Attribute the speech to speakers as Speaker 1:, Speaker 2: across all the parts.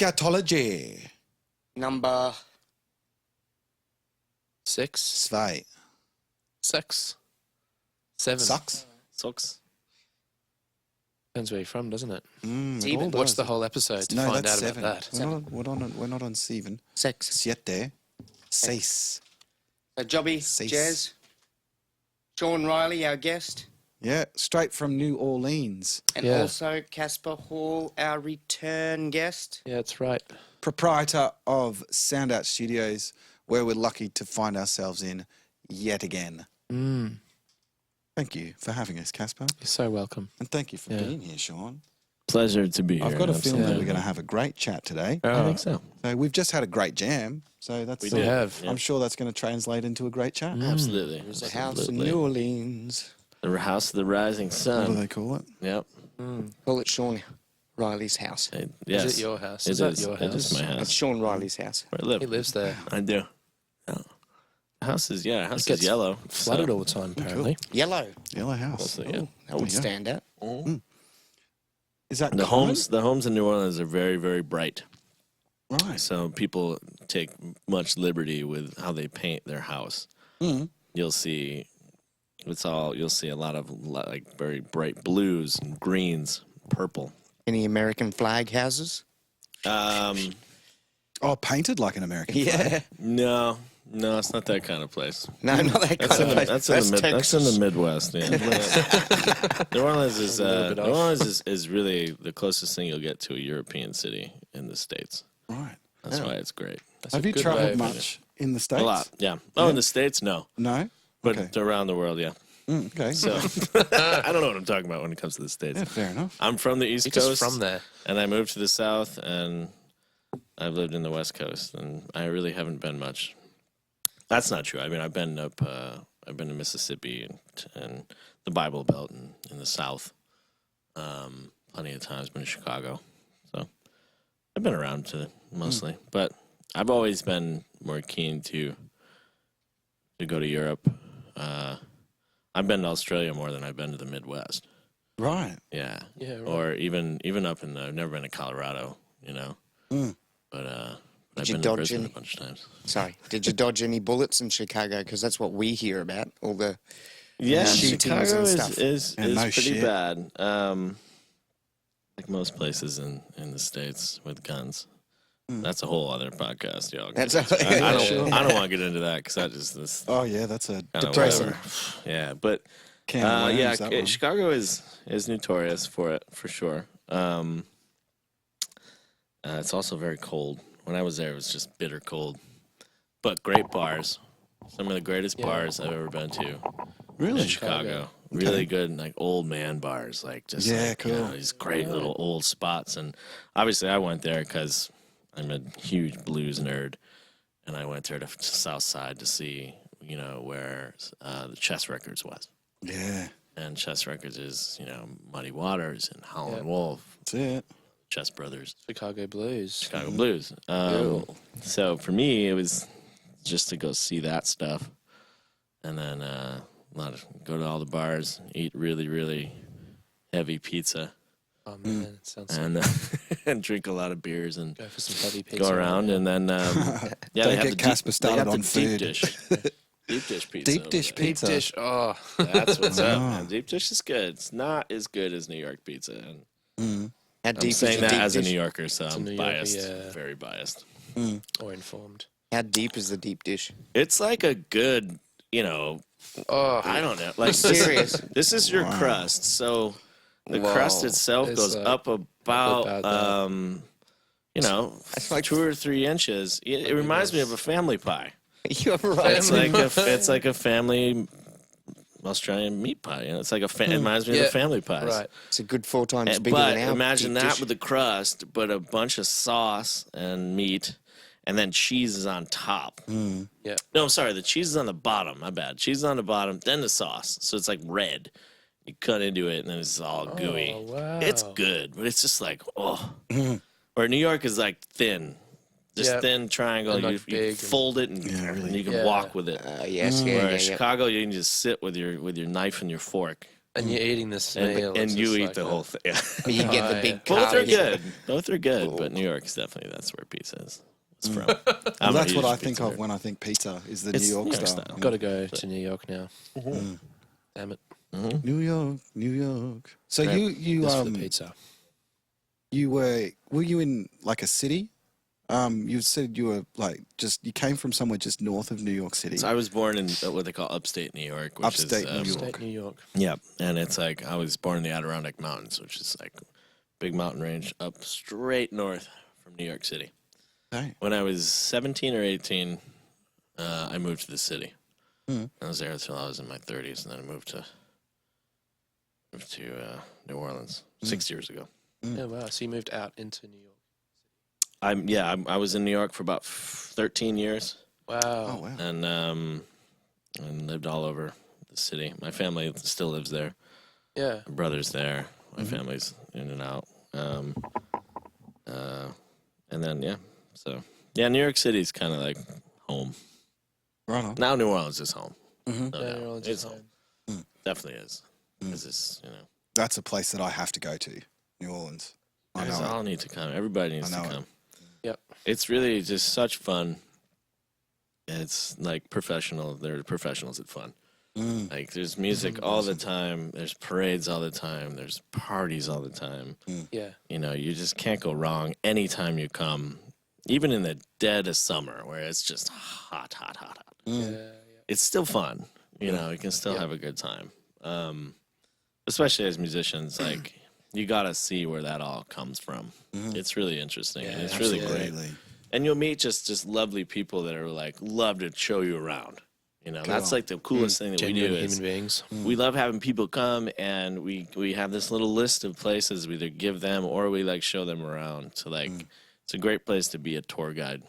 Speaker 1: Scatology.
Speaker 2: Number
Speaker 3: 6.
Speaker 1: Zwei.
Speaker 3: 6. 7.
Speaker 1: Sucks.
Speaker 4: Sucks.
Speaker 3: Depends where you're from, doesn't it?
Speaker 1: It all
Speaker 3: Watch
Speaker 1: does.
Speaker 3: the whole episode to
Speaker 1: No,
Speaker 3: find
Speaker 1: that's
Speaker 3: out
Speaker 1: 7.
Speaker 3: about that.
Speaker 1: We're not on 7.
Speaker 2: 6.
Speaker 1: Siete. Seis.
Speaker 2: Jobbie,
Speaker 1: Cease.
Speaker 2: Jez, Sean Riley, our guest,
Speaker 1: Yeah, straight from New Orleans.
Speaker 2: and
Speaker 3: Yeah.
Speaker 2: also Casper Hall, our return guest.
Speaker 3: Yeah, that's right.
Speaker 1: Proprietor of Sound Out Studios, where we're lucky to find ourselves in yet again. Thank you for having us, Casper.
Speaker 3: You're so welcome.
Speaker 1: And thank you for being here, Sean.
Speaker 4: Pleasure to be here.
Speaker 1: I've got a feeling that
Speaker 4: absolutely.
Speaker 1: we're going to have a great chat today.
Speaker 4: I think so.
Speaker 1: So we've just had a great jam. So that's
Speaker 3: We have.
Speaker 1: I'm sure that's going to translate into a great chat.
Speaker 4: Absolutely.
Speaker 2: The house in
Speaker 4: Absolutely.
Speaker 2: New Orleans.
Speaker 4: The House of the Rising
Speaker 1: What do
Speaker 4: Sun.
Speaker 1: they call it?
Speaker 4: Yep.
Speaker 2: Call it Sean Holley's house.
Speaker 4: Yes.
Speaker 3: Is it your house?
Speaker 4: It
Speaker 3: Is that
Speaker 4: is.
Speaker 3: your
Speaker 4: It is
Speaker 3: house?
Speaker 4: my
Speaker 2: It's
Speaker 4: house.
Speaker 2: Sean Riley's house.
Speaker 4: Where I live.
Speaker 3: He lives there.
Speaker 4: I do. Yeah. The house is
Speaker 3: It
Speaker 4: is yellow.
Speaker 3: Flooded
Speaker 4: so-
Speaker 3: all the time, apparently.
Speaker 2: Yellow.
Speaker 1: Yellow House.
Speaker 4: Also, yeah.
Speaker 2: That would
Speaker 1: Yeah.
Speaker 2: stand out.
Speaker 1: Is that
Speaker 4: The
Speaker 1: common?
Speaker 4: homes in New Orleans are very, very bright.
Speaker 1: Right.
Speaker 4: So people take much liberty with how they paint their house. You'll see you'll see a lot of like very bright blues and greens, purple.
Speaker 2: Any American flag houses?
Speaker 1: Oh, painted like an American flag.
Speaker 4: No, it's not that kind of place.
Speaker 2: No, not that
Speaker 4: That's
Speaker 2: kind
Speaker 4: in
Speaker 2: of
Speaker 4: the,
Speaker 2: place.
Speaker 4: that's in the Midwest. Yeah. New Orleans
Speaker 3: off.
Speaker 4: is really the closest thing you'll get to a European city in the States.
Speaker 1: Right.
Speaker 4: That's why it's great.
Speaker 3: That's
Speaker 1: Have
Speaker 3: a
Speaker 1: you
Speaker 3: good way
Speaker 1: travelled
Speaker 3: of putting
Speaker 1: much in the States?
Speaker 4: A lot, yeah. Oh, in the States, no,
Speaker 1: No?
Speaker 4: but
Speaker 1: Okay.
Speaker 4: around the world, yeah.
Speaker 1: Okay.
Speaker 4: So I don't know what I'm talking about when it comes to the States.
Speaker 1: Yeah, fair enough.
Speaker 4: I'm from the East
Speaker 3: You're
Speaker 4: Coast.
Speaker 3: just from there.
Speaker 4: And I moved to the South, and I've lived in the West Coast, and I really haven't been much. That's not true. I mean, I've been to Mississippi and the Bible Belt in the South. Plenty of times. Been to Chicago, so I've been around to mostly. But I've always been more keen to go to Europe. I've been to Australia more than I've been to the Midwest.
Speaker 1: Right.
Speaker 4: Yeah.
Speaker 3: Yeah, right.
Speaker 4: Or even up in I've never been to Colorado, But I've
Speaker 2: you
Speaker 4: been to
Speaker 2: dodge
Speaker 4: Brisbane
Speaker 2: any-
Speaker 4: a bunch of times.
Speaker 2: Sorry. Did you dodge any bullets in Chicago? Because that's what we hear about. All the
Speaker 4: Yeah,
Speaker 2: shootings
Speaker 4: Chicago
Speaker 2: and
Speaker 4: is
Speaker 2: stuff.
Speaker 4: is
Speaker 1: And no
Speaker 4: pretty
Speaker 1: shit.
Speaker 4: bad. Like most places in the States with guns. That's a whole other podcast, y'all.
Speaker 2: That's
Speaker 4: I don't
Speaker 3: Sure.
Speaker 4: want to get into that because that just this
Speaker 1: Oh, yeah, that's a
Speaker 4: kinda
Speaker 1: depressing.
Speaker 4: whatever. Yeah, but
Speaker 1: Can of worms,
Speaker 4: yeah,
Speaker 1: that one.
Speaker 4: Chicago is notorious for it for sure. It's also very cold. When I was there, it was just bitter cold, but great bars. Some of the greatest bars I've ever been to
Speaker 1: Really?
Speaker 4: in Chicago. Really good, like old man bars, like just
Speaker 1: Yeah,
Speaker 4: like,
Speaker 1: cool.
Speaker 4: these great little old spots. And obviously, I went there because I'm a huge blues nerd, and I went there to South Side to see, where the Chess Records was.
Speaker 1: Yeah,
Speaker 4: And Chess Records is, Muddy Waters and Howlin' Wolf,
Speaker 1: that's it.
Speaker 4: Chess Brothers,
Speaker 3: Chicago Blues.
Speaker 4: Chicago Blues. So for me, it was just to go see that stuff, and then go to all the bars, eat really, really heavy pizza,
Speaker 3: Oh, man, it sounds
Speaker 4: and and drink a lot of beers and
Speaker 3: go for some heavy pizza.
Speaker 4: go around, and then
Speaker 1: Don't
Speaker 4: they have
Speaker 1: get
Speaker 4: the
Speaker 1: Casper
Speaker 4: they
Speaker 1: started
Speaker 4: have the
Speaker 1: on food.
Speaker 4: deep dish, deep dish pizza,
Speaker 1: Deep
Speaker 4: over
Speaker 1: dish
Speaker 4: there.
Speaker 1: pizza.
Speaker 3: Dish. Oh,
Speaker 4: That's what's up. Man. Deep dish is good. It's not as good as New York pizza. And
Speaker 2: how
Speaker 4: I'm
Speaker 2: deep is
Speaker 4: saying
Speaker 2: the
Speaker 4: that
Speaker 2: deep
Speaker 4: as a
Speaker 2: dish?
Speaker 4: New Yorker, so I'm
Speaker 3: New Yorker,
Speaker 4: biased,
Speaker 3: yeah.
Speaker 4: very biased.
Speaker 3: or informed.
Speaker 2: How deep is the deep dish?
Speaker 4: It's like a good,
Speaker 3: Oh,
Speaker 4: I don't know. Like
Speaker 2: Serious?
Speaker 4: This is your crust. So the crust
Speaker 2: Whoa.
Speaker 4: itself
Speaker 3: It's,
Speaker 4: goes up about
Speaker 2: like
Speaker 4: 2 or 3 inches. It reminds me of a family pie.
Speaker 2: You're right.
Speaker 4: It's like a family Australian meat pie. It's like it reminds me of
Speaker 3: Yeah,
Speaker 4: the family pies.
Speaker 3: right.
Speaker 2: It's a good 4 times bigger
Speaker 4: But
Speaker 2: than our
Speaker 4: imagine
Speaker 2: deep
Speaker 4: that
Speaker 2: dish.
Speaker 4: with the crust, but a bunch of sauce and meat, and then cheese is on top.
Speaker 3: Yeah.
Speaker 4: No, I'm sorry. The cheese is on the bottom. My bad. Cheese is on the bottom, then the sauce. So it's like red. You cut into it, and then it's all gooey.
Speaker 3: Oh, wow.
Speaker 4: It's good, but it's just like, oh. Or New York is like thin. Just
Speaker 3: Yeah.
Speaker 4: thin triangle.
Speaker 3: And,
Speaker 4: You,
Speaker 3: like,
Speaker 4: you
Speaker 3: big
Speaker 4: fold it, and,
Speaker 1: really.
Speaker 4: and you can
Speaker 3: Yeah.
Speaker 4: walk with it.
Speaker 2: Yes, yeah,
Speaker 4: Whereas
Speaker 2: yeah, yeah.
Speaker 4: Chicago, you can just sit with your knife and your fork.
Speaker 3: And you're eating this
Speaker 4: and,
Speaker 3: meal.
Speaker 4: and
Speaker 3: it's
Speaker 4: you
Speaker 3: just
Speaker 4: eat
Speaker 3: like
Speaker 4: the
Speaker 3: a-
Speaker 4: whole thing. Yeah.
Speaker 2: But you get the
Speaker 3: Oh,
Speaker 2: big
Speaker 3: yeah.
Speaker 4: Both are
Speaker 2: carbs.
Speaker 4: good. Both are good, but New York's definitely that's where pizza is. It's from.
Speaker 1: Well,
Speaker 4: I'm a
Speaker 1: that's what
Speaker 4: huge
Speaker 1: I think
Speaker 4: pizza
Speaker 1: of
Speaker 4: nerd.
Speaker 1: when I think pizza is the
Speaker 4: It's
Speaker 1: New York
Speaker 4: New York
Speaker 1: style.
Speaker 4: style.
Speaker 3: Got to go to New York now.
Speaker 1: Mm.
Speaker 3: Damn it.
Speaker 1: New York, New York. So
Speaker 4: Right.
Speaker 1: you
Speaker 3: Just for the pizza.
Speaker 1: you were you in like a city? You said you were like you came from somewhere just north of New York City.
Speaker 4: So I was born in what they call upstate New York, which
Speaker 1: Upstate
Speaker 4: is
Speaker 1: New York.
Speaker 3: State New York.
Speaker 4: Yeah, and it's like I was born in the Adirondack Mountains, which is like big mountain range up straight north from New York City.
Speaker 1: Okay.
Speaker 4: When I was 17 or 18, I moved to the city.
Speaker 1: Mm.
Speaker 4: I was there until I was in my 30s, and then I moved to New Orleans 6 years ago.
Speaker 3: Oh, wow. So you moved out into New York.
Speaker 4: I was in New York for about 13 years,
Speaker 3: Wow.
Speaker 1: Oh wow.
Speaker 4: and lived all over the city. My family still lives there.
Speaker 3: Yeah.
Speaker 4: My brother's there. My family's in and out. And then New York City's kind of like home.
Speaker 1: Right on.
Speaker 4: Now New Orleans is home.
Speaker 1: Mhm.
Speaker 4: No
Speaker 3: Yeah,
Speaker 4: doubt.
Speaker 3: New Orleans
Speaker 4: It's
Speaker 3: is
Speaker 4: home.
Speaker 3: home.
Speaker 4: Definitely is. Because it's
Speaker 1: That's a place that I have to go to. New Orleans. I
Speaker 4: you guys
Speaker 1: know.
Speaker 4: all need to come. Everybody needs
Speaker 1: I
Speaker 4: to
Speaker 1: know it.
Speaker 4: come.
Speaker 3: Yep.
Speaker 4: It's really just such fun. It's like professional. They're professionals at fun.
Speaker 1: Mm.
Speaker 4: Like there's music all the time. There's parades all the time. There's parties all the time.
Speaker 3: Yeah.
Speaker 4: You know, you just can't go wrong anytime you come. Even in the dead of summer where it's just hot.
Speaker 1: Mm.
Speaker 3: Yeah.
Speaker 4: It's still fun. You know, you can still have a good time. Especially as musicians, like you got to see where that all comes from. It's really interesting. and it's really great.
Speaker 1: Absolutely.
Speaker 4: And you'll meet just lovely people that are like love to show you around. You know, that's
Speaker 1: Cool.
Speaker 4: like the coolest thing that we do
Speaker 3: Genuine
Speaker 4: is
Speaker 3: human beings.
Speaker 4: we love having people come and we have this little list of places we either give them or we like show them around. So like it's a great place to be a tour guide.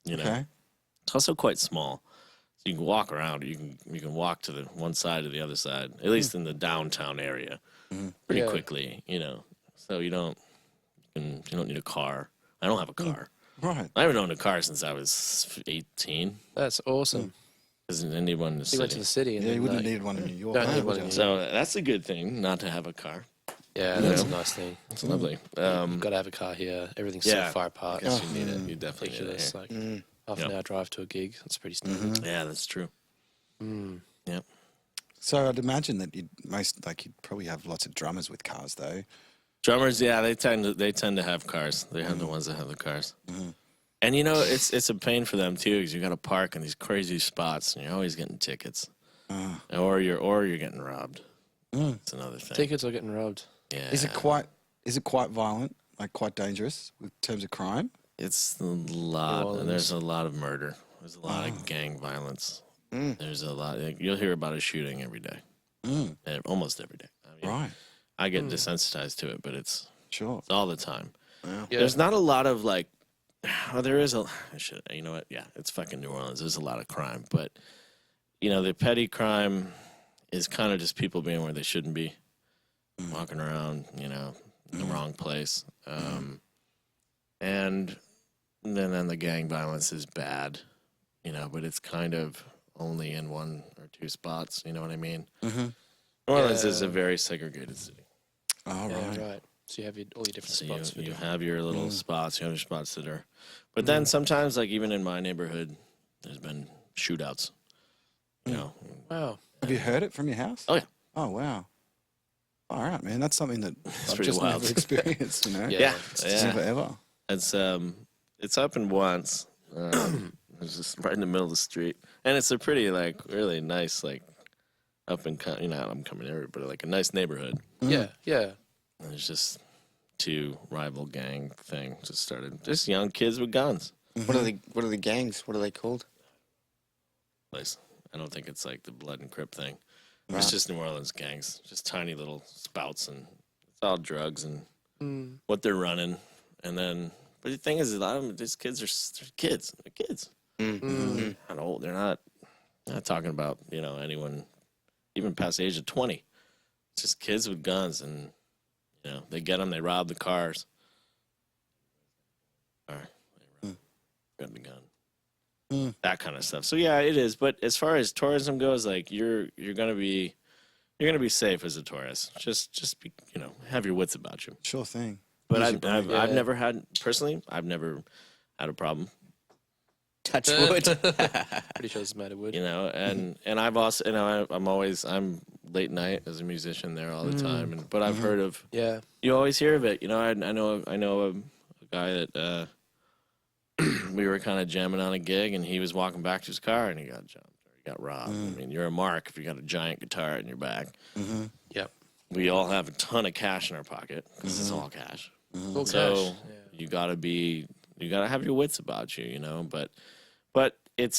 Speaker 4: You know,
Speaker 1: Okay.
Speaker 4: it's also quite small. So you can walk around. You can walk to the one side or the other side, at least in the downtown area, pretty
Speaker 3: Yeah.
Speaker 4: quickly. You know, so you don't need a car. I don't have a car.
Speaker 1: Right.
Speaker 4: I haven't owned a car since I was 18.
Speaker 3: That's awesome.
Speaker 4: Isn't anyone in the
Speaker 3: You went to
Speaker 4: city?
Speaker 3: the city. And
Speaker 1: Yeah, you
Speaker 3: then,
Speaker 1: wouldn't
Speaker 3: like,
Speaker 1: need one in New York.
Speaker 3: Don't need
Speaker 1: would
Speaker 3: one
Speaker 1: you?
Speaker 3: in New
Speaker 4: So that's a good thing, not to have a car.
Speaker 3: Yeah,
Speaker 4: You
Speaker 3: that's
Speaker 4: know?
Speaker 3: a nice thing.
Speaker 4: It's lovely.
Speaker 3: You've got to have a car here. Everything's
Speaker 4: yeah.
Speaker 3: so far apart.
Speaker 4: I guess you need it. You definitely need it.
Speaker 3: Ridiculous.
Speaker 4: Here.
Speaker 3: Like half an
Speaker 4: Yep.
Speaker 3: hour drive to a gig. That's pretty standard.
Speaker 4: Yeah, that's true. Yep.
Speaker 1: So I'd imagine that you'd probably have lots of drummers with cars though.
Speaker 4: Drummers, yeah, they tend to have cars. They have the ones that have the cars. And you know, it's a pain for them too because you got to park in these crazy spots and you're always getting tickets, or you're getting robbed. It's another thing.
Speaker 3: Tickets are getting robbed.
Speaker 4: Yeah.
Speaker 1: Is it quite violent? Like quite dangerous in terms of crime?
Speaker 4: It's a lot.
Speaker 3: Orleans.
Speaker 4: And there's a lot of murder. There's a lot of gang violence. There's a lot. You'll hear about a shooting every day. Almost every day. I mean,
Speaker 1: Right.
Speaker 4: I get desensitized to it, but it's
Speaker 1: Sure.
Speaker 4: all the time.
Speaker 3: Yeah.
Speaker 4: There's not a lot of like. Well, there is you know what? Yeah, it's fucking New Orleans. There's a lot of crime, but you know the petty crime is kind of just people being where they shouldn't be, walking around, you know, in the wrong place, and then the gang violence is bad, you know, but it's kind of only in one or two spots. You know what I mean?
Speaker 1: Mm-hmm.
Speaker 4: New Orleans is
Speaker 3: Yeah.
Speaker 4: a very segregated city.
Speaker 1: All right.
Speaker 3: Yeah, right. So you have all your different
Speaker 4: So
Speaker 3: spots. for
Speaker 4: you
Speaker 3: different-
Speaker 4: have your little spots, you have your spots that are, but then sometimes, like even in my neighborhood, there's been shootouts. You know,
Speaker 3: Wow.
Speaker 1: Have you heard it from your house?
Speaker 4: Oh, yeah.
Speaker 1: Oh wow. All right, man. That's something that I've
Speaker 4: pretty
Speaker 1: just
Speaker 4: wild.
Speaker 1: never experienced. You know.
Speaker 3: Yeah.
Speaker 1: It's never ever.
Speaker 4: it's happened once. It's just right in the middle of the street, and it's a pretty like really nice like up and not I'm coming area, but like a nice neighborhood.
Speaker 3: Yeah. Yeah.
Speaker 4: And there's just two rival gang thing just started. Just young kids with guns.
Speaker 2: What are the gangs? What are they called?
Speaker 4: Place. I don't think it's like the Blood and Crip thing. It's just New Orleans gangs, just tiny little spouts, and it's all drugs and what they're running. And then, but the thing is, a lot of them, these kids they're kids. They're kids. Not old. They're not talking about anyone even past the age of 20. It's just kids with guns, and they get them. They rob the cars. Or they grab the gun. That kind of stuff. So yeah, it is. But as far as tourism goes, like you're gonna be you're gonna be safe as a tourist. Just be, have your wits about you.
Speaker 1: Sure thing.
Speaker 4: But
Speaker 1: Use your brain.
Speaker 4: I've never had I've never had a problem.
Speaker 2: Touch wood.
Speaker 3: Pretty sure it's made of wood.
Speaker 4: And I've also, I'm late night as a musician there all the time, but I've heard of,
Speaker 3: Yeah.
Speaker 4: you always hear of it. I know a guy that we were kind of jamming on a gig, and he was walking back to his car, and he got jumped or he got robbed. I mean, you're a mark if you got a giant guitar in your back.
Speaker 3: Yep.
Speaker 4: We all have a ton of cash in our pocket because it's all cash.
Speaker 3: Full
Speaker 4: So
Speaker 3: cash.
Speaker 4: you gotta have your wits about you, but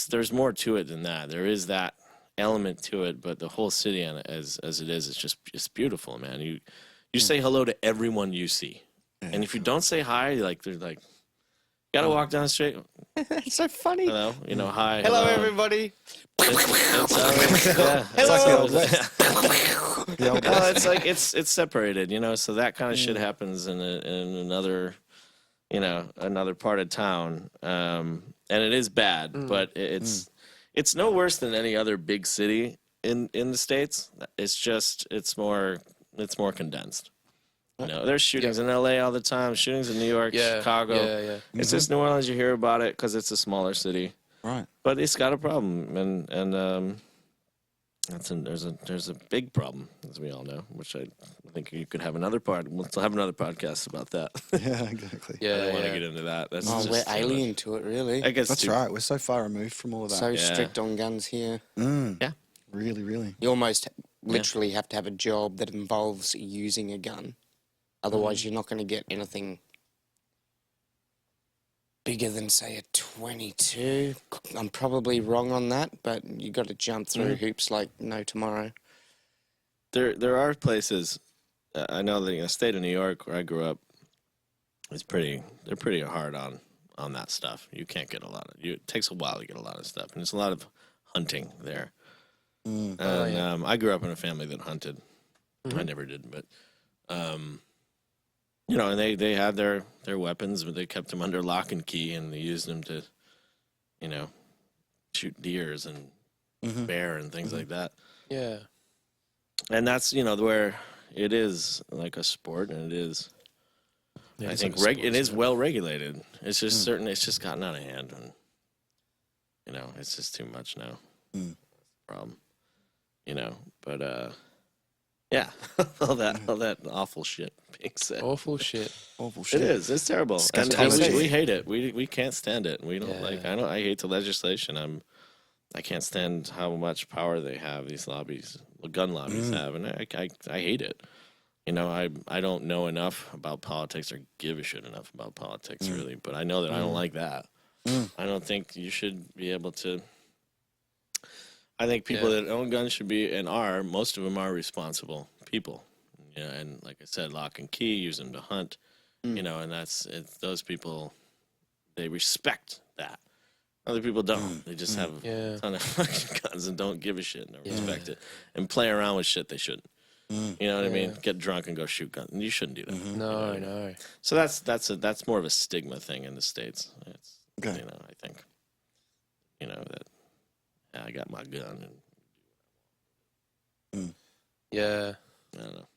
Speaker 4: there's more to it than that. There is that element to it, but the whole city as it is, it's beautiful, man. You say hello to everyone you see, and if you don't say hi, they're like, gotta walk down the street.
Speaker 2: It's so funny.
Speaker 4: Hello, hi.
Speaker 2: Hello, everybody.
Speaker 4: It's always,
Speaker 2: Hello.
Speaker 4: it's like it's separated, so that kind of shit happens in another another part of town, and it is bad, but it's no worse than any other big city in the States. It's more condensed. There's shootings in LA all the time, shootings in New York, Chicago.
Speaker 3: Yeah.
Speaker 4: It's just New Orleans, you hear about it because it's a smaller city.
Speaker 1: Right.
Speaker 4: But it's got a problem, and there's a big problem, as we all know, which I think you could have another We'll have another podcast about that.
Speaker 1: Yeah, exactly.
Speaker 3: Yeah.
Speaker 4: I don't want to get into that. That's just
Speaker 2: We're
Speaker 4: too
Speaker 2: alien
Speaker 4: much.
Speaker 2: to it, really.
Speaker 4: I guess
Speaker 1: That's right. We're so far removed from all of that.
Speaker 2: So strict on guns here.
Speaker 4: Yeah.
Speaker 1: Really, really.
Speaker 2: You almost literally have to have a job that involves using a gun. Otherwise, you're not going to get anything bigger than, say, a 22. I'm probably wrong on that, but you got to jump through hoops like no tomorrow.
Speaker 4: There are places. I know that in the state of New York, where I grew up, they're pretty hard on that stuff. You can't get a lot of. It takes a while to get a lot of stuff, and there's a lot of hunting there. And I grew up in a family that hunted. I never did, but and they had their weapons, but they kept them under lock and key, and they used them to, shoot deers and bear and things like that.
Speaker 3: Yeah.
Speaker 4: And that's where it is like a sport, and it is. I think it is well regulated. It's just certain. It's just gotten out of hand, and it's just too much now. Problem, But yeah, all that awful shit being said.
Speaker 3: Awful shit.
Speaker 1: Awful shit.
Speaker 4: It is. It's terrible. And we hate it. We can't stand it. We don't like. I hate the legislation. I can't stand how much power they have. These lobbies, gun lobbies have, and I hate it. I don't know enough about politics or give a shit enough about politics really, but I know that I don't like that. I don't think you should be able to. I think people that own guns should be and are, most of them are responsible people. And like I said, lock and key, use them to hunt, and those people, they respect that. Other people don't. They just have a ton of fucking guns and don't give a shit and don't respect it. And play around with shit they shouldn't. You know what I mean? Get drunk and go shoot guns. You shouldn't do that.
Speaker 3: No.
Speaker 4: So that's more of a stigma thing in the States. It's, I think, that I got my gun and
Speaker 3: Yeah.
Speaker 4: I don't know.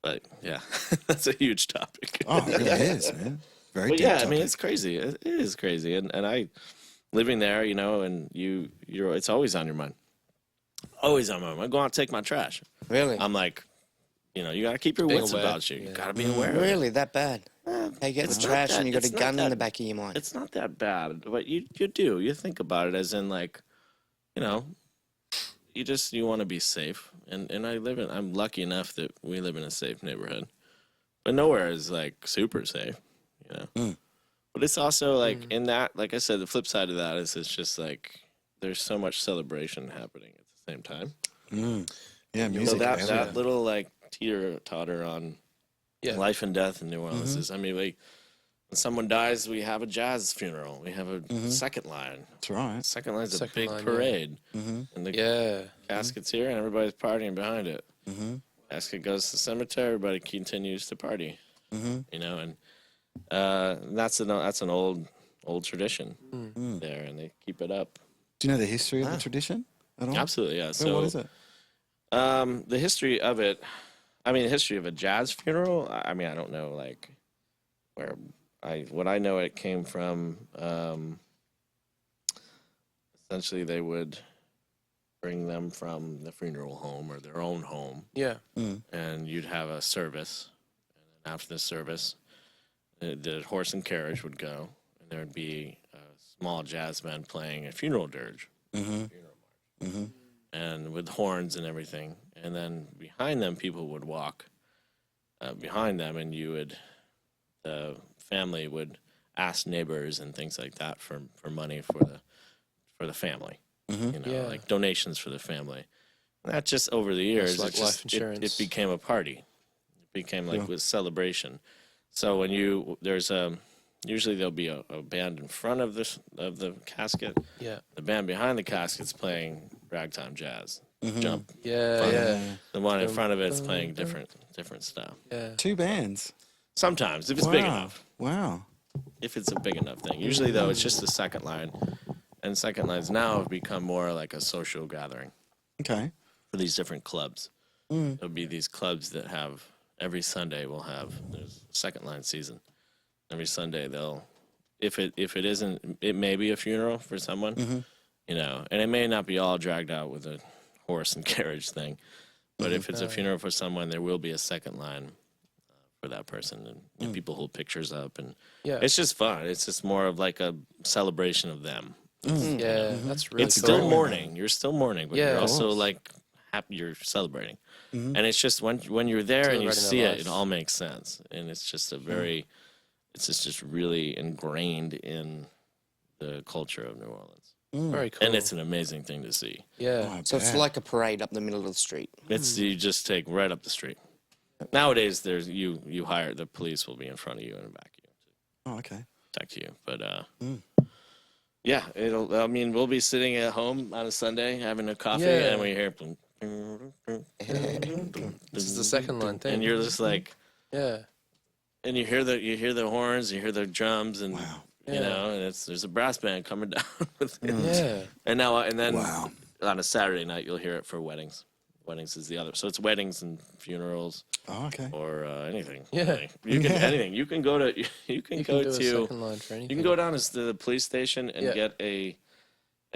Speaker 4: But yeah, that's a huge topic.
Speaker 1: Oh, it really is, man. Very
Speaker 4: But
Speaker 1: deep
Speaker 4: yeah,
Speaker 1: topic.
Speaker 4: I mean, it's crazy. It is crazy. And I, living there, and you're it's always on your mind. Always on my mind. I go out and take my trash.
Speaker 2: Really?
Speaker 4: I'm like, you got to keep your
Speaker 3: Being
Speaker 4: wits
Speaker 3: aware.
Speaker 4: about you. You got to be aware of it.
Speaker 2: Really? That bad? Hey, get the
Speaker 4: It's not
Speaker 2: trash
Speaker 4: that-
Speaker 2: and you got a
Speaker 4: it's not
Speaker 2: gun in
Speaker 4: that-
Speaker 2: the back of your mind.
Speaker 4: It's not that bad, but you do. You think about it as in like, you want to be safe. And I'm lucky enough that we live in a safe neighborhood. But nowhere is like super safe, But it's also like in that, like I said, the flip side of that is it's just like there's so much celebration happening at the same time.
Speaker 1: Yeah,
Speaker 4: So
Speaker 1: music.
Speaker 4: that little like teeter-totter on life and death in New Orleans is, I mean, like when someone dies, we have a jazz funeral. We have a second line.
Speaker 1: That's right.
Speaker 4: Second line's a
Speaker 3: Second
Speaker 4: big
Speaker 3: line,
Speaker 4: parade. And the casket's here and everybody's partying behind it. Casket goes to the cemetery, everybody continues to party. And that's an old tradition there, and they keep it up.
Speaker 1: Do you know the history of the tradition at all?
Speaker 4: Absolutely, yeah.
Speaker 1: Well,
Speaker 4: So
Speaker 1: what is it?
Speaker 4: The history of it, I mean, the history of a jazz funeral, I mean, I don't know, like, what I know it came from, essentially they would bring them from the funeral home or their own home,
Speaker 3: Yeah.
Speaker 4: and you'd have a service. And after the service, the horse and carriage would go, and there would be a small jazz band playing a funeral dirge, funeral march, and with horns and everything. And then behind them, people would walk behind them, and the family would ask neighbors and things like that for money for the family. Like donations for the family. And that just over the years,
Speaker 3: like life insurance.
Speaker 4: It became a party. It became like with celebration. So when usually there'll be a band in front of the casket.
Speaker 3: Yeah.
Speaker 4: The band behind the casket's playing ragtime jazz. Jump.
Speaker 3: Yeah.
Speaker 4: The one in front of it's playing different stuff.
Speaker 3: Yeah.
Speaker 1: 2 bands.
Speaker 4: Sometimes, if it's big enough.
Speaker 1: Wow.
Speaker 4: If it's a big enough thing. Usually, though, it's just the second line. And second lines now have become more like a social gathering
Speaker 1: Okay.
Speaker 4: for these different clubs. There'll be these clubs that have, every Sunday there's a second line season. Every Sunday if it isn't, it may be a funeral for someone, and it may not be all dragged out with a horse and carriage thing. But if it's a funeral for someone, there will be a second line for that person, and people hold pictures up, and it's just fun. It's just more of like a celebration of them.
Speaker 3: Yeah, that's really
Speaker 4: It's
Speaker 3: cool.
Speaker 4: still mourning. You're still mourning, but you're also like happy. You're celebrating, and it's just when you're there and you
Speaker 3: Celebrating
Speaker 4: see
Speaker 3: their
Speaker 4: it,
Speaker 3: life.
Speaker 4: it all makes sense, and it's just it's just really ingrained in the culture of New Orleans,
Speaker 3: Very cool.
Speaker 4: and it's an amazing thing to see.
Speaker 3: yeah.
Speaker 2: So it's like a parade up the middle of the street.
Speaker 4: It's you just take right up the street. Nowadays, there's you hire the police will be in front of you and back you
Speaker 1: Oh, okay.
Speaker 4: to protect you, but yeah, we'll be sitting at home on a Sunday having a coffee,
Speaker 3: Yeah.
Speaker 4: and we hear.
Speaker 3: This is the second line thing.
Speaker 4: And you're just like,
Speaker 3: yeah.
Speaker 4: and you hear the horns, you hear the drums, and
Speaker 1: Wow.
Speaker 4: and there's a brass band coming down with it.
Speaker 3: Yeah.
Speaker 4: And then
Speaker 1: Wow.
Speaker 4: on a Saturday night you'll hear it for weddings. Weddings is the other. So it's weddings and funerals
Speaker 1: Oh, okay.
Speaker 4: or anything.
Speaker 3: Yeah.
Speaker 4: really. You can anything. You can go to
Speaker 3: You can
Speaker 4: go
Speaker 3: do a
Speaker 4: to
Speaker 3: second line for anything.
Speaker 4: you can go down to the police station and
Speaker 3: Yeah.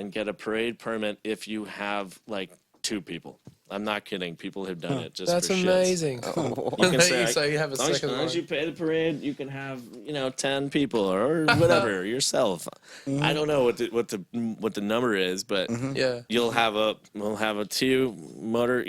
Speaker 4: get a parade permit if you have like 2 people. I'm not kidding. People have done it just
Speaker 3: That's
Speaker 4: for shits.
Speaker 3: amazing.
Speaker 4: You can say,
Speaker 3: So you have a
Speaker 4: as long as
Speaker 3: second
Speaker 4: you
Speaker 3: line.
Speaker 4: pay the parade, you can have 10 people or whatever yourself. I don't know what the number is, but
Speaker 3: Yeah.
Speaker 4: we'll have a 2 motor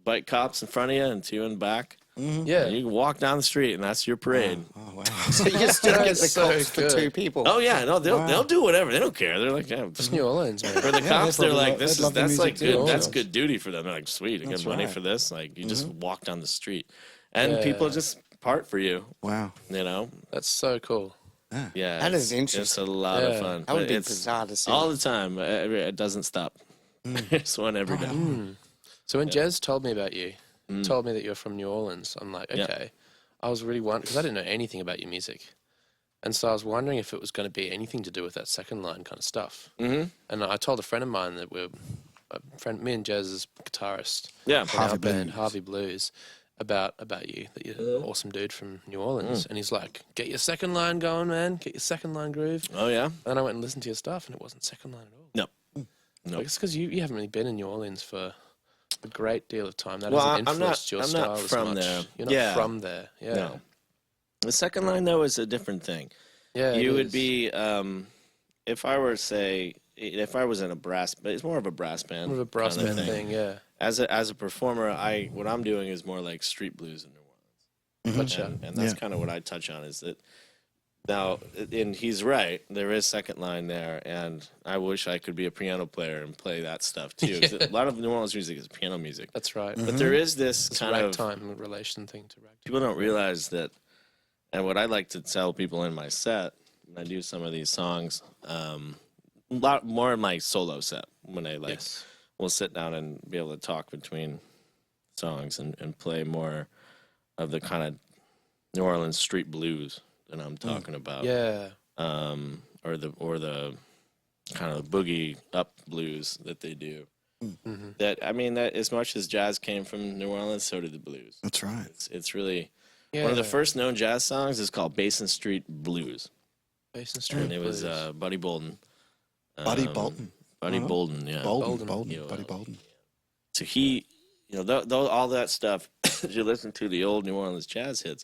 Speaker 4: bike cops in front of you and 2 in back.
Speaker 3: Yeah.
Speaker 4: And you can walk down the street and that's your parade.
Speaker 1: Oh, wow.
Speaker 2: So you still get the
Speaker 3: That's so
Speaker 2: cops for
Speaker 3: good.
Speaker 2: 2 people.
Speaker 4: Oh yeah, no, they'll do whatever. They don't care. They're like, yeah,
Speaker 3: It's New Orleans, man.
Speaker 4: for the cops,
Speaker 1: they'd
Speaker 4: they're
Speaker 1: probably
Speaker 4: like,
Speaker 1: they'd love the
Speaker 4: that's
Speaker 1: music
Speaker 4: like
Speaker 1: too.
Speaker 4: good. That's
Speaker 1: Oh.
Speaker 4: good duty for them. They're like, sweet, you
Speaker 1: That's
Speaker 4: get money
Speaker 1: right.
Speaker 4: for this. Like, you just walk down the street, and
Speaker 3: Yeah.
Speaker 4: people just part for you.
Speaker 1: Wow.
Speaker 3: That's so cool.
Speaker 4: Yeah,
Speaker 2: That is
Speaker 4: It's
Speaker 2: interesting.
Speaker 4: a lot of
Speaker 3: Yeah.
Speaker 4: fun.
Speaker 2: That would
Speaker 4: but
Speaker 2: be
Speaker 4: it's
Speaker 2: bizarre to see.
Speaker 4: all the time. It doesn't stop. There's one every day.
Speaker 3: So when Jez told me about you, told me that you're from New Orleans, I'm like,
Speaker 4: Yeah.
Speaker 3: okay. I was really wondering, because I didn't know anything about your music. And so I was wondering if it was going to be anything to do with that second line kind of stuff.
Speaker 4: Mhm.
Speaker 3: And I told a friend of mine that me and Jez is guitarist
Speaker 4: Yeah,
Speaker 3: in
Speaker 1: Harvey
Speaker 3: our band,
Speaker 1: Blues.
Speaker 3: Harvey Blues, about you, that you're an awesome dude from New Orleans. And he's like, get your second line going, man. Get your second line groove.
Speaker 4: Oh yeah.
Speaker 3: And then I went and listened to your stuff, and it wasn't second line at all.
Speaker 4: No. No.
Speaker 3: I guess because you haven't really been in New Orleans for a great deal of time. That
Speaker 4: Well,
Speaker 3: hasn't
Speaker 4: I'm not-
Speaker 3: influenced your
Speaker 4: I'm
Speaker 3: style
Speaker 4: not
Speaker 3: as
Speaker 4: from
Speaker 3: much.
Speaker 4: there.
Speaker 3: You're not
Speaker 4: Yeah.
Speaker 3: from there. Yeah.
Speaker 4: No. The second line though is a different thing.
Speaker 3: Yeah.
Speaker 4: You
Speaker 3: it
Speaker 4: would
Speaker 3: is.
Speaker 4: be if I were if I was in a brass, but it's more of a brass band.
Speaker 3: More of a brass
Speaker 4: kind of
Speaker 3: band thing. Yeah.
Speaker 4: As a performer, what I'm doing is more like street blues in New Orleans.
Speaker 3: Gotcha.
Speaker 4: And that's
Speaker 1: Yeah.
Speaker 4: kind of what I touch on is that now, and he's right, there is second line there, and I wish I could be a piano player and play that stuff too. 'Cause a lot of New Orleans music is piano music.
Speaker 3: That's right.
Speaker 4: But there is this
Speaker 3: It's
Speaker 4: kind of,
Speaker 3: ragtime relation thing to ragtime.
Speaker 4: people don't realize that, and what I like to tell people in my set, when I do some of these songs, a lot more in my solo set, when I
Speaker 3: Yes.
Speaker 4: we'll sit down and be able to talk between songs and play more of the kind of New Orleans street blues that I'm talking about.
Speaker 3: Yeah.
Speaker 4: Or the kind of boogie up blues that they do. That I mean, that as much as jazz came from New Orleans, so did the blues.
Speaker 1: That's right.
Speaker 4: It's really one of the first known jazz songs is called Basin Street Blues,
Speaker 3: Basin Street
Speaker 4: and it was
Speaker 3: Blues.
Speaker 4: Buddy Bolden.
Speaker 1: Buddy Bolton.
Speaker 4: Buddy
Speaker 1: Oh.
Speaker 4: Bolden, yeah.
Speaker 1: Bolden.
Speaker 3: Bolden.
Speaker 1: Buddy Bolden.
Speaker 4: So he, all that stuff. As you listen to the old New Orleans jazz hits,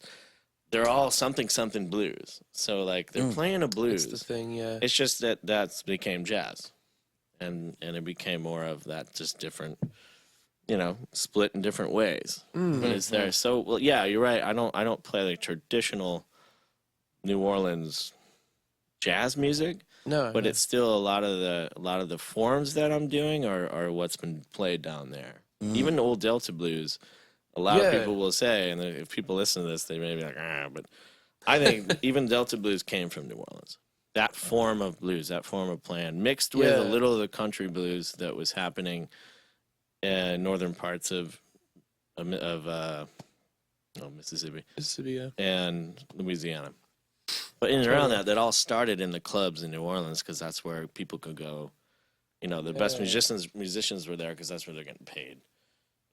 Speaker 4: they're all something blues. So like they're playing a blues.
Speaker 3: That's the thing, yeah.
Speaker 4: It's just that's became jazz, and it became more of that, just different, split in different ways. But it's there. So well, yeah, you're right. I don't play like traditional New Orleans jazz music.
Speaker 3: No,
Speaker 4: But it's still a lot of the forms that I'm doing are what's been played down there. Even old Delta blues, a lot of people will say, and if people listen to this, they may be like, but I think even Delta blues came from New Orleans. That form of blues, that form of playing, mixed with a little of the country blues that was happening in northern parts of Mississippi and Louisiana. But in and around that all started in the clubs in New Orleans because that's where people could go. The best musicians were there because that's where they're getting paid.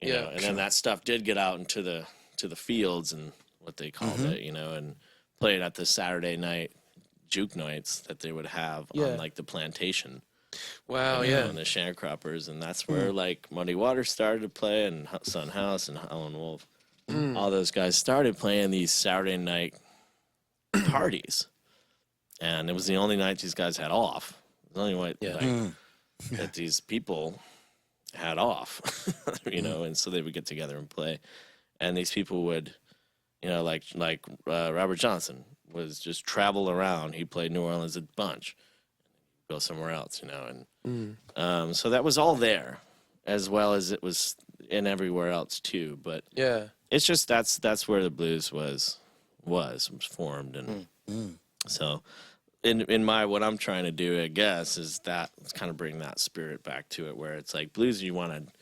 Speaker 4: You know? And then that stuff did get out into the fields and what they called it, and played at the Saturday night juke nights that they would have on like the plantation.
Speaker 3: Wow,
Speaker 4: And the sharecroppers, and that's where like Muddy Waters started to play, and Son House and Howlin' Wolf. All those guys started playing these Saturday night parties, and it was the only night these guys had off. The only way that these people had off, and so they would get together and play. And these people would, like Robert Johnson was just travel around. He played New Orleans a bunch, go somewhere else, and so that was all there, as well as it was in everywhere else too. But it's just that's where the blues was formed, and so in my what I'm trying to do, I guess, is that let's kind of bring that spirit back to it, where it's like blues you want to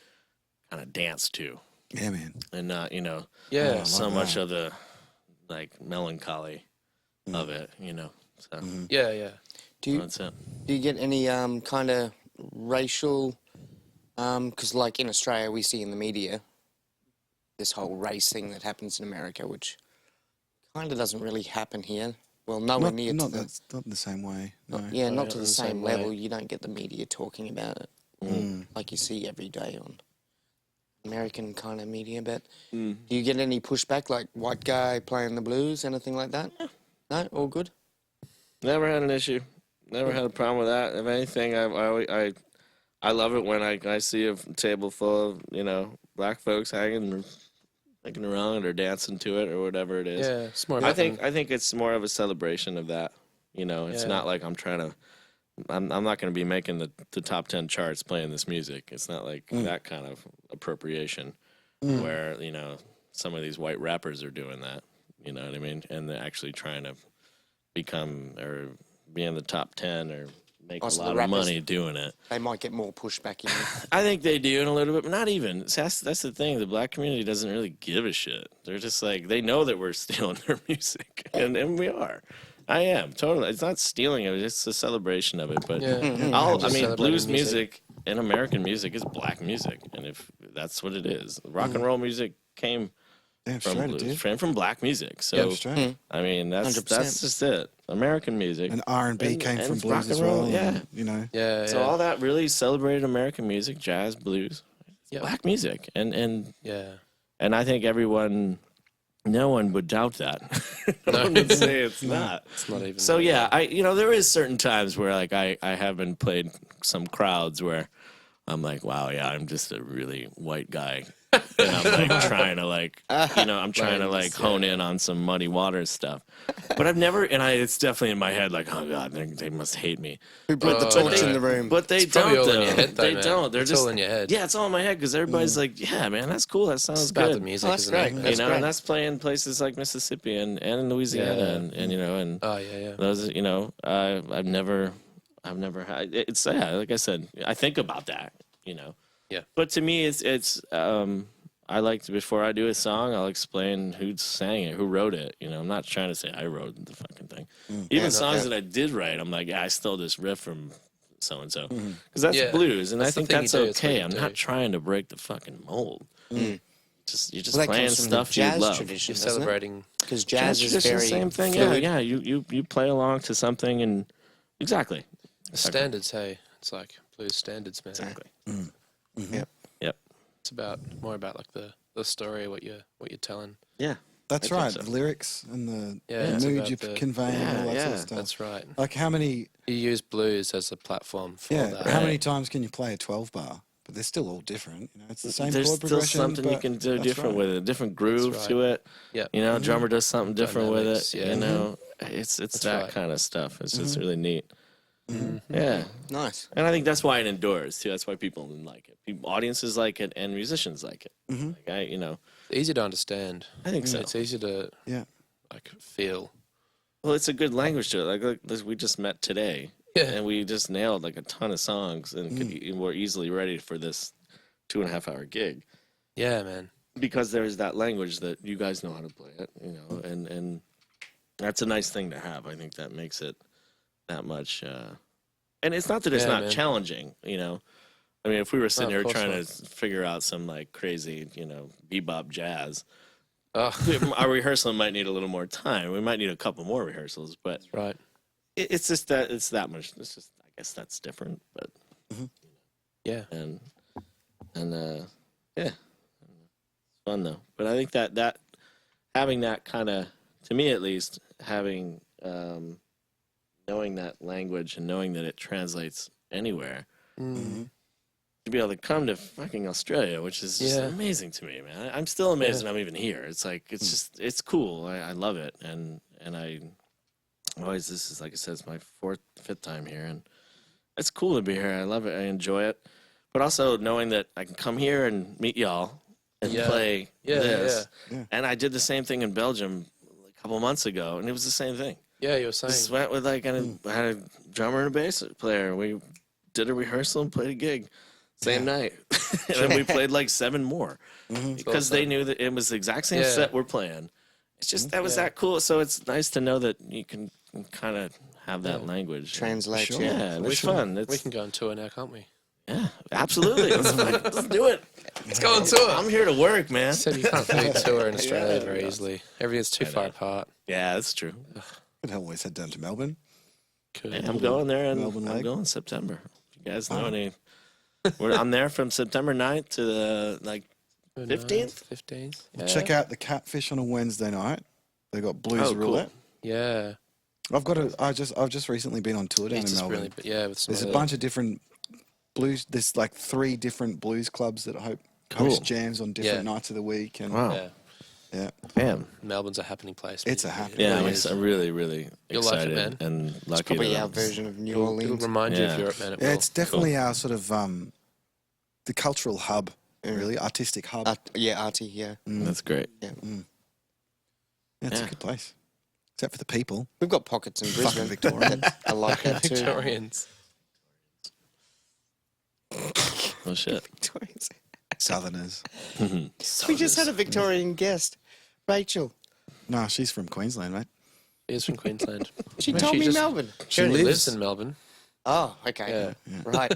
Speaker 4: kind of dance to,
Speaker 1: man,
Speaker 4: and not so
Speaker 1: love
Speaker 4: much
Speaker 1: that.
Speaker 4: of the like melancholy of it, So
Speaker 2: Do
Speaker 4: that's it.
Speaker 2: you get any kind of racial? Because like in Australia, we see in the media this whole race thing that happens in America, which kind of doesn't really happen here. Well, nowhere near to the
Speaker 1: not in the same way. No.
Speaker 2: not to the
Speaker 3: the
Speaker 2: same
Speaker 3: same
Speaker 2: level.
Speaker 3: way.
Speaker 2: You don't get the media talking about it like you see every day on American kind of media. But do you get any pushback, like white guy playing the blues, anything like that? No, all good.
Speaker 4: Never had an issue. Never had a problem with that. If anything, I love it when I see a table full of black folks hanging around or dancing to it or whatever it is.
Speaker 3: Yeah, it's more
Speaker 4: I
Speaker 3: about
Speaker 4: think it's more of a celebration of that. It's not like I'm trying to. I'm not going to be making the top 10 charts playing this music. It's not like that kind of appropriation where some of these white rappers are doing that. You know what I mean? And they're actually trying to become or be in the top 10 or make a
Speaker 2: So
Speaker 4: lot
Speaker 2: the
Speaker 4: of money
Speaker 2: rappers,
Speaker 4: doing it.
Speaker 2: they might get more pushback in.
Speaker 4: I think they do in a little bit, but not even. That's the thing. The black community doesn't really give a shit. They're just like, they know that we're stealing their music, and we are. I am, totally. It's not stealing it. It's a celebration of it. But
Speaker 3: Yeah.
Speaker 4: I
Speaker 3: Just
Speaker 4: mean,
Speaker 3: celebrating
Speaker 4: blues
Speaker 3: music.
Speaker 4: music and American music is black music, and if that's what it is, rock and roll music came
Speaker 1: Damn
Speaker 4: from
Speaker 1: straight it
Speaker 4: blues,
Speaker 1: did.
Speaker 4: from black music. So
Speaker 1: Damn straight.
Speaker 4: I mean, that's
Speaker 2: 100%.
Speaker 4: just it. American music
Speaker 1: And R&B
Speaker 4: And-
Speaker 1: came
Speaker 4: and
Speaker 1: from blues
Speaker 4: rock
Speaker 1: as
Speaker 4: and roll,
Speaker 1: well.
Speaker 4: yeah.
Speaker 1: and,
Speaker 3: Yeah,
Speaker 4: So all that really celebrated American music, jazz, blues,
Speaker 3: Yeah.
Speaker 4: black music, and
Speaker 3: yeah.
Speaker 4: I think no one would doubt that. No one would say it's not.
Speaker 3: It's not even.
Speaker 4: So yeah, there is certain times where like I have been played some crowds where I'm like, wow, yeah, I'm just a really white guy. And I'm like trying to I'm trying to hone in on some Muddy Waters stuff. But I've never, it's definitely in my head like, oh God, they must hate me.
Speaker 2: Who brought the torch in the room?
Speaker 4: But they
Speaker 3: It's probably
Speaker 4: don't
Speaker 3: all in
Speaker 4: though.
Speaker 3: your head, though,
Speaker 4: They
Speaker 3: man.
Speaker 4: don't. They're
Speaker 3: It's
Speaker 4: just
Speaker 3: all in your head.
Speaker 4: Yeah, it's all in my head because everybody's like, yeah, man, that's cool. That sounds
Speaker 3: It's about
Speaker 4: good.
Speaker 3: the music,
Speaker 2: that's
Speaker 3: isn't
Speaker 2: great.
Speaker 3: it?
Speaker 2: That's great.
Speaker 4: And that's playing places like Mississippi and in Louisiana and
Speaker 3: Oh yeah.
Speaker 4: those I've never had it's like I said, I think about that,
Speaker 3: Yeah.
Speaker 4: But to me it's I like to, before I do a song, I'll explain who sang it, who wrote it. I'm not trying to say I wrote the fucking thing. Even songs that I did write, I'm like, yeah, I stole this riff from so and so, because that's
Speaker 3: Yeah.
Speaker 4: blues, and
Speaker 3: That's
Speaker 4: I
Speaker 3: the
Speaker 4: think
Speaker 3: thing you
Speaker 4: that's
Speaker 3: do, it's what
Speaker 4: okay.
Speaker 3: you
Speaker 4: I'm
Speaker 3: do.
Speaker 4: not trying to break the fucking mold. You're just
Speaker 2: Well, that
Speaker 4: playing
Speaker 2: comes from
Speaker 4: stuff
Speaker 2: the
Speaker 4: you
Speaker 2: jazz
Speaker 4: love.
Speaker 2: tradition,
Speaker 3: You're
Speaker 2: doesn't it?
Speaker 3: celebrating.
Speaker 2: Because
Speaker 4: Jazz
Speaker 2: jazz is
Speaker 4: tradition,
Speaker 2: very
Speaker 4: same thing.
Speaker 2: fluid.
Speaker 4: Yeah. You play along to something, and exactly.
Speaker 3: Standards, hey. It's like blues standards, man.
Speaker 4: Exactly.
Speaker 2: Yep.
Speaker 4: Yep.
Speaker 3: It's more about like the story, what you're telling.
Speaker 4: Yeah.
Speaker 1: That's
Speaker 4: I think
Speaker 1: right.
Speaker 4: so.
Speaker 1: The lyrics and the
Speaker 3: Yeah, it's
Speaker 1: mood
Speaker 3: about
Speaker 1: you're
Speaker 3: the-
Speaker 1: conveying and all that sort
Speaker 4: Yeah,
Speaker 1: of stuff.
Speaker 3: That's right.
Speaker 1: Like how many
Speaker 3: You use blues as a platform for that.
Speaker 1: how many
Speaker 4: Right.
Speaker 1: times can you play a 12 bar? But they're still all different. You know, it's the same
Speaker 4: There's
Speaker 1: chord
Speaker 4: still
Speaker 1: progression.
Speaker 4: something you
Speaker 1: but
Speaker 4: can do
Speaker 1: that's
Speaker 4: different
Speaker 1: right.
Speaker 4: with it, a different groove
Speaker 3: right.
Speaker 4: to it.
Speaker 3: Yeah.
Speaker 4: You know, drummer does something different
Speaker 3: Dynamics,
Speaker 4: with it.
Speaker 3: yeah.
Speaker 4: You know, it's that
Speaker 3: right.
Speaker 4: kind of stuff. It's just really neat. Yeah.
Speaker 2: Nice.
Speaker 4: And I think that's why it endures too. That's why people like it. Audiences like it, and musicians like it. Like
Speaker 3: Easy to understand.
Speaker 4: I think so.
Speaker 3: It's easy to
Speaker 1: Yeah.
Speaker 3: like feel.
Speaker 4: Well, it's a good language to it. Like we just met today,
Speaker 3: Yeah.
Speaker 4: and we just nailed like a ton of songs, and we're easily ready for this 2.5-hour gig
Speaker 3: Yeah, man.
Speaker 4: because there's that language that you guys know how to play it. You know, and that's a nice thing to have. I think that makes it that much. And it's not that it's
Speaker 3: Yeah,
Speaker 4: not
Speaker 3: man.
Speaker 4: challenging. You know, I mean, if we were sitting
Speaker 3: No, of
Speaker 4: here
Speaker 3: course
Speaker 4: trying
Speaker 3: not.
Speaker 4: to figure out some like crazy, bebop jazz.
Speaker 3: Oh,
Speaker 4: Our rehearsal might need a little more time. We might need a couple more rehearsals, but
Speaker 3: right.
Speaker 4: it's just that it's that much. It's just, I guess that's different, but
Speaker 3: Yeah.
Speaker 4: and yeah, it's fun though. But I think that having that kind of, to me at least, having knowing that language and knowing that it translates anywhere. To be able to come to fucking Australia, which is just
Speaker 3: Yeah.
Speaker 4: amazing to me, man. I'm still amazed that I'm even here. It's like it's cool. I love it, and I always, this is, like I said, it's my fifth time here, and it's cool to be here. I love it. I enjoy it, but also knowing that I can come here and meet y'all and
Speaker 3: Yeah.
Speaker 4: play
Speaker 3: Yeah,
Speaker 4: this.
Speaker 1: yeah.
Speaker 4: And I did the same thing in Belgium a couple months ago, and it was the same thing.
Speaker 3: Yeah, you were saying.
Speaker 4: Just went with I had a drummer and a bass player. We did a rehearsal and played a gig same night, and then we played like 7 more because they knew that it was the exact same
Speaker 3: Yeah.
Speaker 4: set we're playing. It's just that was that cool. So it's nice to know that you can kind of have that language.
Speaker 2: Translate.
Speaker 1: Sure.
Speaker 2: Yeah.
Speaker 4: Yeah, it's fun.
Speaker 3: We can go on tour now, can't we?
Speaker 4: Yeah, absolutely. Let's do it.
Speaker 3: Let's go on tour.
Speaker 4: I'm here to work, man.
Speaker 3: Said you can't really tour in Australia very easily. Everything's too far apart.
Speaker 4: Yeah, that's true.
Speaker 1: Could always head down to Melbourne.
Speaker 3: Could.
Speaker 4: Yeah, I'm going there, and
Speaker 1: Melbourne
Speaker 4: I'm
Speaker 1: leg.
Speaker 4: going September. If you guys know any, I'm there from September 9th to the 15th.
Speaker 3: 15th.
Speaker 1: Well, check out the Catfish on a Wednesday night. They got Blues
Speaker 4: Oh, cool.
Speaker 1: Roulette.
Speaker 3: Yeah.
Speaker 1: I've just recently been on tour down
Speaker 3: It's
Speaker 1: in
Speaker 3: just
Speaker 1: Melbourne.
Speaker 3: really, yeah. With some
Speaker 1: There's a
Speaker 3: of
Speaker 1: bunch of different blues. There's like 3 different blues clubs that host
Speaker 4: Cool.
Speaker 1: jams on different
Speaker 3: Yeah.
Speaker 1: nights of the week. And
Speaker 4: Wow.
Speaker 3: Yeah.
Speaker 1: yeah,
Speaker 4: Damn.
Speaker 3: Melbourne's a happening place.
Speaker 1: It's a
Speaker 3: man.
Speaker 1: happening
Speaker 3: It
Speaker 4: Yeah,
Speaker 3: really is.
Speaker 4: I'm really, really
Speaker 3: You'll like it,
Speaker 4: excited
Speaker 3: man.
Speaker 4: and lucky.
Speaker 2: Probably
Speaker 4: that
Speaker 2: our
Speaker 4: I'm-
Speaker 2: version of New
Speaker 3: It'll
Speaker 2: Orleans.
Speaker 3: remind you
Speaker 4: Yeah.
Speaker 3: of Europe, man. It
Speaker 1: yeah,
Speaker 3: will.
Speaker 1: it's definitely our sort of the cultural hub, really artistic hub.
Speaker 2: Artie, yeah.
Speaker 4: That's great.
Speaker 1: Yeah, it's
Speaker 4: Yeah.
Speaker 1: a good place, except for the people.
Speaker 2: We've got pockets in
Speaker 1: Fucking
Speaker 2: Brisbane.
Speaker 1: Victorian.
Speaker 2: I like that too.
Speaker 3: Victorians.
Speaker 4: Oh shit.
Speaker 2: Victorians.
Speaker 1: Southerners.
Speaker 2: We just had a Victorian guest, Rachel.
Speaker 1: No, she's from Queensland, mate.
Speaker 3: She is from Queensland.
Speaker 2: She
Speaker 3: Man,
Speaker 2: told
Speaker 3: she
Speaker 2: me
Speaker 3: just-
Speaker 2: Melbourne.
Speaker 3: She only lives in Melbourne.
Speaker 2: Oh, okay.
Speaker 3: Yeah.
Speaker 2: Right.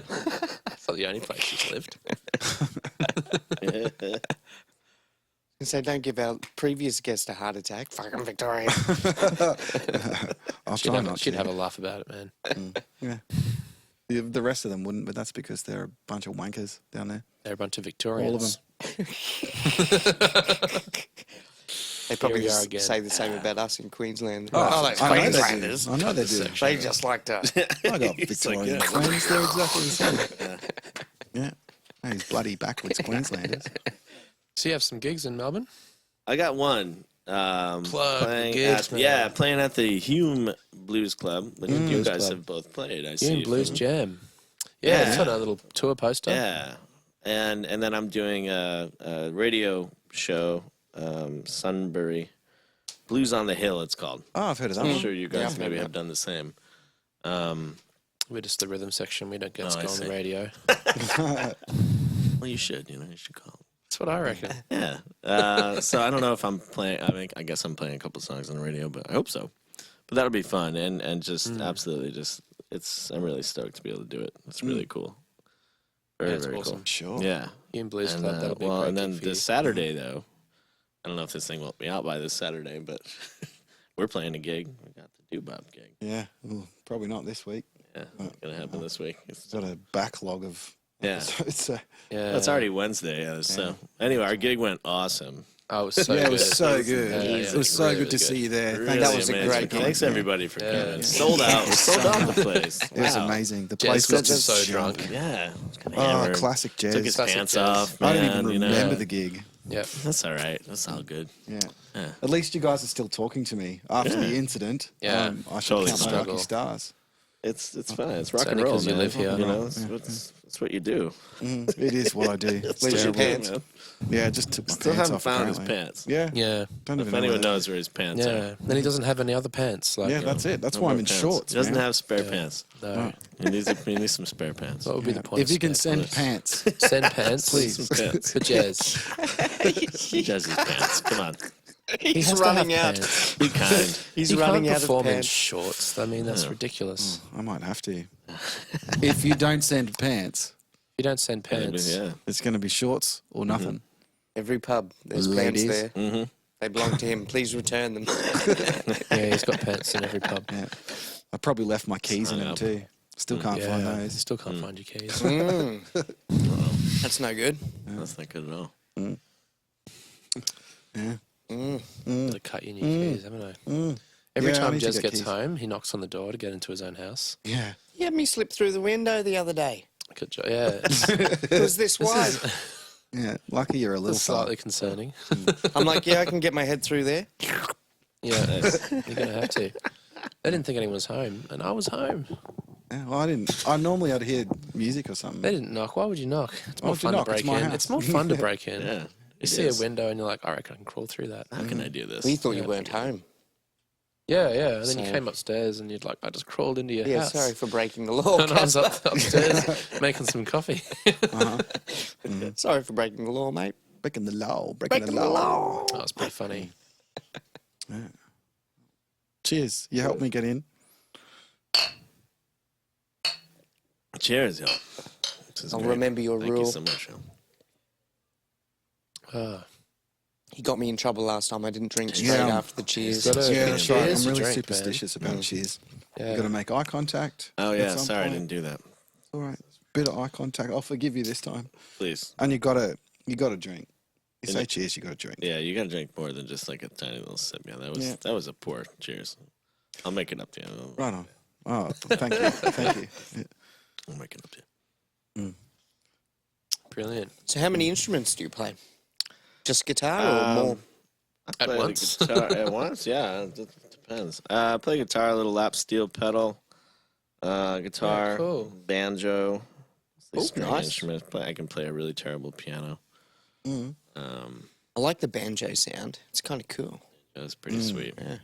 Speaker 3: That's not the only place she's lived.
Speaker 2: And so don't give our previous guest a heart attack. Fucking Victorian.
Speaker 1: I'll
Speaker 3: She'd,
Speaker 1: try
Speaker 3: have,
Speaker 1: not
Speaker 3: she'd
Speaker 1: to.
Speaker 3: have a laugh about it, man.
Speaker 1: Yeah. The rest of them wouldn't, but that's because they're a bunch of wankers down there.
Speaker 3: They're a bunch of Victorians.
Speaker 1: All of them.
Speaker 2: They probably
Speaker 3: we are
Speaker 2: just
Speaker 3: again.
Speaker 2: say the same about us in Queensland.
Speaker 1: I
Speaker 2: those
Speaker 1: know they do.
Speaker 2: Queenslanders.
Speaker 1: I know they do.
Speaker 2: They just like to.
Speaker 1: I got
Speaker 4: It's like,
Speaker 1: Victorian
Speaker 4: yeah.
Speaker 1: friends. They're exactly the same. Yeah. These bloody backwards Queenslanders.
Speaker 3: So you have some gigs in Melbourne?
Speaker 4: I got one.
Speaker 3: Plug
Speaker 4: playing
Speaker 3: gigs,
Speaker 4: at,
Speaker 3: man.
Speaker 4: yeah, playing at the Hume Blues Club. That you
Speaker 1: Blues
Speaker 4: guys
Speaker 1: Club.
Speaker 4: have both played. I
Speaker 3: You
Speaker 4: see.
Speaker 3: in Blues
Speaker 4: from-
Speaker 3: Jam. Yeah, it's
Speaker 4: Yeah.
Speaker 3: got a little tour poster.
Speaker 4: Yeah, and then I'm doing a radio show, Sunbury Blues on the Hill. It's called.
Speaker 1: Oh, I've heard of that
Speaker 4: I'm
Speaker 1: one.
Speaker 4: sure you guys
Speaker 2: I've
Speaker 4: maybe
Speaker 2: heard
Speaker 4: have done the same.
Speaker 3: We're just the rhythm section. We don't get
Speaker 4: Oh,
Speaker 3: to
Speaker 4: I
Speaker 3: go on the
Speaker 4: see.
Speaker 3: radio.
Speaker 4: Well, you should. You should call.
Speaker 3: That's what I reckon.
Speaker 4: Yeah. So I don't know if I'm playing. I guess I'm playing a couple songs on the radio, but I hope so. But that'll be fun and just absolutely just I'm really stoked to be able to do it. It's really cool. Very,
Speaker 3: That's
Speaker 4: very
Speaker 3: awesome.
Speaker 4: cool.
Speaker 1: Sure.
Speaker 4: Yeah.
Speaker 3: You and Blues
Speaker 4: And,
Speaker 3: Club, that'll be a great
Speaker 4: and then
Speaker 3: gig for
Speaker 4: this
Speaker 3: you.
Speaker 4: Saturday though, I don't know if this thing will be out by this Saturday, but we're playing a gig. We got the Doo-Bop gig.
Speaker 1: Yeah. Well, probably not this week.
Speaker 4: Yeah, it's gonna happen this week. It's
Speaker 1: Got a backlog of episodes. So.
Speaker 3: Yeah.
Speaker 4: Well, it's already Wednesday. So anyway, our gig went awesome.
Speaker 3: Oh, it was so
Speaker 1: Yeah,
Speaker 3: good.
Speaker 1: it was so good.
Speaker 3: Yeah,
Speaker 1: It was so
Speaker 3: really
Speaker 1: good to
Speaker 3: good.
Speaker 1: see you there.
Speaker 4: Really
Speaker 1: Thanks.
Speaker 2: That was a
Speaker 4: amazing.
Speaker 2: great gig.
Speaker 4: Thanks everybody for
Speaker 3: Yeah.
Speaker 4: coming. Sold out. Sold out the place.
Speaker 1: It was
Speaker 4: Wow.
Speaker 1: amazing. The
Speaker 3: Jez
Speaker 1: place
Speaker 3: got
Speaker 1: was just
Speaker 3: so
Speaker 1: junk.
Speaker 3: drunk.
Speaker 4: Yeah.
Speaker 1: Oh,
Speaker 4: Hammered.
Speaker 1: classic Jez.
Speaker 4: Took his
Speaker 3: Classic
Speaker 4: pants
Speaker 3: Jez.
Speaker 4: off.
Speaker 1: I don't
Speaker 4: man,
Speaker 1: even
Speaker 4: you know.
Speaker 1: remember the gig.
Speaker 3: Yep.
Speaker 4: That's all right. That's all good.
Speaker 1: Yeah.
Speaker 4: Yeah.
Speaker 1: At least you guys are still talking to me after the incident.
Speaker 3: Yeah.
Speaker 1: I should
Speaker 4: Totally
Speaker 1: count my
Speaker 3: struggle.
Speaker 1: lucky stars.
Speaker 4: It's fun. It's rock and
Speaker 3: only
Speaker 4: roll,
Speaker 3: 'cause you
Speaker 4: man.
Speaker 3: live here.
Speaker 4: You know, it's what you do.
Speaker 1: It is what I do.
Speaker 4: It's
Speaker 2: Where's your
Speaker 4: terrible,
Speaker 2: pants?
Speaker 4: man.
Speaker 1: Yeah, I just took my
Speaker 4: Still
Speaker 1: pants
Speaker 4: haven't
Speaker 1: off.
Speaker 4: found his
Speaker 1: apparently.
Speaker 4: pants.
Speaker 1: Yeah.
Speaker 3: Yeah.
Speaker 1: Don't
Speaker 4: If
Speaker 1: even know
Speaker 4: anyone
Speaker 1: where they-
Speaker 4: knows where his pants
Speaker 3: Yeah.
Speaker 4: are.
Speaker 3: Then he doesn't have any other pants. Like,
Speaker 1: Yeah, that's it. That's
Speaker 4: No
Speaker 1: why
Speaker 4: more
Speaker 1: I'm in
Speaker 4: pants.
Speaker 1: shorts.
Speaker 4: He doesn't
Speaker 1: man.
Speaker 4: have spare pants.
Speaker 3: no.
Speaker 4: He needs some spare pants.
Speaker 3: What would be the point?
Speaker 1: If
Speaker 3: of
Speaker 1: you can
Speaker 3: spare
Speaker 1: send pants,
Speaker 3: Send pants,
Speaker 1: Please.
Speaker 4: Some pants.
Speaker 3: for Jez.
Speaker 4: Jez's pants. Come on.
Speaker 3: He
Speaker 2: He's
Speaker 3: has to have
Speaker 2: running out.
Speaker 3: pants.
Speaker 4: Be kind.
Speaker 2: He's
Speaker 3: He
Speaker 2: running
Speaker 3: can't
Speaker 2: out of
Speaker 3: perform in
Speaker 2: pants.
Speaker 3: shorts. I mean, that's ridiculous.
Speaker 1: I might have to. If you don't send pants,
Speaker 3: If you don't send pants,
Speaker 4: Yeah.
Speaker 1: it's going to be shorts or nothing.
Speaker 2: Every pub, there's
Speaker 1: Ladies.
Speaker 2: pants there.
Speaker 4: Mm-hmm.
Speaker 2: They belong to him. Please return them.
Speaker 3: yeah, he's got pants in every pub.
Speaker 1: Yeah. I probably left my keys in
Speaker 4: Hung
Speaker 1: them
Speaker 4: up.
Speaker 1: too. Still can't find
Speaker 3: Yeah, you
Speaker 1: those.
Speaker 3: still can't find your keys.
Speaker 2: That's no good.
Speaker 4: That's not good at all.
Speaker 1: Yeah.
Speaker 3: Got to cut you in your keys, haven't I? Every
Speaker 1: Yeah, I
Speaker 3: time
Speaker 1: need to
Speaker 3: Jez
Speaker 1: get
Speaker 3: gets
Speaker 1: keys.
Speaker 3: home, he knocks on the door to get into his own house.
Speaker 1: Yeah.
Speaker 2: He had me slip through the window the other day.
Speaker 3: Good job. Yeah, it's,
Speaker 2: It was this wide.
Speaker 1: Yeah. Lucky you're a little
Speaker 3: it's slightly concerning.
Speaker 2: I'm like, yeah, I can get my head through there.
Speaker 3: Yeah, you're gonna have to. They didn't think anyone was home, and I was home.
Speaker 1: Yeah, well, I didn't. I normally I'd hear music or something.
Speaker 3: They didn't knock. Why would you knock? It's
Speaker 1: Why
Speaker 3: more
Speaker 1: would you
Speaker 3: fun to
Speaker 1: knock? It's
Speaker 3: break
Speaker 1: my
Speaker 3: in.
Speaker 1: house.
Speaker 3: It's more fun to break in.
Speaker 4: Yeah.
Speaker 3: You
Speaker 4: it
Speaker 3: see
Speaker 4: is.
Speaker 3: a window and you're like, I reckon I can crawl through that.
Speaker 4: How can I do this?
Speaker 2: We thought you
Speaker 3: Yeah.
Speaker 2: weren't home.
Speaker 3: Yeah. And then you
Speaker 2: So-
Speaker 3: came upstairs and you'd like, I just crawled into your
Speaker 2: Yeah,
Speaker 3: house.
Speaker 2: sorry for breaking the law.
Speaker 3: And I was
Speaker 2: Casper.
Speaker 3: upstairs making some coffee.
Speaker 2: Sorry for breaking the law, mate.
Speaker 1: Breaking the law.
Speaker 2: Breaking the law.
Speaker 3: That was pretty funny.
Speaker 1: Cheers. You helped me get in.
Speaker 4: Cheers, yo. This is
Speaker 2: I'll
Speaker 4: great.
Speaker 2: remember your
Speaker 4: Thank
Speaker 2: rule.
Speaker 4: you so much, yo.
Speaker 2: He got me in trouble last time. I didn't drink straight
Speaker 1: Yeah.
Speaker 2: after the cheers.
Speaker 3: Gotta-
Speaker 1: Yeah, that's right.
Speaker 3: Cheers
Speaker 1: I'm
Speaker 3: to
Speaker 1: really
Speaker 3: drink,
Speaker 1: superstitious about cheers.
Speaker 3: Yeah.
Speaker 1: You've got to make eye contact.
Speaker 4: Oh,
Speaker 1: at
Speaker 4: yeah.
Speaker 1: some
Speaker 4: Sorry, I
Speaker 1: point.
Speaker 4: didn't do that.
Speaker 1: It's all right. Bit of eye contact. I'll forgive you this time.
Speaker 4: Please.
Speaker 1: And you got to drink. You
Speaker 4: In
Speaker 1: say
Speaker 4: it-
Speaker 1: cheers, you got to drink.
Speaker 4: Yeah, you got to drink more than just like a tiny little sip. Yeah, that was a poor cheers. I'll make it up to you.
Speaker 1: Right on. Oh, thank you. Thank you. Yeah.
Speaker 4: I'll make it up to you.
Speaker 3: Brilliant.
Speaker 2: So how many instruments do you play? Just guitar or more?
Speaker 4: I
Speaker 3: At
Speaker 4: play the
Speaker 3: once?
Speaker 4: guitar at once? Yeah, it depends. I play guitar, a little lap steel pedal, guitar,
Speaker 3: Oh, cool.
Speaker 4: banjo.
Speaker 2: Oh,
Speaker 4: String
Speaker 2: nice.
Speaker 4: instruments, but I can play a really terrible piano.
Speaker 2: I like the banjo sound. It's kind of cool.
Speaker 4: It was pretty sweet.
Speaker 2: Yeah.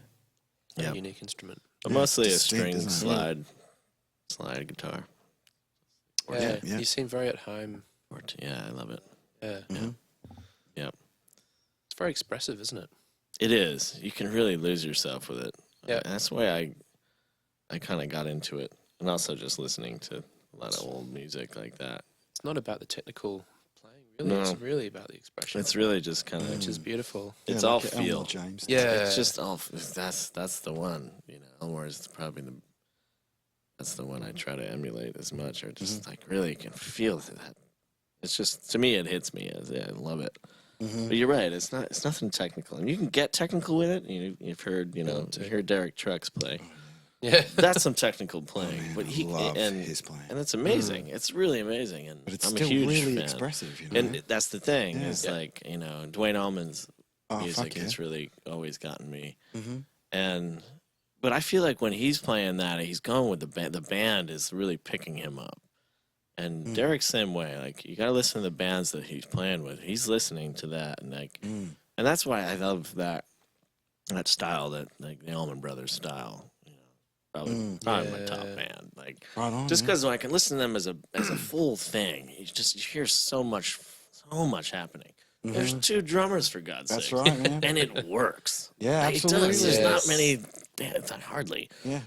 Speaker 4: Yeah.
Speaker 3: Unique instrument.
Speaker 4: But mostly a
Speaker 1: distinct,
Speaker 4: string
Speaker 1: isn't it?
Speaker 4: slide guitar.
Speaker 3: Yeah,
Speaker 1: yeah.
Speaker 3: you seem very at home.
Speaker 4: Yeah, I love it.
Speaker 3: Yeah.
Speaker 4: Yep.
Speaker 3: It's very expressive, isn't it?
Speaker 4: It is. You can really lose yourself with it.
Speaker 3: Yeah.
Speaker 4: That's why I kind of got into it. And also just listening to a lot of old music like that.
Speaker 3: It's not about the technical playing, really.
Speaker 4: No.
Speaker 3: It's really about the expression.
Speaker 4: It's really just kind of
Speaker 3: which is beautiful.
Speaker 4: it's
Speaker 1: Yeah,
Speaker 4: all
Speaker 1: like Elmore
Speaker 4: feel.
Speaker 1: James.
Speaker 3: Yeah.
Speaker 4: It's just all that's the one, you know. Elmore is probably that's the one I try to emulate as much, or just like really can feel that. It's just, to me, it hits me. I love it. But you're right. It's nothing technical, and you can get technical with it. You've heard Derek Trucks play.
Speaker 3: Yeah.
Speaker 4: That's some technical playing,
Speaker 1: Man,
Speaker 4: but
Speaker 1: I
Speaker 4: he
Speaker 1: love
Speaker 4: and
Speaker 1: his playing.
Speaker 4: and it's amazing. It's really amazing, and
Speaker 1: But it's
Speaker 4: I'm
Speaker 1: still
Speaker 4: a huge
Speaker 1: really
Speaker 4: fan.
Speaker 1: expressive, you know.
Speaker 4: And that's the thing.
Speaker 1: Yeah.
Speaker 4: Is like Dwayne Allman's
Speaker 1: Oh,
Speaker 4: music
Speaker 1: fuck yeah.
Speaker 4: has really always gotten me.
Speaker 1: Mhm.
Speaker 4: But I feel like when he's playing that, he's going with the band. The band is really picking him up. And Derek's same way. Like, you got to listen to the bands that he's playing with. He's listening to that, and and that's why I love that style, that like the Allman Brothers style. You know, probably my top band. Like,
Speaker 1: Right on,
Speaker 4: just
Speaker 1: yeah.
Speaker 4: because I can listen to them as a full thing, you hear so much happening. There's two drummers, for God's
Speaker 1: That's
Speaker 4: sake.
Speaker 1: right, man.
Speaker 4: And it works.
Speaker 1: Yeah,
Speaker 4: Like,
Speaker 1: absolutely.
Speaker 4: It does. There's not
Speaker 3: Yes.
Speaker 4: many bands, hardly.
Speaker 1: Yeah. Yeah,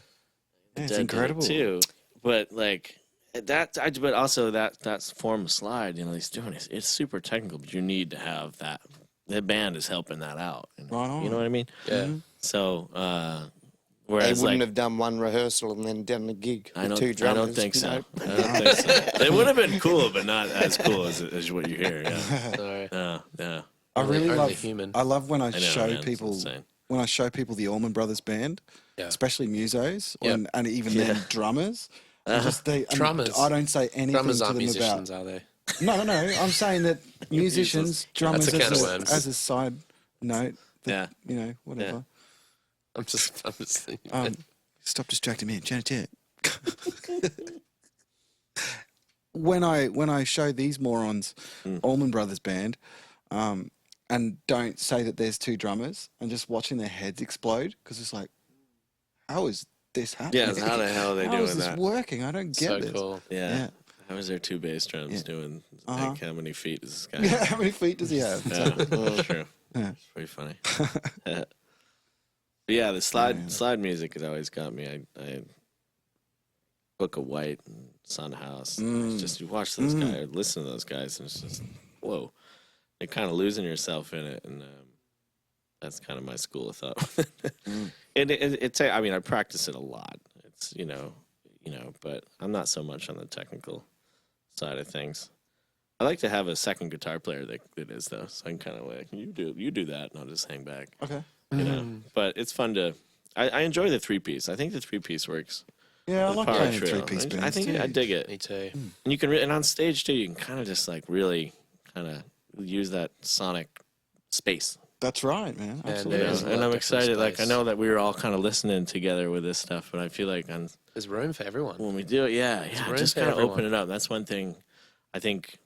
Speaker 1: it's
Speaker 4: Dead did it
Speaker 1: incredible.
Speaker 4: too. but like but also that form of slide, he's doing it. It's super technical, but you need to have that. The band is helping that out.
Speaker 1: Right on.
Speaker 4: You know what I mean?
Speaker 3: Yeah.
Speaker 4: So,
Speaker 2: They
Speaker 4: whereas
Speaker 2: wouldn't
Speaker 4: like
Speaker 2: have done one rehearsal and then done a gig with two
Speaker 4: I
Speaker 2: drummers.
Speaker 4: don't think
Speaker 2: you
Speaker 4: so.
Speaker 2: know?
Speaker 4: I don't think so. It would have been cool, but not as cool as what you hear. Yeah.
Speaker 3: Sorry.
Speaker 4: Yeah.
Speaker 1: I really
Speaker 3: Only
Speaker 1: love.
Speaker 3: human.
Speaker 1: I love when I,
Speaker 4: know,
Speaker 1: show
Speaker 4: man, it's
Speaker 1: people
Speaker 4: insane.
Speaker 1: the Allman Brothers band,
Speaker 3: Yeah.
Speaker 1: especially musos,
Speaker 3: Yep.
Speaker 1: and even then drummers. And just and
Speaker 3: Drummers.
Speaker 1: I don't say anything
Speaker 3: Drummers
Speaker 1: to
Speaker 3: aren't
Speaker 1: them
Speaker 3: musicians,
Speaker 1: about.
Speaker 3: are they?
Speaker 1: No. I'm saying that musicians, drummers,
Speaker 3: That's a can of worms.
Speaker 1: as a side note. That,
Speaker 4: Yeah.
Speaker 1: Whatever.
Speaker 3: I'm just thinking.
Speaker 1: Stop distracting me, Janet. When I show these morons Allman Brothers band, and don't say that there's two drummers, and just watching their heads explode because it's like, how is this happening?
Speaker 4: Yeah. How the hell are they
Speaker 1: How
Speaker 4: doing
Speaker 1: is this
Speaker 4: that?
Speaker 1: working? I don't get
Speaker 3: So
Speaker 1: this.
Speaker 3: cool.
Speaker 4: Yeah. How is there 2 bass drums doing? Like, how many feet is this guy?
Speaker 1: Yeah, how many feet does he have?
Speaker 4: Yeah, that's true.
Speaker 1: Yeah.
Speaker 4: It's pretty funny. But yeah, the slide music has always got me. I Book of White and Sun House. It's just you watch those guys, listen to those guys, and it's just whoa. You're kind of losing yourself in it, and that's kind of my school of thought. It's I mean, I practice it a lot. It's but I'm not so much on the technical side of things. I like to have a second guitar player that is though, so I can kind of like you do that, and I'll just hang back.
Speaker 1: Okay.
Speaker 4: But it's fun to. I enjoy the 3-piece. I think the 3-piece works.
Speaker 1: Yeah, I
Speaker 4: The
Speaker 1: like
Speaker 4: power
Speaker 1: playing
Speaker 4: trio.
Speaker 1: 3-piece bands.
Speaker 4: I think
Speaker 1: too.
Speaker 4: I dig it.
Speaker 3: Me too.
Speaker 4: And you can and on stage too, you can kind of just like really kind of use that sonic space.
Speaker 1: That's right, man.
Speaker 3: Yeah,
Speaker 1: Absolutely.
Speaker 3: there is a lot
Speaker 4: And
Speaker 3: of
Speaker 4: I'm
Speaker 3: different
Speaker 4: excited. Like I
Speaker 3: space.
Speaker 4: know that we were all kind of listening together with this stuff, but I feel like
Speaker 3: There's room for everyone.
Speaker 4: when we do it,
Speaker 3: room
Speaker 4: just
Speaker 3: for
Speaker 4: kind of
Speaker 3: everyone.
Speaker 4: open it up. That's one thing. I think.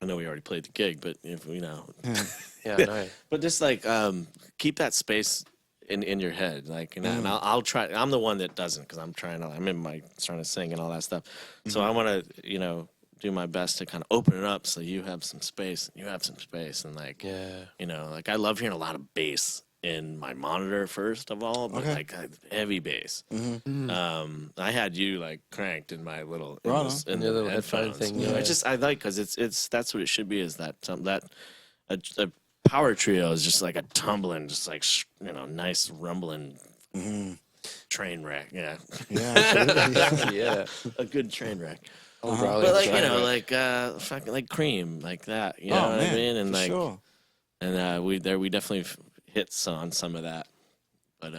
Speaker 4: I know we already played the gig, but if
Speaker 3: Yeah, I know.
Speaker 4: but just like keep that space in your head, like, and I'll try. I'm the one that doesn't because I'm trying to sing and all that stuff. So I want to, do my best to kind of open it up so you have some space, and you have some space, and like,
Speaker 3: Yeah.
Speaker 4: like I love hearing a lot of bass in my monitor first of all, but like heavy bass. I had you like cranked in my little in
Speaker 3: Your
Speaker 4: the
Speaker 3: little headphone
Speaker 4: headphones.
Speaker 3: thing,
Speaker 4: Yeah.
Speaker 3: yeah.
Speaker 4: I like because it's that's what it should be. Is that a power trio is just like a tumbling, just like nice rumbling train wreck. Yeah,
Speaker 1: Yeah, absolutely.
Speaker 3: Yeah.
Speaker 4: a good train wreck.
Speaker 3: O'Reilly
Speaker 4: But like
Speaker 3: Train Wreck.
Speaker 4: fucking like Cream, like that. You know what I mean? And
Speaker 1: for
Speaker 4: like,
Speaker 1: sure.
Speaker 4: and we definitely hits on some of that. But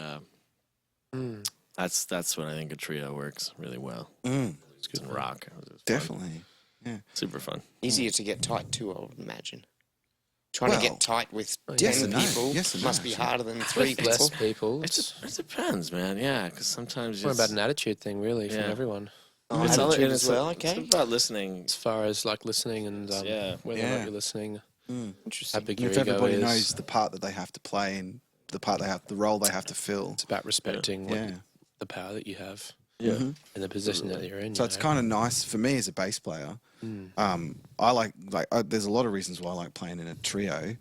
Speaker 4: that's what I think a trio works really well. It's good rock. It was fun.
Speaker 1: Definitely.
Speaker 4: Super fun.
Speaker 2: Easier to get tight too, I would imagine. Trying to
Speaker 1: Well,
Speaker 2: get tight with
Speaker 1: yes
Speaker 2: 10
Speaker 1: and no.
Speaker 2: people
Speaker 1: Yes and no,
Speaker 2: must be
Speaker 1: actually.
Speaker 2: harder than 3
Speaker 3: With
Speaker 2: people.
Speaker 3: less people.
Speaker 4: It
Speaker 3: It's
Speaker 4: depends, man. Yeah, because sometimes
Speaker 3: more
Speaker 4: it's
Speaker 3: about an attitude thing, really, from
Speaker 4: Yeah.
Speaker 3: everyone.
Speaker 2: Oh,
Speaker 4: it's all-
Speaker 2: attitude
Speaker 4: and
Speaker 2: as
Speaker 4: it's
Speaker 2: well,
Speaker 4: It's
Speaker 2: okay.
Speaker 4: about listening.
Speaker 3: As far as like listening and
Speaker 4: Yeah.
Speaker 3: whether or
Speaker 1: Yeah.
Speaker 3: not you're listening, how
Speaker 2: Interesting.
Speaker 3: big
Speaker 1: And
Speaker 3: your
Speaker 1: if
Speaker 3: ego
Speaker 1: everybody
Speaker 3: is.
Speaker 1: knows the part that they have to play and the role they have to fill.
Speaker 3: It's about respecting
Speaker 1: Yeah.
Speaker 3: the power that you have
Speaker 4: Yeah.
Speaker 3: and the position that you're in.
Speaker 1: So
Speaker 3: you
Speaker 1: it's
Speaker 3: know?
Speaker 1: kind of nice for me as a bass player. I like there's a lot of reasons why I like playing in a trio,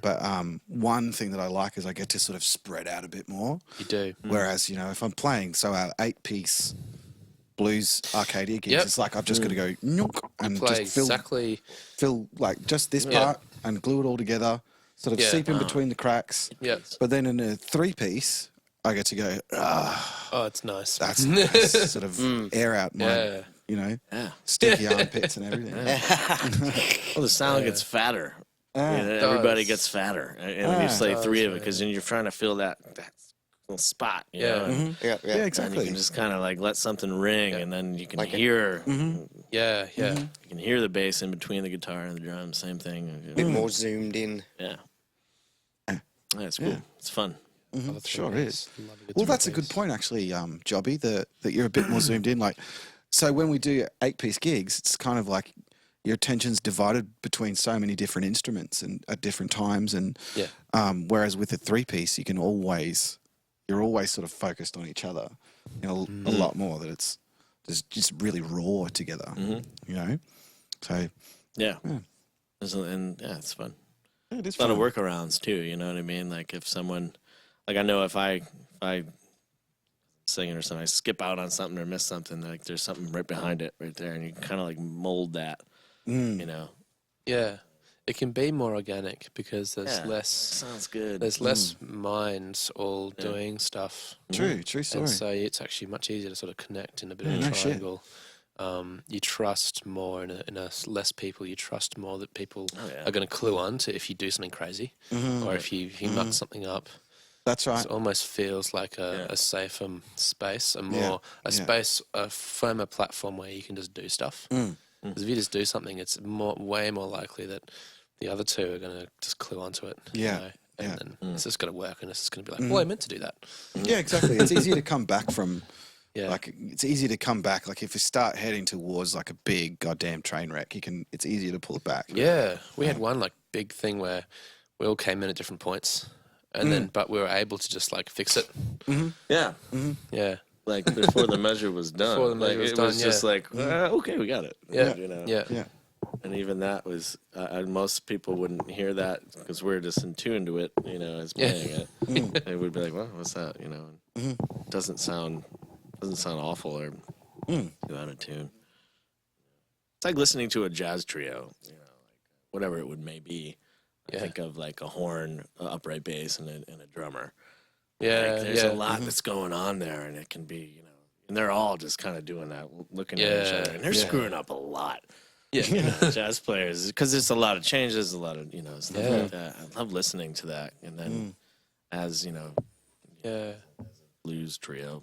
Speaker 1: but one thing that I like is I get to sort of spread out a bit more.
Speaker 3: You do.
Speaker 1: Whereas if I'm playing our 8-piece blues Arcadia gigs,
Speaker 3: Yep.
Speaker 1: it's like I've just got to go nook and
Speaker 3: Play
Speaker 1: just fill
Speaker 3: exactly.
Speaker 1: like just this
Speaker 3: Yeah.
Speaker 1: part and glue it all together, sort of
Speaker 3: Yeah.
Speaker 1: seep in between the cracks.
Speaker 3: Yeah.
Speaker 1: But then in a 3-piece, I get to go,
Speaker 3: Oh, it's nice.
Speaker 1: that's nice, sort of air out my,
Speaker 3: Yeah.
Speaker 4: Yeah.
Speaker 1: stinky armpits and everything.
Speaker 4: Well, the sound gets fatter. Everybody
Speaker 3: does.
Speaker 4: gets fatter, and when you play 3 of it, because then you're trying to fill that little spot. You know? And
Speaker 2: Yeah,
Speaker 1: Yeah,
Speaker 2: yeah.
Speaker 4: and you
Speaker 1: exactly.
Speaker 4: can just kind of like let something ring, and then you can
Speaker 2: Like a-
Speaker 4: hear
Speaker 3: Yeah. Yeah.
Speaker 4: you can hear the bass in between the guitar and the drums. Same thing.
Speaker 2: A bit more zoomed in.
Speaker 4: Yeah. Yeah, it's cool. It's fun.
Speaker 1: Sure is.
Speaker 3: Love a good
Speaker 1: Well, that's a
Speaker 3: three-piece.
Speaker 1: good point, actually, Jobbie, that you're a bit more zoomed in. Like, so when we do 8-piece gigs, it's kind of like your attention's divided between so many different instruments and at different times. And
Speaker 3: Yeah.
Speaker 1: whereas with a 3-piece, you're always sort of focused on each other, a lot more. That it's just really raw together, So
Speaker 4: Yeah. And it's fun.
Speaker 1: yeah, it is
Speaker 4: A lot of
Speaker 1: fun.
Speaker 4: workarounds too. You know what I mean? Like if someone, like I know if I singing or something, I skip out on something or miss something, like there's something right behind it right there, and you kind of like mold that, you know.
Speaker 3: Yeah. It can be more organic because there's
Speaker 4: Yeah,
Speaker 3: less.
Speaker 4: sounds good.
Speaker 3: There's less minds all doing stuff.
Speaker 1: True story.
Speaker 3: And so it's actually much easier to sort of connect in a bit
Speaker 1: Yeah,
Speaker 3: of
Speaker 1: no
Speaker 3: a
Speaker 1: shit.
Speaker 3: triangle. You trust more in a less people. You trust more that people are going to clue on to if you do something crazy or if you muck something up.
Speaker 1: That's right.
Speaker 3: It almost feels like a safer space,
Speaker 1: Yeah.
Speaker 3: space, a firmer platform where you can just do stuff. Because if you just do something, it's way more likely that the other two are going to just clue onto it.
Speaker 1: Yeah.
Speaker 3: You know? And then it's just going to work, and it's just going to be like, well, I meant to do that.
Speaker 1: Yeah, exactly. It's easier to come back from.
Speaker 3: Yeah.
Speaker 1: Like it's easier to come back. Like if you start heading towards like a big goddamn train wreck, it's easier to pull it back.
Speaker 3: Yeah, we had one like big thing where we all came in at different points, and then but we were able to just like fix it.
Speaker 4: Yeah.
Speaker 3: Yeah,
Speaker 4: Like before the measure was done.
Speaker 3: Before the measure
Speaker 4: like,
Speaker 3: was
Speaker 4: it
Speaker 3: done,
Speaker 4: was just
Speaker 3: yeah.
Speaker 4: like, okay, we got it.
Speaker 3: yeah,
Speaker 4: You know?
Speaker 3: yeah.
Speaker 4: And even that was, most people wouldn't hear that because we're just in tune to it, you know, as playing it. They would be like, well, what's that? You know, and it doesn't sound awful or too out of tune. It's like listening to a jazz trio, you know, like whatever it may be. I think of like a horn, upright bass, and a drummer.
Speaker 3: Yeah,
Speaker 4: Like, there's
Speaker 3: yeah.
Speaker 4: a lot that's going on there, and it can be, you know, and they're all just kind of doing that, looking at each other, and they're screwing up a lot.
Speaker 3: Yeah.
Speaker 4: You know, jazz players, because there's a lot of changes, a lot of, you know, stuff like that. I love listening to that, and then as, you know,
Speaker 3: Yeah.
Speaker 4: blues trio,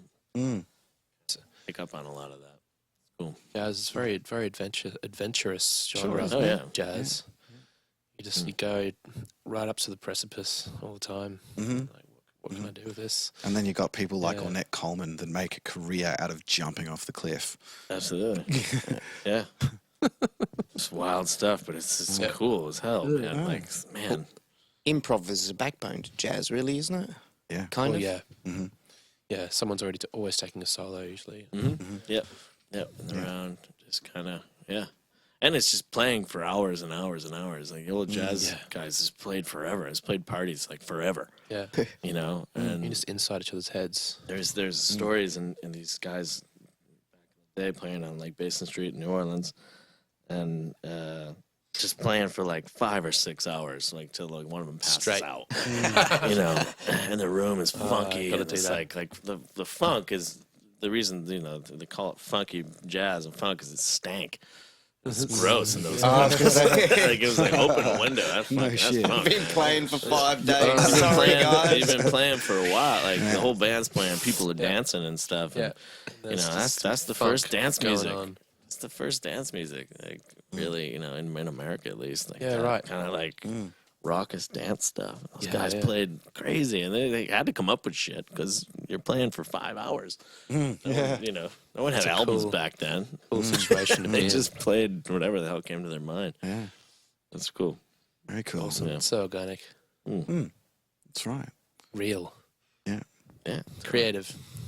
Speaker 4: pick up on a lot of that. Cool.
Speaker 3: Jazz is very, very adventurous genre.
Speaker 4: Oh, yeah.
Speaker 3: Jazz. You just you go right up to the precipice all the time. Like, what can I do with this?
Speaker 1: And then you got people like Ornette Coleman that make a career out of jumping off the cliff.
Speaker 4: Absolutely. Yeah. It's wild stuff, but it's just cool as hell, man. Like, man.
Speaker 2: Improv is a backbone to jazz, really, isn't it?
Speaker 1: Yeah.
Speaker 2: Kind
Speaker 3: Well,
Speaker 2: of.
Speaker 3: yeah. Yeah, someone's already always taking a solo usually.
Speaker 4: Yep. And around, just kind of, And it's just playing for hours and hours and hours. Like the old jazz guys has played forever. It's played parties like forever.
Speaker 3: Yeah.
Speaker 4: You know, and
Speaker 3: You're just inside each other's heads.
Speaker 4: there's stories and these guys back in the day playing on like Basin Street in New Orleans, and just playing for like 5 or 6 hours, like till like one of them passes
Speaker 3: Straight.
Speaker 4: out. You know, and the room is funky.
Speaker 3: gotta
Speaker 4: And
Speaker 3: do
Speaker 4: it's
Speaker 3: that.
Speaker 4: like the funk is the reason, you know, they call it funky jazz and funk is it stank. It's gross in those. Like it was like open a window. That's funk. That's
Speaker 1: shit.
Speaker 4: funk.
Speaker 2: Been playing for 5 days.
Speaker 4: You've been
Speaker 2: Sorry,
Speaker 4: playing-
Speaker 2: guys.
Speaker 4: You've been playing for a while. Like the whole band's playing, people are dancing and stuff. And, you know, that's the
Speaker 3: funk
Speaker 4: first dance
Speaker 3: going
Speaker 4: music.
Speaker 3: on.
Speaker 4: It's the first dance music, like really, you know, in America at least. Like
Speaker 3: Yeah, right.
Speaker 4: Kind of like raucous dance stuff. Those
Speaker 3: Yeah,
Speaker 4: guys
Speaker 3: yeah.
Speaker 4: played crazy, and they had to come up with shit because you're playing for 5 hours. You know, no one had albums
Speaker 3: cool-
Speaker 4: back then.
Speaker 3: Cool situation to be
Speaker 4: They
Speaker 3: in.
Speaker 4: just played whatever the hell came to their mind.
Speaker 1: Yeah.
Speaker 4: That's cool.
Speaker 1: Very cool.
Speaker 3: Awesome.
Speaker 4: Yeah.
Speaker 3: So organic.
Speaker 1: That's right.
Speaker 3: Real.
Speaker 1: Yeah.
Speaker 4: Yeah.
Speaker 3: Creative.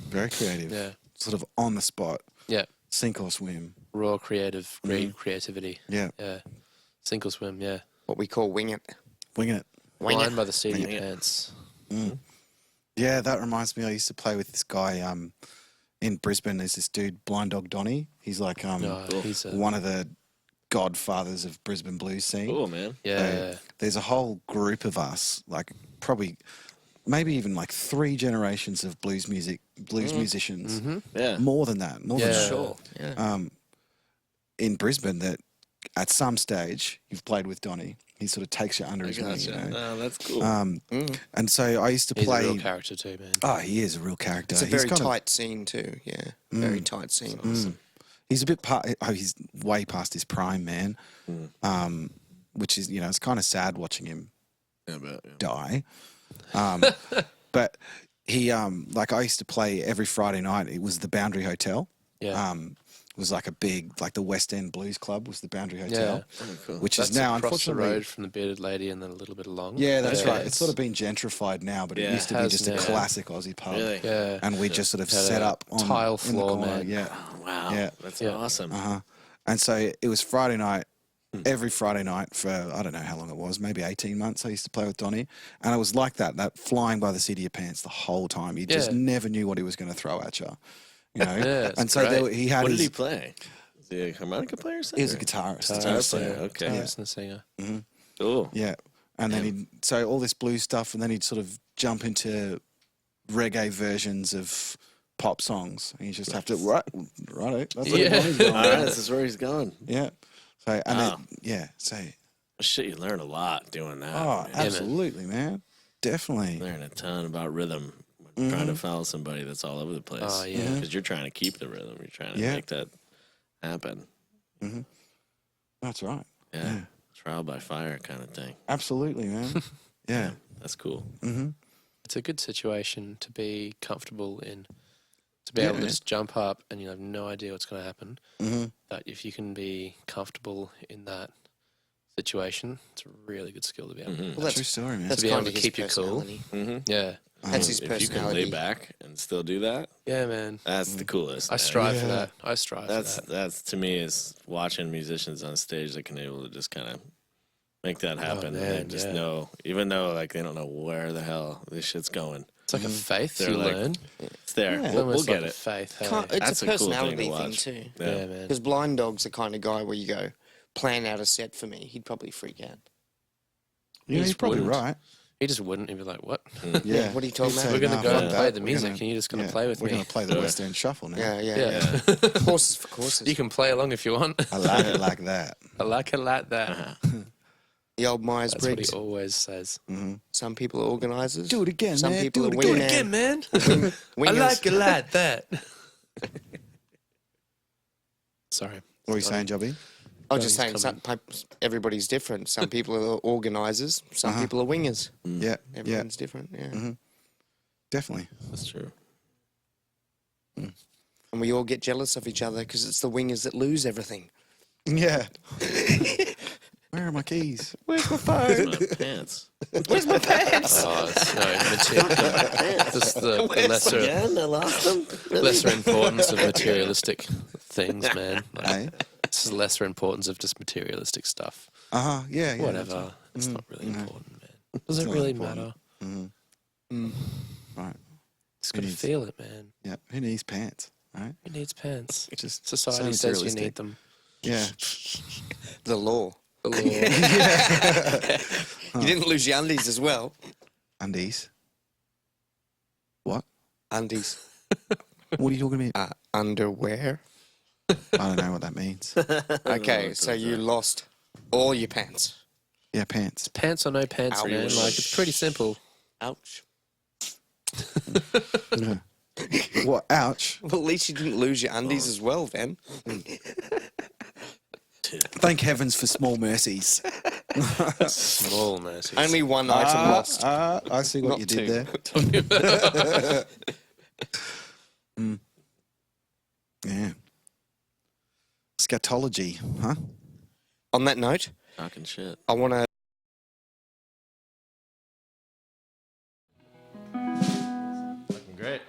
Speaker 1: Very creative.
Speaker 3: Yeah.
Speaker 1: Sort of on the spot.
Speaker 3: Yeah.
Speaker 1: Sink or swim.
Speaker 3: Raw creative, great creativity.
Speaker 1: Yeah.
Speaker 3: Yeah. Sink or swim, yeah.
Speaker 2: What we call wing it.
Speaker 1: Winging it.
Speaker 2: Wing
Speaker 3: Blind
Speaker 2: it.
Speaker 3: by the seat of your pants.
Speaker 1: Yeah, that reminds me. I used to play with this guy in Brisbane. There's this dude, Blind Dog Donny. He's like
Speaker 3: No, he's a,
Speaker 1: one of the godfathers of Brisbane blues scene.
Speaker 4: Cool, man.
Speaker 3: yeah.
Speaker 1: There's a whole group of us, like probably, maybe even like 3 generations of blues musicians.
Speaker 4: Yeah.
Speaker 1: More than that. More than
Speaker 3: Yeah.
Speaker 1: that.
Speaker 2: Sure. Yeah.
Speaker 1: In Brisbane, that at some stage you've played with Donny. He sort of takes you under his wing, you
Speaker 4: Gotcha.
Speaker 1: know.
Speaker 4: Oh, that's cool.
Speaker 1: And so I used to
Speaker 3: He's
Speaker 1: play.
Speaker 3: a real character too, man.
Speaker 1: Oh, he is a real character.
Speaker 2: It's a
Speaker 1: He's
Speaker 2: very
Speaker 1: kind of-
Speaker 2: tight scene too. Yeah. Very tight scene.
Speaker 1: He's a bit he's way past his prime, man. Which is, you know, it's kind of sad watching him
Speaker 4: Yeah, but,
Speaker 1: die. But he like I used to play every Friday night. It was the Boundary Hotel.
Speaker 3: Yeah.
Speaker 1: It was like a big, like the West End Blues Club was the Boundary Hotel,
Speaker 4: cool.
Speaker 1: which
Speaker 3: That's
Speaker 1: is now
Speaker 3: across the
Speaker 1: unfortunately.
Speaker 3: road from the Bearded Lady and then a little bit along.
Speaker 1: Yeah, that's right.
Speaker 3: it's
Speaker 1: It's sort of been gentrified now, but it
Speaker 4: Yeah,
Speaker 1: used to
Speaker 3: it
Speaker 1: be
Speaker 3: has
Speaker 1: just a
Speaker 3: now.
Speaker 1: classic Aussie pub.
Speaker 4: Really?
Speaker 3: Yeah.
Speaker 1: And we just sort of
Speaker 3: Had
Speaker 1: set
Speaker 3: a
Speaker 1: up on
Speaker 3: tile
Speaker 1: in the
Speaker 3: floor,
Speaker 1: corner,
Speaker 3: man.
Speaker 1: Yeah.
Speaker 4: Wow.
Speaker 1: Yeah.
Speaker 4: That's
Speaker 3: Yeah.
Speaker 4: awesome.
Speaker 1: And so it was Friday night, every Friday night for, I don't know how long it was, maybe 18 months I used to play with Donnie. And it was like that flying by the seat of your pants the whole time. You just never knew what he was going to throw at you. You know?
Speaker 3: Yeah,
Speaker 1: and so
Speaker 3: great.
Speaker 1: he had
Speaker 4: What
Speaker 1: his...
Speaker 4: did he play? Was he a harmonica player or something?
Speaker 1: He was a guitarist.
Speaker 4: Guitar player, okay.
Speaker 3: Guitarist and singer.
Speaker 4: Cool.
Speaker 1: Yeah. And then so all this blues stuff, and then he'd sort of jump into reggae versions of pop songs. And you just have to, right, that's where Donnie's going.
Speaker 4: All right, this is where he's going.
Speaker 1: Yeah. So, and so...
Speaker 4: Shit, you learn a lot doing that.
Speaker 1: Oh,
Speaker 4: man.
Speaker 1: absolutely, man. Definitely.
Speaker 4: Learn a ton about rhythm when trying to follow somebody that's all over the place.
Speaker 3: Oh, yeah.
Speaker 4: Because you're trying to keep the rhythm. You're trying to make that happen.
Speaker 1: That's right.
Speaker 4: Yeah. Trial by fire kind of thing.
Speaker 1: Absolutely, man. Yeah.
Speaker 4: That's cool.
Speaker 3: It's a good situation to be comfortable in, to be able to just jump up and you have no idea what's going to happen. But if you can be comfortable in that situation, it's a really good skill to be able to
Speaker 2: Well, that's
Speaker 1: True story, man.
Speaker 2: That's
Speaker 3: be able
Speaker 2: kind
Speaker 3: to
Speaker 2: of his
Speaker 3: keep you cool.
Speaker 2: personality.
Speaker 3: Yeah.
Speaker 2: That's his
Speaker 4: If you can
Speaker 2: personality.
Speaker 4: lay back and still do that,
Speaker 3: Yeah, man.
Speaker 4: that's the coolest.
Speaker 3: I
Speaker 4: man.
Speaker 3: strive for that. I strive for that.
Speaker 4: That's to me is watching musicians on stage that can able to just kind of make that happen.
Speaker 3: man,
Speaker 4: and they just know, even though like they don't know where the hell this shit's going.
Speaker 3: It's like a faith
Speaker 4: They're
Speaker 3: you
Speaker 4: like,
Speaker 3: learn.
Speaker 4: It's there.
Speaker 1: Yeah.
Speaker 4: We'll
Speaker 3: Almost
Speaker 4: get
Speaker 3: like a
Speaker 4: it.
Speaker 3: faith. Hey?
Speaker 2: It's
Speaker 4: That's
Speaker 2: a
Speaker 4: a cool thing to
Speaker 2: personality thing
Speaker 4: watch.
Speaker 2: too.
Speaker 3: Yeah, man.
Speaker 2: Because Blind Dog's the kind of guy where you go, plan out a set for me, he'd probably freak out.
Speaker 1: Yeah, he's
Speaker 3: just
Speaker 1: probably
Speaker 3: wouldn't.
Speaker 1: right.
Speaker 3: He just wouldn't. He'd be like, "What?
Speaker 1: Yeah.
Speaker 2: What are you talking
Speaker 1: He'd
Speaker 2: about?
Speaker 1: say,
Speaker 3: We're going
Speaker 1: "Nah,
Speaker 3: to go
Speaker 1: fuck
Speaker 3: and
Speaker 1: that.
Speaker 3: play the
Speaker 1: We're
Speaker 3: music,
Speaker 1: gonna-
Speaker 3: and you're just going to
Speaker 1: yeah,
Speaker 3: play with
Speaker 1: We're
Speaker 3: me."
Speaker 1: going to play the West End Shuffle now.
Speaker 2: Yeah. Horses for courses.
Speaker 3: You can play along if you want.
Speaker 1: I like it like that.
Speaker 3: I like it like that.
Speaker 2: The old Myers
Speaker 3: That's what he
Speaker 2: Briggs.
Speaker 3: always says.
Speaker 2: Some people are organisers.
Speaker 1: Do it again,
Speaker 2: Some
Speaker 1: man.
Speaker 2: people
Speaker 1: Do
Speaker 2: are
Speaker 1: it
Speaker 3: Do
Speaker 1: again.
Speaker 3: it
Speaker 2: wingman.
Speaker 3: again, man. I
Speaker 2: Wingers.
Speaker 3: like it like that. Sorry.
Speaker 1: What are you saying, Jobbie?
Speaker 2: I was just
Speaker 3: He's
Speaker 2: saying, everybody's different. Some people are organisers. Some people are wingers.
Speaker 1: Yeah.
Speaker 2: Everyone's different. Yeah.
Speaker 1: Definitely.
Speaker 4: That's true.
Speaker 2: And we all get jealous of each other because it's the wingers that lose everything.
Speaker 1: Yeah. Where are my keys?
Speaker 2: Where's my phone?
Speaker 4: My pants.
Speaker 2: Where's my pants?
Speaker 3: Oh, just the lesser,
Speaker 4: Again, I lost them.
Speaker 3: lesser importance of materialistic things, man. Like,
Speaker 1: Hey?
Speaker 3: this is lesser importance of just materialistic stuff.
Speaker 1: Yeah.
Speaker 3: Whatever. It's not really important, man. Does it really matter?
Speaker 1: Right.
Speaker 3: Just got to
Speaker 1: needs-
Speaker 3: feel it, man.
Speaker 1: Yeah. Who needs pants? Right?
Speaker 3: Who needs pants?
Speaker 1: Just
Speaker 3: Society
Speaker 1: so
Speaker 3: says you
Speaker 1: materialistic.
Speaker 3: need them.
Speaker 1: Yeah.
Speaker 2: The law.
Speaker 3: The law.
Speaker 2: You didn't lose your undies as well.
Speaker 1: Undies. What?
Speaker 2: Undies.
Speaker 1: What are you talking about?
Speaker 2: Underwear.
Speaker 1: I don't know what that means.
Speaker 2: Okay, so you lost all your pants.
Speaker 1: Yeah, pants.
Speaker 3: Pants or no pants, man.
Speaker 2: Ouch.
Speaker 3: Like, it's pretty simple.
Speaker 2: Ouch.
Speaker 1: Yeah. What? Ouch.
Speaker 2: Well, at least you didn't lose your undies as well then.
Speaker 1: Thank heavens for small mercies.
Speaker 3: Small mercies.
Speaker 2: Only one item lost.
Speaker 1: I see what
Speaker 2: Not
Speaker 1: you did
Speaker 2: two.
Speaker 1: there. Yeah. Scatology, huh?
Speaker 2: On that note,
Speaker 4: Talking shit.
Speaker 2: I want to
Speaker 4: Great.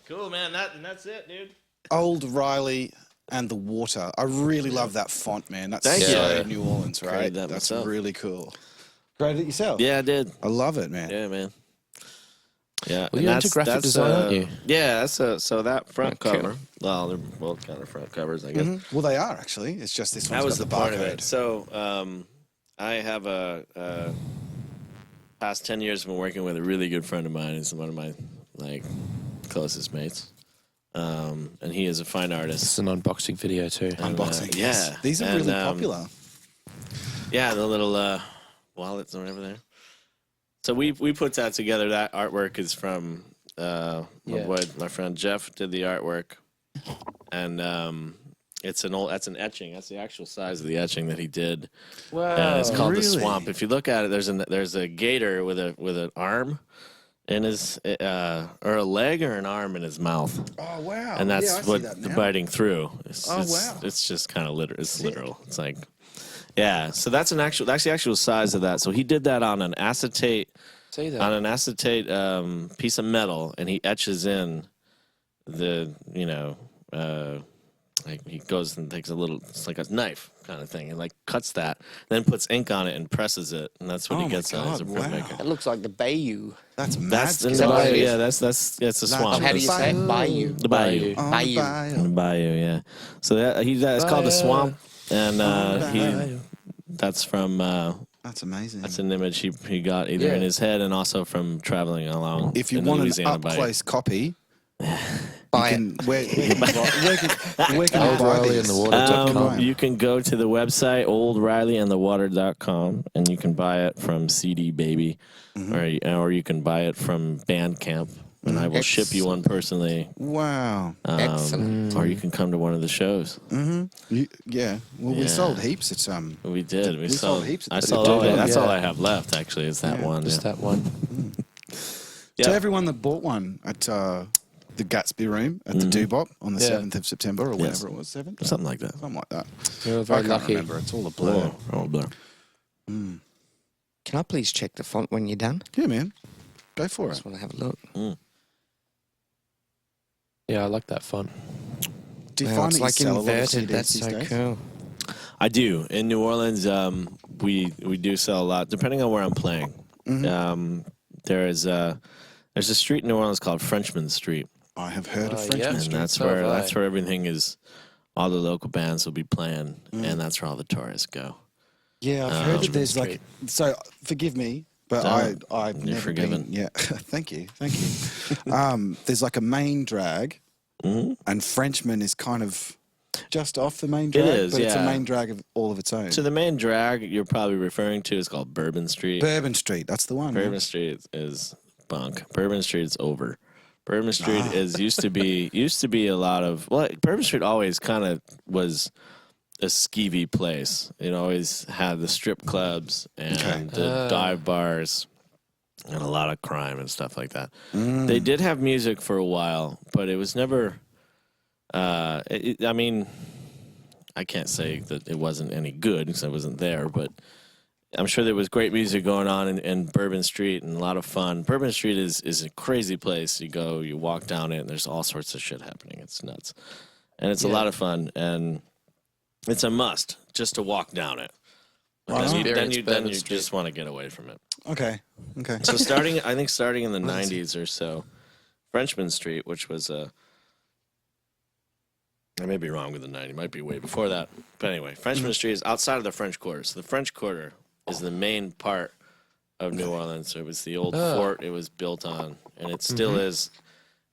Speaker 4: Cool, man. That's it, dude.
Speaker 5: Old Riley and the water. I really love that font, man. That's
Speaker 4: Thank
Speaker 5: so
Speaker 4: you.
Speaker 5: New Orleans, right?
Speaker 4: Created that
Speaker 5: That's
Speaker 4: myself.
Speaker 5: really cool. Created it yourself?
Speaker 4: Yeah, I did.
Speaker 5: I love it, man.
Speaker 4: Yeah, man. Yeah,
Speaker 3: Well, you're into graphic design, aren't you?
Speaker 4: Yeah, so that front
Speaker 2: Cool.
Speaker 4: cover. Well, they're both kind of front covers, I guess.
Speaker 5: Mhm. Well, they are actually. It's just this one's
Speaker 4: That was
Speaker 5: got
Speaker 4: the
Speaker 5: the
Speaker 4: point of it.
Speaker 5: barcode.
Speaker 4: So, I have a past 10 years been working with a really good friend of mine. He's one of my closest mates, and he is a fine artist.
Speaker 3: It's an unboxing video too.
Speaker 5: Unboxing.
Speaker 4: yeah.
Speaker 5: Yes. These are really popular.
Speaker 4: Yeah, the little wallets or whatever there. So we put that together. That artwork is from my friend Jeff did the artwork, and that's an etching. That's the actual size of the etching that he did.
Speaker 3: Wow.
Speaker 4: And it's called the
Speaker 5: Really?
Speaker 4: Swamp. If you look at it, there's a gator with an arm in his or a leg or an arm in his mouth,
Speaker 5: Oh, wow.
Speaker 4: and that's
Speaker 5: yeah, I see
Speaker 4: what
Speaker 5: that
Speaker 4: the
Speaker 5: now.
Speaker 4: biting through.
Speaker 5: Oh, wow.
Speaker 4: It's just kind of literal. It's literal. It's like, yeah. So that's the actual size of that. So he did that on an acetate.
Speaker 3: See that?
Speaker 4: On an acetate piece of metal, and he etches in the, he goes and takes it's like a knife kind of thing, and cuts that, then puts ink on it and presses it, and that's what
Speaker 5: Oh
Speaker 4: he
Speaker 5: my
Speaker 4: gets out as a
Speaker 5: God,
Speaker 4: printmaker.
Speaker 5: wow.
Speaker 2: It looks like the Bayou.
Speaker 5: That's mad.
Speaker 4: That's the
Speaker 5: skill.
Speaker 2: what it is?
Speaker 4: yeah. That's the swamp.
Speaker 2: How do you say it? Bayou.
Speaker 4: The bayou.
Speaker 5: On the
Speaker 2: Bayou.
Speaker 5: bayou.
Speaker 4: The bayou, yeah. So it's called the swamp, and
Speaker 5: Bayou.
Speaker 4: that's from
Speaker 5: That's amazing.
Speaker 4: that's an image he got either in his head and also from traveling along.
Speaker 5: If you
Speaker 4: in the
Speaker 5: want an
Speaker 4: Louisiana bayou.
Speaker 5: up-close copy,
Speaker 2: Buy
Speaker 5: you
Speaker 2: it.
Speaker 5: can, where can I
Speaker 3: Old
Speaker 5: buy
Speaker 3: Riley
Speaker 5: these?
Speaker 3: and the water.com.
Speaker 4: You can go to the website oldrileyandthewater.com and you can buy it from CD Baby, or you can buy it from Bandcamp, and I will ship you one personally.
Speaker 5: Wow.
Speaker 2: Excellent.
Speaker 4: Or you can come to one of the shows.
Speaker 5: Yeah. Well, we
Speaker 4: Yeah.
Speaker 5: sold heaps. It's
Speaker 4: We did. We
Speaker 5: sold
Speaker 4: sold.
Speaker 5: heaps at
Speaker 4: I
Speaker 5: the
Speaker 4: sold.
Speaker 5: Bandcamp.
Speaker 4: That's
Speaker 3: Yeah.
Speaker 4: all I have left. Actually, is that one.
Speaker 3: Just
Speaker 4: yeah.
Speaker 3: that one.
Speaker 4: Yeah.
Speaker 5: to everyone that bought one at the Gatsby Room at the Doobop on the
Speaker 3: Yeah.
Speaker 5: 7th of September or whenever it was, 7th?
Speaker 4: Something like that.
Speaker 5: Something like that.
Speaker 3: You're
Speaker 5: I
Speaker 3: very
Speaker 5: can't
Speaker 3: lucky.
Speaker 5: remember. It's all a blur.
Speaker 4: Oh, blur.
Speaker 2: Can I please check the font when you're done?
Speaker 5: Yeah, man. Go for
Speaker 2: I
Speaker 5: it.
Speaker 2: just want to have a look.
Speaker 3: Yeah, I like that font.
Speaker 5: Do you
Speaker 2: Wow,
Speaker 5: find
Speaker 2: it's
Speaker 5: that you
Speaker 2: like
Speaker 5: sell a lot of
Speaker 2: inverted.
Speaker 5: CDs
Speaker 2: That's
Speaker 5: these
Speaker 2: so
Speaker 5: days?
Speaker 2: cool.
Speaker 4: I do. In New Orleans, we do sell a lot, depending on where I'm playing. There's a street in New Orleans called Frenchman Street,
Speaker 5: I have heard of
Speaker 3: yeah.
Speaker 5: Frenchman
Speaker 4: and
Speaker 5: Street.
Speaker 4: that's
Speaker 3: So have I.
Speaker 4: where everything is. All the local bands will be playing, and that's where all the tourists go.
Speaker 5: Yeah, I've heard that
Speaker 4: Frenchman
Speaker 5: there's like. So forgive me, but
Speaker 4: Don't.
Speaker 5: I've
Speaker 4: You're
Speaker 5: never
Speaker 4: forgiven.
Speaker 5: been. Yeah, thank you. There's like a main drag, and Frenchman is kind of just off the main drag,
Speaker 4: is,
Speaker 5: but it's a
Speaker 4: yeah.
Speaker 5: main drag of all of its own.
Speaker 4: So the main drag you're probably referring to is called Bourbon Street.
Speaker 5: Bourbon Street, that's the one.
Speaker 4: Bourbon
Speaker 5: yeah.
Speaker 4: Street is bunk. Bourbon Street is over. Bourbon Street used to be a lot of Bourbon Street always kind of was a skeevy place. It always had the strip clubs and the dive bars and a lot of crime and stuff like that. They did have music for a while, but it was never. I mean, I can't say that it wasn't any good because I wasn't there, but I'm sure there was great music going on in Bourbon Street and a lot of fun. Bourbon Street is a crazy place. You walk down it, and there's all sorts of shit happening. It's nuts. And it's a lot of fun, and it's a must just to walk down it.
Speaker 5: Right
Speaker 4: Then
Speaker 5: on.
Speaker 4: you, then you, then
Speaker 3: Bourbon
Speaker 4: you
Speaker 3: Street.
Speaker 4: just want to get away from it.
Speaker 5: Okay.
Speaker 4: So starting in the 90s or so, Frenchman Street, which was I may be wrong with the 90s. It might be way before that. But anyway, Frenchman Street is outside of the French Quarter. So the French Quarter is the main part of New Orleans. So it was the old fort it was built on, and it still is.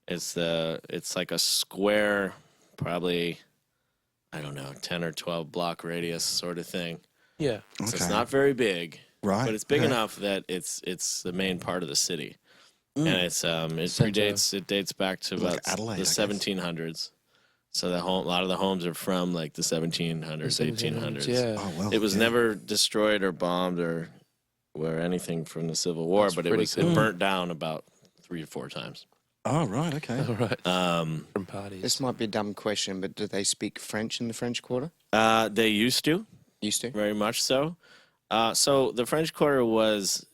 Speaker 4: It's like a square, probably, I don't know, 10 or 12 block radius sort of thing.
Speaker 3: Yeah.
Speaker 4: So
Speaker 5: Okay.
Speaker 4: it's not very big,
Speaker 5: Right.
Speaker 4: but it's big
Speaker 5: okay.
Speaker 4: enough that it's the main part of the city, and it
Speaker 3: Center.
Speaker 4: dates back to about
Speaker 5: Adelaide, I
Speaker 4: the
Speaker 5: guess.
Speaker 4: 1700s. So a lot of the homes are from like the 1700s, 1800s.
Speaker 3: Yeah.
Speaker 5: Oh, well.
Speaker 4: It was
Speaker 5: yeah.
Speaker 4: never destroyed or bombed or anything from the Civil War, but
Speaker 3: pretty
Speaker 4: it
Speaker 3: cool.
Speaker 4: burnt down about 3 or 4 times.
Speaker 5: Oh, right. Okay.
Speaker 3: All right.
Speaker 4: Um,
Speaker 3: From parties.
Speaker 2: This might be a dumb question, but do they speak French in the French Quarter?
Speaker 4: they used to,
Speaker 2: Used to.
Speaker 4: very much so. So the French Quarter was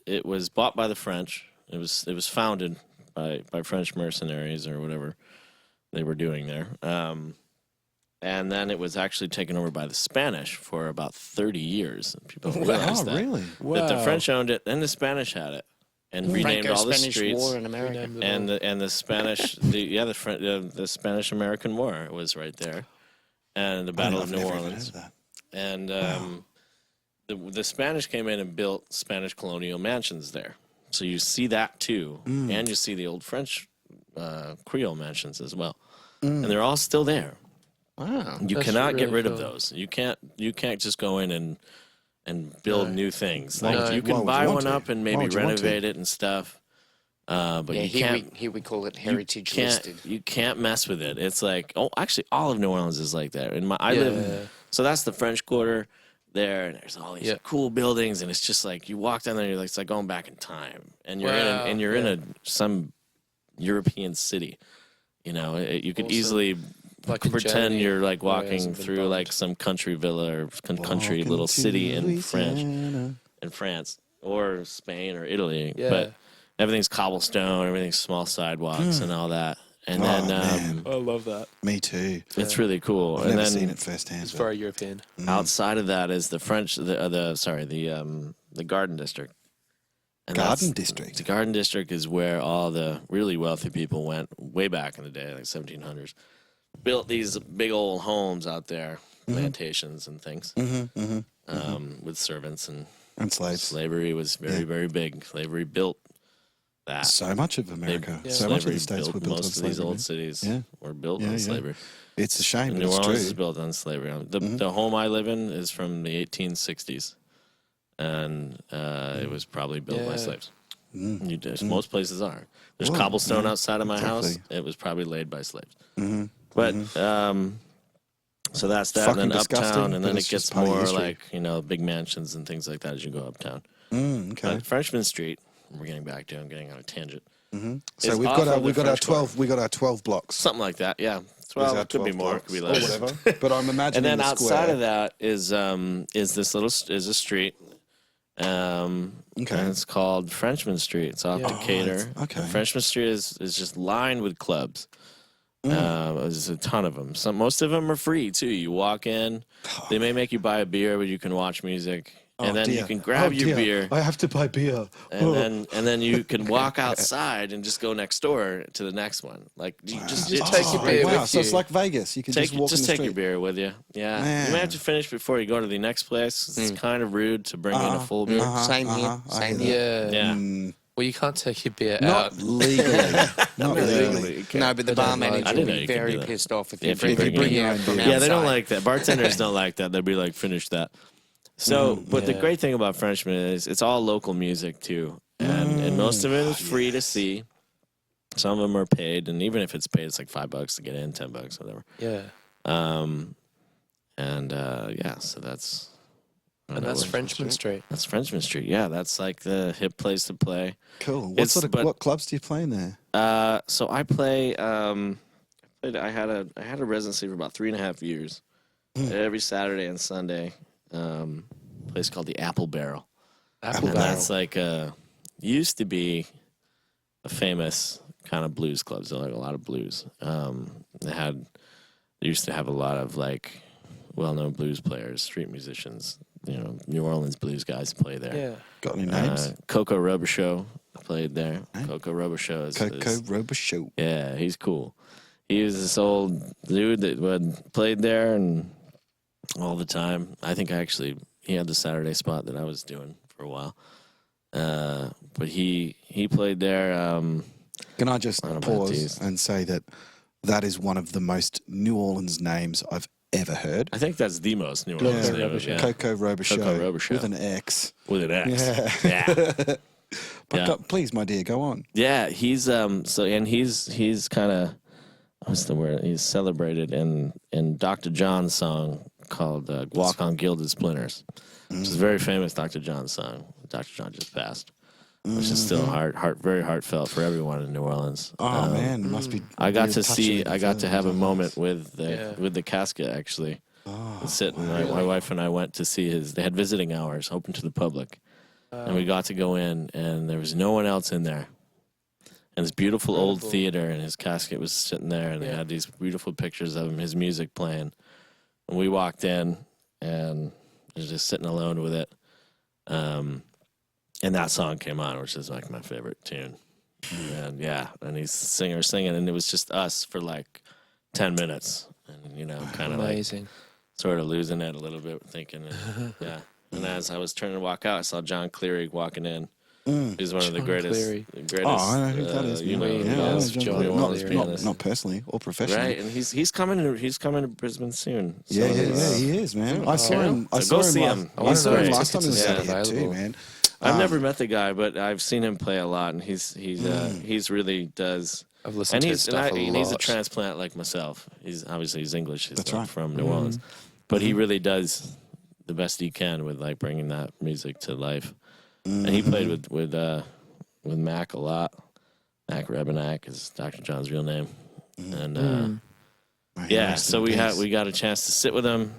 Speaker 4: bought by the French. It was founded by French mercenaries or whatever they were doing there. And then it was actually taken over by the Spanish for about 30 years. People don't realize that.
Speaker 1: really?
Speaker 4: That the French owned it and the Spanish had it and renamed all the
Speaker 2: Franco-Spanish
Speaker 4: streets.
Speaker 2: War in America.
Speaker 4: And the Spanish, the Spanish American War was right there, and the Battle of New Orleans. And the Spanish came in and built Spanish colonial mansions there. So you see that too, and you see the old French Creole mansions as well, and they're all still there.
Speaker 2: Wow.
Speaker 4: You
Speaker 3: That's
Speaker 4: cannot get
Speaker 3: really
Speaker 4: rid of
Speaker 3: cool.
Speaker 4: those. You can't just go in and build new things. Like
Speaker 3: No.
Speaker 4: you can
Speaker 1: Why would
Speaker 4: buy
Speaker 1: you want
Speaker 4: one
Speaker 1: to?
Speaker 4: up and
Speaker 1: Why
Speaker 4: maybe
Speaker 1: would you want to?
Speaker 4: renovate it and stuff. But
Speaker 2: Yeah,
Speaker 4: you can't.
Speaker 2: here we call it heritage
Speaker 4: can't,
Speaker 2: listed.
Speaker 4: You can't mess with it. It's like, actually, all of New Orleans is like that. I live, so that's the French Quarter there, and there's all these cool buildings, and it's just like you walk down there, and it's like going back in time, and you're in some European city. You know, you could easily
Speaker 3: Like in
Speaker 4: pretend
Speaker 3: Germany,
Speaker 4: you're like
Speaker 3: where it
Speaker 4: walking
Speaker 3: hasn't been
Speaker 4: through
Speaker 3: bombed.
Speaker 4: like some country villa or country little city in France or Spain or Italy,
Speaker 3: Yeah.
Speaker 4: but everything's cobblestone, everything's small sidewalks and all that. And
Speaker 1: Oh,
Speaker 4: then
Speaker 1: man.
Speaker 3: I love that.
Speaker 1: Me too.
Speaker 4: it's really cool.
Speaker 1: I've
Speaker 4: and
Speaker 1: never
Speaker 4: then
Speaker 1: seen it firsthand.
Speaker 3: It's
Speaker 1: but-
Speaker 3: very European.
Speaker 4: outside of that is the French, the Garden District. And
Speaker 1: Garden
Speaker 4: the
Speaker 1: District.
Speaker 4: Garden District is where all the really wealthy people went way back in the day, like 1700s. Built these big old homes out there, plantations and things, with servants and
Speaker 1: And slaves.
Speaker 4: slavery was very, very big. Slavery built that.
Speaker 1: So much of America. So much of
Speaker 4: Slavery
Speaker 1: the states were built on
Speaker 4: most of these
Speaker 1: slavery.
Speaker 4: old
Speaker 1: man.
Speaker 4: cities
Speaker 1: Yeah.
Speaker 4: were built
Speaker 1: Yeah,
Speaker 4: on
Speaker 1: yeah.
Speaker 4: slavery.
Speaker 1: It's a shame,
Speaker 4: And
Speaker 1: but
Speaker 4: New
Speaker 1: it's
Speaker 4: Orleans
Speaker 1: true.
Speaker 4: is built on slavery. The home I live in is from the 1860s, and it was probably built by
Speaker 3: Yeah.
Speaker 4: slaves. Most places are. There's
Speaker 1: Well,
Speaker 4: cobblestone
Speaker 1: yeah,
Speaker 4: outside of my house.
Speaker 1: exactly.
Speaker 4: It was probably laid by slaves. But so that's that.
Speaker 1: Fucking
Speaker 4: And then
Speaker 1: disgusting,
Speaker 4: uptown, and
Speaker 1: but
Speaker 4: then
Speaker 1: it's
Speaker 4: it
Speaker 1: just
Speaker 4: gets
Speaker 1: part of
Speaker 4: more
Speaker 1: history.
Speaker 4: like big mansions and things like that as you go uptown.
Speaker 1: Okay.
Speaker 4: Frenchman Street. We're getting back to. I'm getting on a tangent.
Speaker 1: So
Speaker 4: is
Speaker 1: we've
Speaker 4: off
Speaker 1: got
Speaker 4: of the
Speaker 1: our
Speaker 4: French
Speaker 1: 12 blocks.
Speaker 4: Something like that. Yeah. 12.
Speaker 1: Our
Speaker 4: It could be
Speaker 1: 12
Speaker 4: more. It
Speaker 1: blocks
Speaker 4: could be
Speaker 1: or
Speaker 4: less.
Speaker 1: whatever. But I'm imagining
Speaker 4: And then
Speaker 1: the
Speaker 4: outside
Speaker 1: square.
Speaker 4: of that is this little is a street.
Speaker 1: Okay.
Speaker 4: And it's called Frenchman Street. It's off Decatur.
Speaker 1: it's- okay.
Speaker 4: And Frenchman Street is just lined with clubs. There's a ton of them. Most of them are free too. You walk in, they may make you buy a beer, but you can watch music, and then you can grab your beer,
Speaker 1: I have to buy beer.
Speaker 4: and then you can walk outside and just go next door to the next one. Like you just
Speaker 3: take your beer
Speaker 1: wow.
Speaker 3: with
Speaker 1: So it's
Speaker 3: you.
Speaker 1: like Vegas. You can
Speaker 4: Take
Speaker 1: just walk in the
Speaker 4: take
Speaker 1: street.
Speaker 4: your beer with you. Yeah,
Speaker 1: Man.
Speaker 4: you may have to finish before you go to the next place. It's kind of rude to bring in a full beer.
Speaker 2: Same here.
Speaker 1: I
Speaker 2: Same
Speaker 1: hear
Speaker 2: here.
Speaker 4: Yeah,
Speaker 3: Well, you can't take your beer
Speaker 1: Not
Speaker 3: out.
Speaker 1: legally. Not legally.
Speaker 4: You can't.
Speaker 2: No, but the bar manager
Speaker 4: I
Speaker 2: will
Speaker 4: didn't know
Speaker 2: be
Speaker 4: you could
Speaker 2: very
Speaker 4: do that.
Speaker 2: pissed off if
Speaker 4: If
Speaker 2: you
Speaker 4: you
Speaker 2: bring
Speaker 4: bring
Speaker 2: your
Speaker 1: your
Speaker 2: beer
Speaker 1: own
Speaker 2: from
Speaker 1: beer.
Speaker 2: outside.
Speaker 4: Yeah, they don't like that. Bartenders don't like that. They'll be like, finish that. So, but the great thing about Frenchman is it's all local music too, and most of it is free to see. Some of them are paid, and even if it's paid, it's like $5 to get in, $10, whatever.
Speaker 3: Yeah.
Speaker 4: So that's
Speaker 3: And that's Frenchman Street.
Speaker 4: That's Frenchman Street. Yeah, that's like the hip place to play.
Speaker 1: Cool.
Speaker 4: But-
Speaker 1: What clubs do you play in there?
Speaker 4: So I play. I had a residency for about 3.5 years. Every Saturday and Sunday, a place called the Apple Barrel.
Speaker 3: Apple
Speaker 4: And
Speaker 3: Barrel.
Speaker 4: that's like used to be a famous kind of blues club. So like a lot of blues. They used to have a lot of like well-known blues players, street musicians. New Orleans blues guys play there.
Speaker 3: Yeah.
Speaker 1: Got any names?
Speaker 4: Coco Robichaux played there. Coco Robichaux is
Speaker 1: Coco Robichaux.
Speaker 4: yeah, he's cool. He was this old dude that played there and all the time. I think he had the Saturday spot that I was doing for a while. But he played there.
Speaker 1: Can I just
Speaker 4: don't know,
Speaker 1: pause
Speaker 4: geez.
Speaker 1: and say that is one of the most New Orleans names I've ever heard?
Speaker 4: I think that's the most New Orleans name.
Speaker 3: Robichaux.
Speaker 1: Coco Robichaux.
Speaker 4: Coco Robichaux.
Speaker 1: With an X.
Speaker 4: With an X.
Speaker 1: Yeah.
Speaker 4: Yeah.
Speaker 1: But
Speaker 4: Yeah.
Speaker 1: please, my dear, go on.
Speaker 4: Yeah, he's he's kind of what's the word? He's celebrated in Dr. John's song called "Walk on Gilded Splinters," which is a very famous Dr. John song. Dr. John just passed, which is still very heartfelt for everyone in New Orleans.
Speaker 1: Oh man, it must be.
Speaker 4: I got
Speaker 1: real
Speaker 4: to
Speaker 1: touching
Speaker 4: I got to have a
Speaker 1: feelings.
Speaker 4: moment with the casket actually. Sitting, my wife and I went to see his. They had visiting hours open to the public, and we got to go in, and there was no one else in there. and this beautiful old theater, and his casket was sitting there, and they had these beautiful pictures of him, his music playing. And we walked in, and was just sitting alone with it. And that song came on, which is like my favorite tune. And and he's singing, and it was just us for like 10 minutes, and kind of like sort of losing it a little bit, thinking, And as I was turning to walk out, I saw John Cleary walking in. He's one of the greatest.
Speaker 1: I know who that is. Not personally or professionally.
Speaker 4: Right, and he's coming to Brisbane soon. So
Speaker 1: he is, man. I saw him. I saw him last time he was out here too, man.
Speaker 4: I've never met the guy, but I've seen him play a lot, and he's really does.
Speaker 3: I've listened to his stuff a lot.
Speaker 4: And he's a transplant like myself. He's English. He's
Speaker 1: That's right.
Speaker 4: from New Orleans, but he really does the best he can with like bringing that music to life. And he played with Mac a lot. Mac Rebenak is Dr. John's real name, and so we got a chance to stand,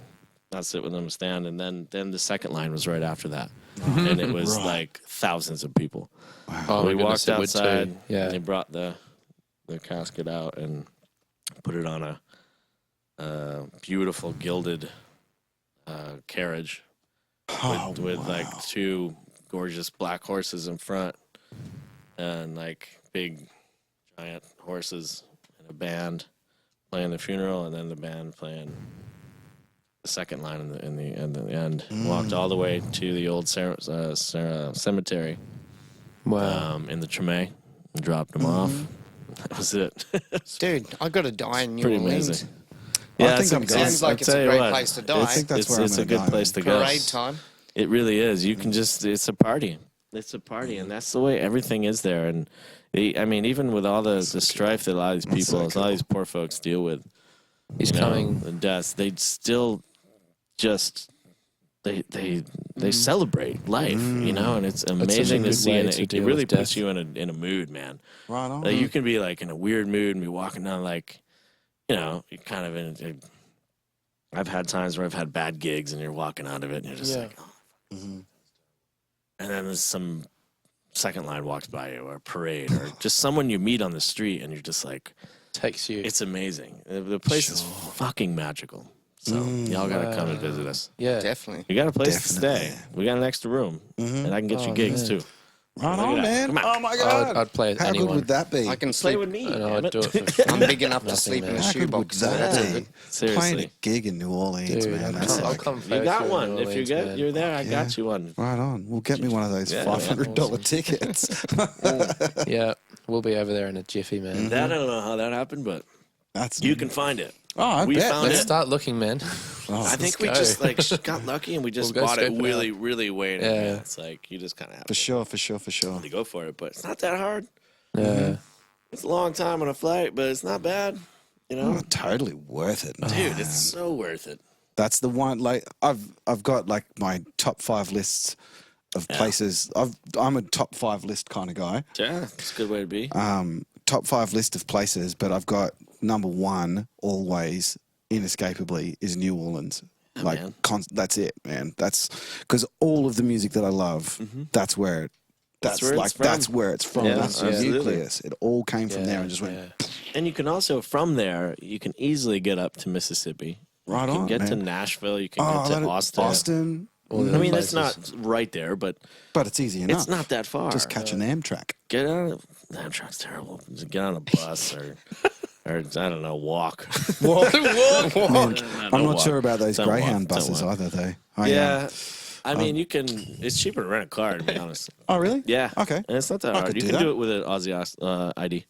Speaker 4: and then the second line was right after that, and it was like thousands of people.
Speaker 3: Wow. Oh,
Speaker 4: we walked outside,
Speaker 3: and
Speaker 4: they brought the casket out and put it on a beautiful gilded carriage with like two gorgeous black horses in front, and like big giant horses, and a band playing the funeral, and then the band playing the second line in the end. Walked all the way to the old cemetery.
Speaker 3: Wow.
Speaker 4: In the Treme, and dropped them off. That was it.
Speaker 2: Dude, I got to die in New
Speaker 4: Pretty
Speaker 2: Orleans.
Speaker 4: amazing.
Speaker 1: I think I'm going.
Speaker 2: Sounds like it's a great place to die.
Speaker 1: I think that's where
Speaker 4: it's a good place to go.
Speaker 2: Parade time.
Speaker 4: It really is. You can it's a party. It's a party, and that's the way everything is there. And I mean, even with all the strife that a lot of these people, a lot of these poor folks deal with,
Speaker 3: he's coming.
Speaker 4: The deaths, they still just they celebrate life, and it's amazing to see. And it really puts you in a mood, man.
Speaker 1: Right on.
Speaker 4: Like, you can be like in a weird mood and be walking down like, you're kind of in. I've had times where I've had bad gigs, and you're walking out of it, and you're just like, oh. And then there's some second line walks by you, or a parade, or just someone you meet on the street, and you're just like,
Speaker 3: takes you.
Speaker 4: it's amazing. The place is fucking magical. So y'all gotta come and visit us.
Speaker 3: Yeah,
Speaker 2: Definitely.
Speaker 4: You got a place to stay. We got an extra room, and I can get you gigs too.
Speaker 1: Right on, man.
Speaker 4: Come on.
Speaker 1: Oh my god.
Speaker 3: I'd play with
Speaker 1: How
Speaker 3: anyone.
Speaker 1: good would that be?
Speaker 2: I can
Speaker 4: Play
Speaker 2: sleep.
Speaker 4: with me.
Speaker 3: And
Speaker 4: damn
Speaker 3: I'd
Speaker 4: it.
Speaker 3: do it for
Speaker 2: I'm big enough to
Speaker 3: nothing,
Speaker 2: sleep in
Speaker 3: man.
Speaker 2: a
Speaker 1: How good would
Speaker 2: shoebox.
Speaker 1: that be?
Speaker 4: Seriously.
Speaker 1: Playing a gig in New Orleans,
Speaker 3: Dude,
Speaker 1: man.
Speaker 3: I'll
Speaker 1: That's
Speaker 3: come- I'll
Speaker 1: like,
Speaker 3: come
Speaker 4: You got
Speaker 3: for
Speaker 4: one.
Speaker 3: New
Speaker 4: If
Speaker 3: Orleans, man.
Speaker 4: you're there, I got you one.
Speaker 1: right on. Well, get me one of those
Speaker 4: Yeah,
Speaker 1: $500 tickets.
Speaker 3: Yeah, we'll be over there in a jiffy, man.
Speaker 4: That I don't know how that happened, but
Speaker 1: That's
Speaker 4: you can find it.
Speaker 1: Oh, I
Speaker 4: We
Speaker 1: bet.
Speaker 4: found
Speaker 3: Let's
Speaker 4: it.
Speaker 3: start looking, man.
Speaker 4: I think we
Speaker 3: go.
Speaker 4: just got lucky, and we just
Speaker 3: We'll go
Speaker 4: bought it
Speaker 3: scope it
Speaker 4: really, really way in
Speaker 3: Yeah.
Speaker 4: advance. Like, you just kind of have
Speaker 1: For sure, for sure, for sure.
Speaker 4: to go for it, but it's not that hard.
Speaker 3: Yeah.
Speaker 4: It's a long time on a flight, but it's not bad.
Speaker 1: Oh, totally worth it, man.
Speaker 4: Dude, it's so worth it.
Speaker 1: That's the one. Like I've got like my top 5 lists of places. I'm a top 5 list kind of guy.
Speaker 4: Yeah, it's a good way to be.
Speaker 1: Top 5 list of places, but I've got number 1 always inescapably is New Orleans. Like
Speaker 4: man.
Speaker 1: That's it, man. That's because all of the music that I love, that's where it.
Speaker 4: That's where it's from.
Speaker 1: That's where it's from.
Speaker 4: Yeah,
Speaker 1: That's the
Speaker 4: absolutely.
Speaker 1: nucleus. It all came from there and just went
Speaker 4: And you can also, from there, you can easily get up to Mississippi.
Speaker 1: right
Speaker 4: You can
Speaker 1: on.
Speaker 4: get to
Speaker 1: man.
Speaker 4: Nashville. You can get to Austin.
Speaker 1: Austin.
Speaker 3: All the
Speaker 4: I mean,
Speaker 3: places.
Speaker 4: it's not right there, but
Speaker 1: But it's easy enough.
Speaker 4: it's not that far.
Speaker 1: Just catch an Amtrak.
Speaker 4: Get on. Amtrak's terrible. Just get on a bus or I don't know, walk.
Speaker 1: Walk.
Speaker 4: I'm
Speaker 1: I'm not sure about those
Speaker 4: Don't
Speaker 1: Greyhound
Speaker 4: walk, don't
Speaker 1: buses
Speaker 4: walk.
Speaker 1: either, though. I,
Speaker 4: Yeah. I mean, you can. It's cheaper to rent a car, to be honest.
Speaker 1: Oh, really?
Speaker 4: Yeah.
Speaker 1: Okay.
Speaker 4: And it's not that
Speaker 1: I
Speaker 4: hard.
Speaker 1: could
Speaker 4: You
Speaker 1: do
Speaker 4: can
Speaker 1: that.
Speaker 4: do it with an Aussie ID.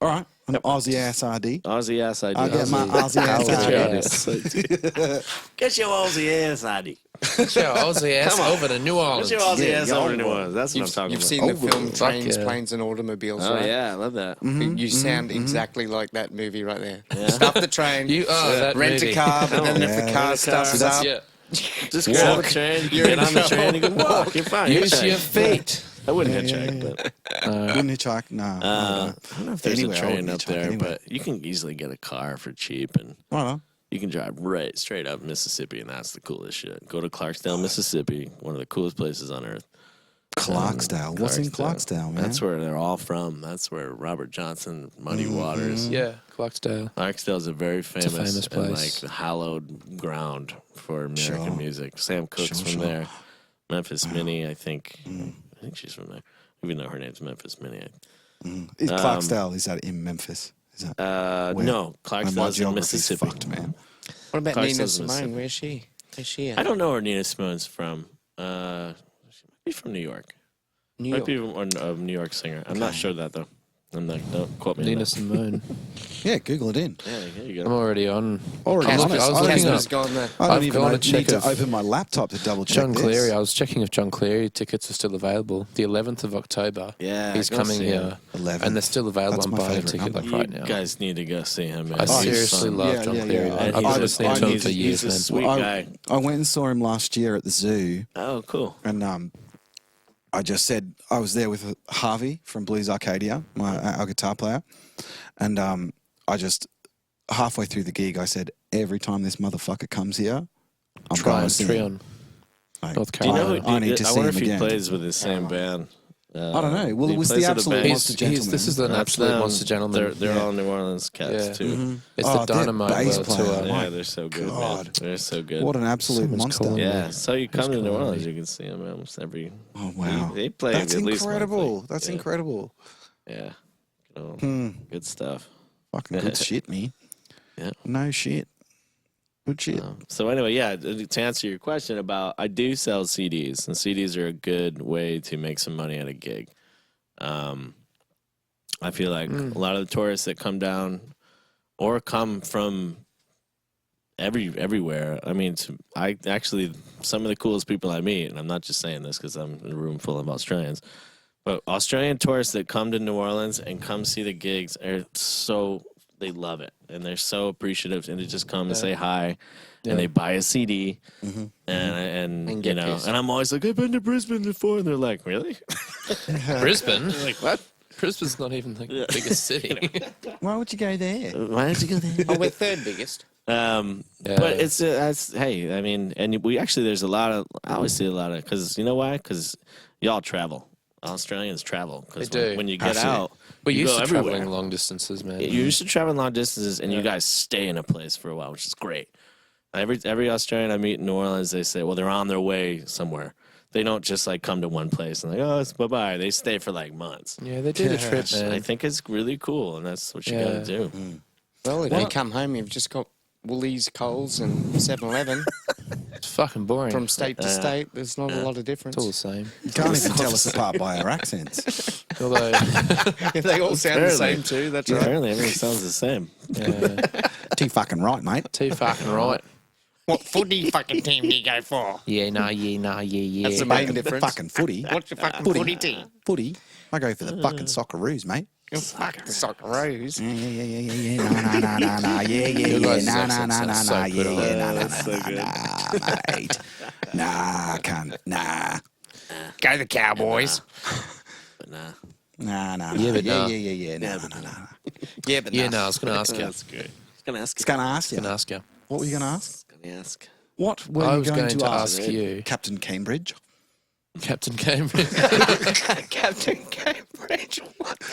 Speaker 1: All right. An Aussie ass ID.
Speaker 4: Aussie ass ID.
Speaker 1: I'll get my Aussie ass
Speaker 3: Aussie
Speaker 1: ID.
Speaker 3: ass.
Speaker 4: Get your Aussie ass ID.
Speaker 3: Get your Aussie ass over to New
Speaker 4: Get
Speaker 3: Orleans.
Speaker 4: your Aussie
Speaker 1: Yeah,
Speaker 4: ass
Speaker 1: yeah,
Speaker 4: over
Speaker 1: I'll
Speaker 4: to New Orleans. That's what I'm talking
Speaker 2: You've
Speaker 4: about.
Speaker 2: seen the film
Speaker 3: Fuck
Speaker 2: Trains,
Speaker 3: yeah.
Speaker 2: Planes, and Automobiles,
Speaker 4: Oh
Speaker 2: right?
Speaker 4: yeah, I love that.
Speaker 2: You sound exactly like that movie right there.
Speaker 4: Yeah.
Speaker 2: Stop the train,
Speaker 3: You are that
Speaker 2: rent
Speaker 3: movie.
Speaker 2: a car, but then if
Speaker 1: Yeah.
Speaker 2: the car stuffs up,
Speaker 3: Yeah.
Speaker 4: Just grab a train. You get on the train. You can walk. You're fine.
Speaker 3: Use
Speaker 4: Hitchhike.
Speaker 3: your feet.
Speaker 4: I wouldn't hitchhike, but
Speaker 1: Wouldn't hitchhike? No.
Speaker 4: I don't know if there's
Speaker 1: Anyway,
Speaker 4: a
Speaker 1: I
Speaker 4: train
Speaker 1: wouldn't
Speaker 4: up
Speaker 1: hitchhike
Speaker 4: there,
Speaker 1: anyway.
Speaker 4: but you can easily get a car for cheap, and
Speaker 1: Right on.
Speaker 4: you can drive right straight up Mississippi, and that's the coolest shit. Go to Clarksdale, Mississippi, one of the coolest places on earth.
Speaker 1: Clarksdale. What's in Clarksdale, man?
Speaker 4: That's where they're all from. That's where Robert Johnson, Muddy Waters.
Speaker 3: Yeah, Clarksdale.
Speaker 4: Clarksdale is a very famous,
Speaker 3: famous
Speaker 4: and
Speaker 3: place.
Speaker 4: like hallowed ground for American music. Sam Cooke's from
Speaker 1: Sure.
Speaker 4: there. Memphis Minnie, I think. I think she's from there. Even though her name's Memphis Minnie.
Speaker 1: Is Clarksdale, is that in Memphis? Is that where-
Speaker 4: No,
Speaker 1: my
Speaker 4: Clarksdale's in
Speaker 1: geography's
Speaker 4: Mississippi.
Speaker 1: fucked, man.
Speaker 2: What about
Speaker 4: Clarksdale's
Speaker 2: Nina
Speaker 4: in
Speaker 2: Simone?
Speaker 4: Mississippi.
Speaker 2: Where's she? Where's she at?
Speaker 4: I don't know where Nina Simone's from. She might be from New York.
Speaker 2: New
Speaker 4: Might
Speaker 2: York.
Speaker 4: be a New York singer. I'm not sure of that though. I'm not. Don't quote me. on
Speaker 3: Nina
Speaker 4: that.
Speaker 3: Simone.
Speaker 1: Yeah, Google it in.
Speaker 4: Yeah, you
Speaker 3: I'm
Speaker 4: go.
Speaker 3: already on.
Speaker 1: Already
Speaker 3: I was
Speaker 1: on it.
Speaker 3: looking
Speaker 2: Casper's
Speaker 3: up
Speaker 2: gone there.
Speaker 1: I don't
Speaker 3: I've
Speaker 1: even
Speaker 3: gone
Speaker 1: know,
Speaker 3: to check
Speaker 1: need to
Speaker 3: if
Speaker 1: open my laptop to double check
Speaker 3: John
Speaker 1: this.
Speaker 3: Cleary. I was checking if John Cleary tickets are still available. The 11th of October.
Speaker 4: Yeah,
Speaker 3: he's
Speaker 4: go
Speaker 3: coming
Speaker 4: see
Speaker 3: here,
Speaker 1: 11th.
Speaker 3: and they're still available.
Speaker 1: That's
Speaker 3: I'm
Speaker 1: my
Speaker 3: buying a
Speaker 1: favourite
Speaker 3: ticket
Speaker 1: number.
Speaker 3: like right
Speaker 4: You
Speaker 3: now.
Speaker 4: guys need to go see him, man.
Speaker 3: I
Speaker 4: He's
Speaker 3: seriously
Speaker 4: fun.
Speaker 3: love
Speaker 1: Yeah,
Speaker 3: John
Speaker 1: yeah,
Speaker 3: Cleary.
Speaker 1: yeah.
Speaker 3: Man.
Speaker 4: And
Speaker 3: I've
Speaker 4: he's
Speaker 3: been
Speaker 4: a-
Speaker 3: listening to him
Speaker 4: he's-
Speaker 3: for years,
Speaker 4: he's a
Speaker 3: man.
Speaker 4: sweet guy.
Speaker 1: I went and saw him last year at the zoo,
Speaker 4: Oh, cool.
Speaker 1: and I just said I was there with Harvey from Blues Arcadia, our guitar player, and I just halfway through the gig I said, every time this motherfucker comes here, I'm going to see him.
Speaker 3: Trion,
Speaker 1: Like,
Speaker 3: North
Speaker 4: Do you know?
Speaker 3: Carolina.
Speaker 1: I need to
Speaker 4: I
Speaker 1: see
Speaker 4: wonder
Speaker 1: him
Speaker 4: if he
Speaker 1: again.
Speaker 4: plays with the same band.
Speaker 1: I don't know. Well,
Speaker 4: he
Speaker 1: it was
Speaker 4: plays
Speaker 1: the
Speaker 4: with a
Speaker 1: Absolute
Speaker 4: band.
Speaker 1: Monster Gentleman.
Speaker 3: This is an
Speaker 4: That's
Speaker 3: absolute
Speaker 4: them.
Speaker 3: monster gentleman.
Speaker 4: They're
Speaker 3: yeah.
Speaker 4: all New Orleans cats
Speaker 3: Yeah.
Speaker 4: too.
Speaker 3: It's
Speaker 1: Oh,
Speaker 3: the
Speaker 1: their
Speaker 3: Dynamite
Speaker 1: bass
Speaker 3: World
Speaker 1: player.
Speaker 3: Tour.
Speaker 1: My
Speaker 4: Yeah, they're so good, man.
Speaker 1: God.
Speaker 4: They're so good.
Speaker 1: What an absolute
Speaker 3: Someone's
Speaker 1: monster.
Speaker 3: calling
Speaker 4: Yeah,
Speaker 3: me.
Speaker 4: so you come to New
Speaker 3: calling
Speaker 4: Orleans,
Speaker 3: me?
Speaker 4: you can see them almost every.
Speaker 1: Oh, wow.
Speaker 4: They play
Speaker 1: That's
Speaker 4: at least
Speaker 1: incredible.
Speaker 4: monthly.
Speaker 1: That's
Speaker 4: Yeah.
Speaker 1: incredible.
Speaker 4: Yeah, good stuff.
Speaker 1: Fucking good shit, me.
Speaker 4: Yeah.
Speaker 1: No shit. Good shit.
Speaker 4: So anyway, yeah, to answer your question about, I do sell CDs, and CDs are a good way to make some money at a gig. I feel like a lot of the tourists that come down or come from everywhere. I mean, I actually, some of the coolest people I meet, and I'm not just saying this because I'm in a room full of Australians, but Australian tourists that come to New Orleans and come see the gigs are they love it, and they're so appreciative, and they just come and say hi, and they buy a CD, and you
Speaker 2: get
Speaker 4: know,
Speaker 2: pissed.
Speaker 4: and I'm always like, I've been to Brisbane before, and they're like, really?
Speaker 3: Brisbane?
Speaker 4: like, what?
Speaker 3: Brisbane's not even the biggest city.
Speaker 1: Why would you go there?
Speaker 4: Why did you go there?
Speaker 2: Oh, we're third biggest.
Speaker 4: But it's hey, I mean, and we actually there's a lot of, I always see a lot of, because you know why? Because y'all travel. Australians travel because
Speaker 3: They do.
Speaker 4: when you get
Speaker 1: Have to.
Speaker 4: out,
Speaker 3: We're
Speaker 4: you
Speaker 3: used
Speaker 4: go
Speaker 3: to
Speaker 4: everywhere.
Speaker 3: traveling long distances, man.
Speaker 4: You're used to traveling long distances, and you guys stay in a place for a while, which is great. Every Australian I meet in New Orleans, they say, well, they're on their way somewhere. They don't just like come to one place and like, oh, it's bye-bye. They stay for like months.
Speaker 3: Yeah, they do the trip, man.
Speaker 4: I think it's really cool, and that's what you
Speaker 3: Yeah.
Speaker 4: got to do.
Speaker 2: Well, if you come home, you've just got Woolies, Coles, and 7-Eleven.
Speaker 3: It's fucking boring.
Speaker 2: From state to state, there's not a lot of difference.
Speaker 3: It's all the same.
Speaker 1: You can't even tell us apart by our accents.
Speaker 3: Although,
Speaker 2: They all sound the
Speaker 4: Apparently.
Speaker 2: same too. That's right.
Speaker 4: Apparently, everything sounds the same.
Speaker 1: Too fucking right, mate.
Speaker 3: too fucking right.
Speaker 2: What footy fucking team do you go for?
Speaker 3: Yeah, yeah.
Speaker 2: That's the main difference.
Speaker 1: Fucking footy.
Speaker 2: What's your fucking footy team?
Speaker 1: Footy. I go for the fucking Socceroos, mate.
Speaker 2: You're fucking Socceroos.
Speaker 1: Yeah. Nah. Yeah.
Speaker 3: Your guys'
Speaker 1: Nah.
Speaker 3: accent sounds so good on that.
Speaker 4: That's so good.
Speaker 1: Mate. Nah, can't. Nah.
Speaker 2: Go the Cowboys.
Speaker 4: But nah.
Speaker 1: Nah.
Speaker 3: Yeah, but nah.
Speaker 1: Yeah. Nah.
Speaker 2: Yeah, but
Speaker 3: Yeah, no, I was going to ask you.
Speaker 4: That's great. I was going to ask
Speaker 1: It's going to ask you.
Speaker 3: going to ask you.
Speaker 1: What were you going to ask?
Speaker 4: Gonna ask.
Speaker 1: What were
Speaker 3: I
Speaker 1: you
Speaker 3: was
Speaker 1: going to ask?
Speaker 3: you,
Speaker 1: Captain Cambridge?
Speaker 3: Captain Cambridge.
Speaker 2: Captain Cambridge.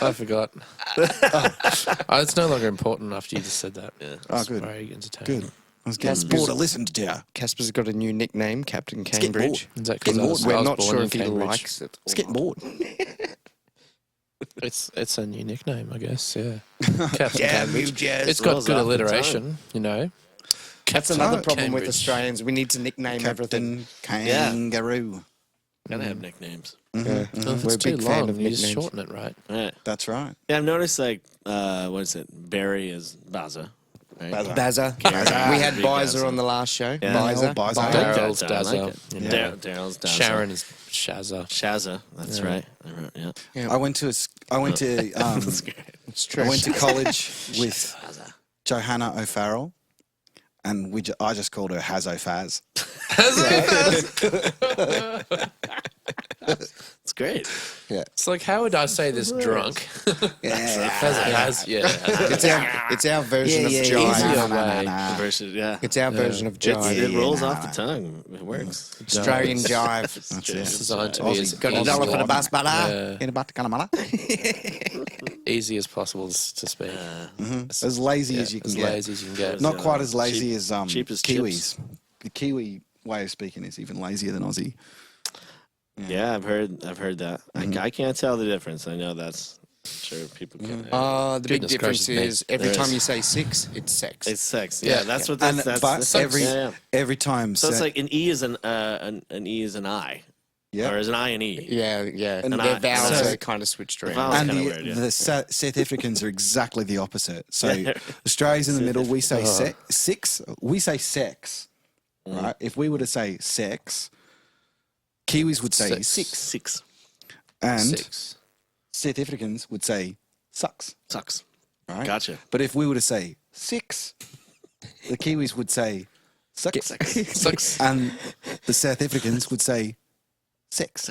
Speaker 3: I forgot. It's no longer important after you just said that. Yeah.
Speaker 1: Oh, good.
Speaker 3: Very entertaining.
Speaker 1: Good. I was getting
Speaker 2: Casper's-
Speaker 1: bored of listening to you.
Speaker 2: Casper's got a new nickname, Captain
Speaker 1: getting
Speaker 2: Cambridge.
Speaker 3: Is that
Speaker 1: Getting
Speaker 3: because
Speaker 1: bored.
Speaker 2: We're
Speaker 3: I was
Speaker 2: not
Speaker 3: born
Speaker 2: sure
Speaker 3: in
Speaker 2: if he
Speaker 3: Cambridge?
Speaker 2: likes it.
Speaker 1: It's getting bored.
Speaker 3: It's a new nickname, I guess. Yeah. Captain Cambridge.
Speaker 2: Jez.
Speaker 3: It's got
Speaker 4: Rolls
Speaker 3: good
Speaker 4: off the
Speaker 3: alliteration, you know.
Speaker 2: That's another
Speaker 3: Captain
Speaker 2: problem with
Speaker 3: Cambridge.
Speaker 2: Australians. We need to nickname everything.
Speaker 1: Captain Kangaroo.
Speaker 4: Gotta have nicknames.
Speaker 3: If
Speaker 2: We're
Speaker 3: it's
Speaker 2: a
Speaker 3: too
Speaker 2: big fan
Speaker 3: long,
Speaker 2: of
Speaker 3: you just
Speaker 2: nicknames.
Speaker 3: shorten it, right?
Speaker 4: All right.
Speaker 1: That's right.
Speaker 4: Yeah, I've noticed like, what is it? Barry is Baza. Right?
Speaker 2: Bazza.
Speaker 4: Baza.
Speaker 2: We had
Speaker 4: Big
Speaker 2: Bizer
Speaker 4: Bazza.
Speaker 2: on the last show.
Speaker 4: Yeah.
Speaker 2: Bizer.
Speaker 1: Bizer.
Speaker 2: Bizer.
Speaker 3: Daryl's
Speaker 4: I
Speaker 3: Dazza.
Speaker 4: like it.
Speaker 3: You know.
Speaker 4: Daryl's Dazza.
Speaker 3: Sharon is Shazza.
Speaker 4: Shazza. That's right. I wrote, yeah.
Speaker 1: I went to
Speaker 4: That's great.
Speaker 2: It's true.
Speaker 1: I went to college with Johanna O'Farrell, and I just called her Hazo Faz.
Speaker 4: It's great.
Speaker 1: Yeah.
Speaker 3: It's like, how would I say this drunk? It's
Speaker 2: It's our version of
Speaker 3: Easier
Speaker 2: jive.
Speaker 3: way.
Speaker 2: It's our version of jive.
Speaker 4: It rolls off the tongue. It works.
Speaker 2: Australian jive.
Speaker 1: That's it.
Speaker 3: It's designed to be as
Speaker 2: Got a dollar for the bus butter.
Speaker 3: Yeah.
Speaker 1: In about the kind of manner.
Speaker 3: easy as possible to speak.
Speaker 1: As lazy as you can
Speaker 3: as
Speaker 1: get.
Speaker 3: lazy as you can get.
Speaker 1: Not quite as lazy as
Speaker 4: cheap as
Speaker 1: Kiwis. The Kiwi way of speaking is even lazier than Aussie.
Speaker 4: Yeah, I've heard that. I can't tell the difference. I know that's sure people can.
Speaker 2: The big
Speaker 3: Goodness
Speaker 2: difference
Speaker 3: gracious,
Speaker 2: is every
Speaker 4: There
Speaker 2: time
Speaker 4: is.
Speaker 2: you say six, it's sex.
Speaker 4: It's sex. Yeah, that's what
Speaker 1: And
Speaker 4: that's.
Speaker 1: but
Speaker 4: that's
Speaker 1: every time.
Speaker 4: So it's like an E is an E is an I.
Speaker 1: Yeah.
Speaker 4: Or is an I an E?
Speaker 2: yeah.
Speaker 1: And
Speaker 2: And their
Speaker 4: I-
Speaker 2: vowels
Speaker 1: so-
Speaker 2: are kind of switched around.
Speaker 4: vowels-
Speaker 1: and
Speaker 4: kinda
Speaker 1: the,
Speaker 4: weird, yeah.
Speaker 1: the South Africans are exactly the opposite. So
Speaker 4: Yeah.
Speaker 1: Australia's in the middle. We say six. We say sex. Right? If we were to say sex, Kiwis would say
Speaker 3: Six.
Speaker 1: six. And
Speaker 3: 6.
Speaker 1: South Africans would say sucks.
Speaker 4: Sucks.
Speaker 1: Right?
Speaker 4: Gotcha.
Speaker 1: But if we were to say six, the Kiwis would say sucks.
Speaker 3: Sucks.
Speaker 1: And the South Africans would say sex.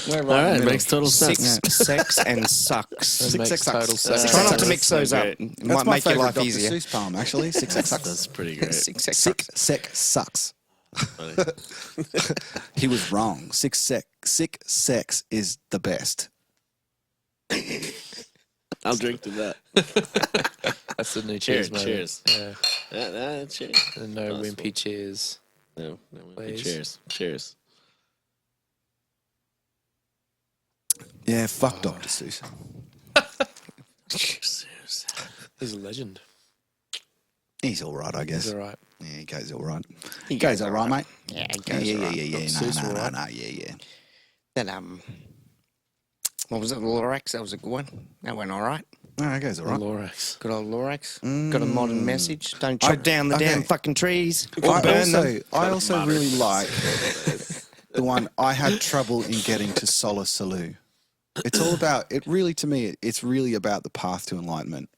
Speaker 1: We're
Speaker 4: All right,
Speaker 1: in the middle.
Speaker 4: makes total sense.
Speaker 2: Sex and sucks.
Speaker 3: That
Speaker 1: Six
Speaker 3: makes
Speaker 1: sucks.
Speaker 3: total sense.
Speaker 2: Try not to
Speaker 4: That's-
Speaker 2: mix those
Speaker 4: that's
Speaker 2: up.
Speaker 4: great.
Speaker 2: It
Speaker 1: That's
Speaker 2: might
Speaker 1: my
Speaker 2: make your
Speaker 1: favorite
Speaker 2: life
Speaker 1: Dr.
Speaker 2: easier.
Speaker 1: Seuss poem, actually. Six sucks.
Speaker 4: That's pretty great.
Speaker 2: Six
Speaker 1: Sick sucks. He was wrong. Sick sex is the best.
Speaker 4: I'll drink to that.
Speaker 3: That's the new
Speaker 4: Cheers,
Speaker 3: cheers, moment.
Speaker 4: cheers.
Speaker 3: Yeah.
Speaker 4: Cheers.
Speaker 3: And no
Speaker 4: Possible.
Speaker 3: wimpy cheers.
Speaker 4: No,
Speaker 3: Please.
Speaker 4: cheers. Cheers.
Speaker 1: Yeah, fuck Dr. Seuss.
Speaker 3: He's a legend.
Speaker 1: He's all right, I guess.
Speaker 3: He's all right.
Speaker 1: Yeah, he goes all right. He goes all right, mate.
Speaker 2: Yeah, it
Speaker 1: Yeah,
Speaker 2: goes
Speaker 1: yeah,
Speaker 2: right.
Speaker 1: yeah, yeah.
Speaker 3: Seuss all right.
Speaker 1: No, yeah.
Speaker 2: Then what was it? Lorax. That was a good one. That went all right.
Speaker 1: No, he goes all right.
Speaker 3: Lorax.
Speaker 2: Good old Lorax. Got a modern message. Don't chop down the
Speaker 1: okay.
Speaker 2: damn fucking trees. Or
Speaker 1: I
Speaker 2: burn them.
Speaker 1: also really like the one I had trouble in getting to Sola Salou. It's all about it. Really, to me, it's really about the path to enlightenment.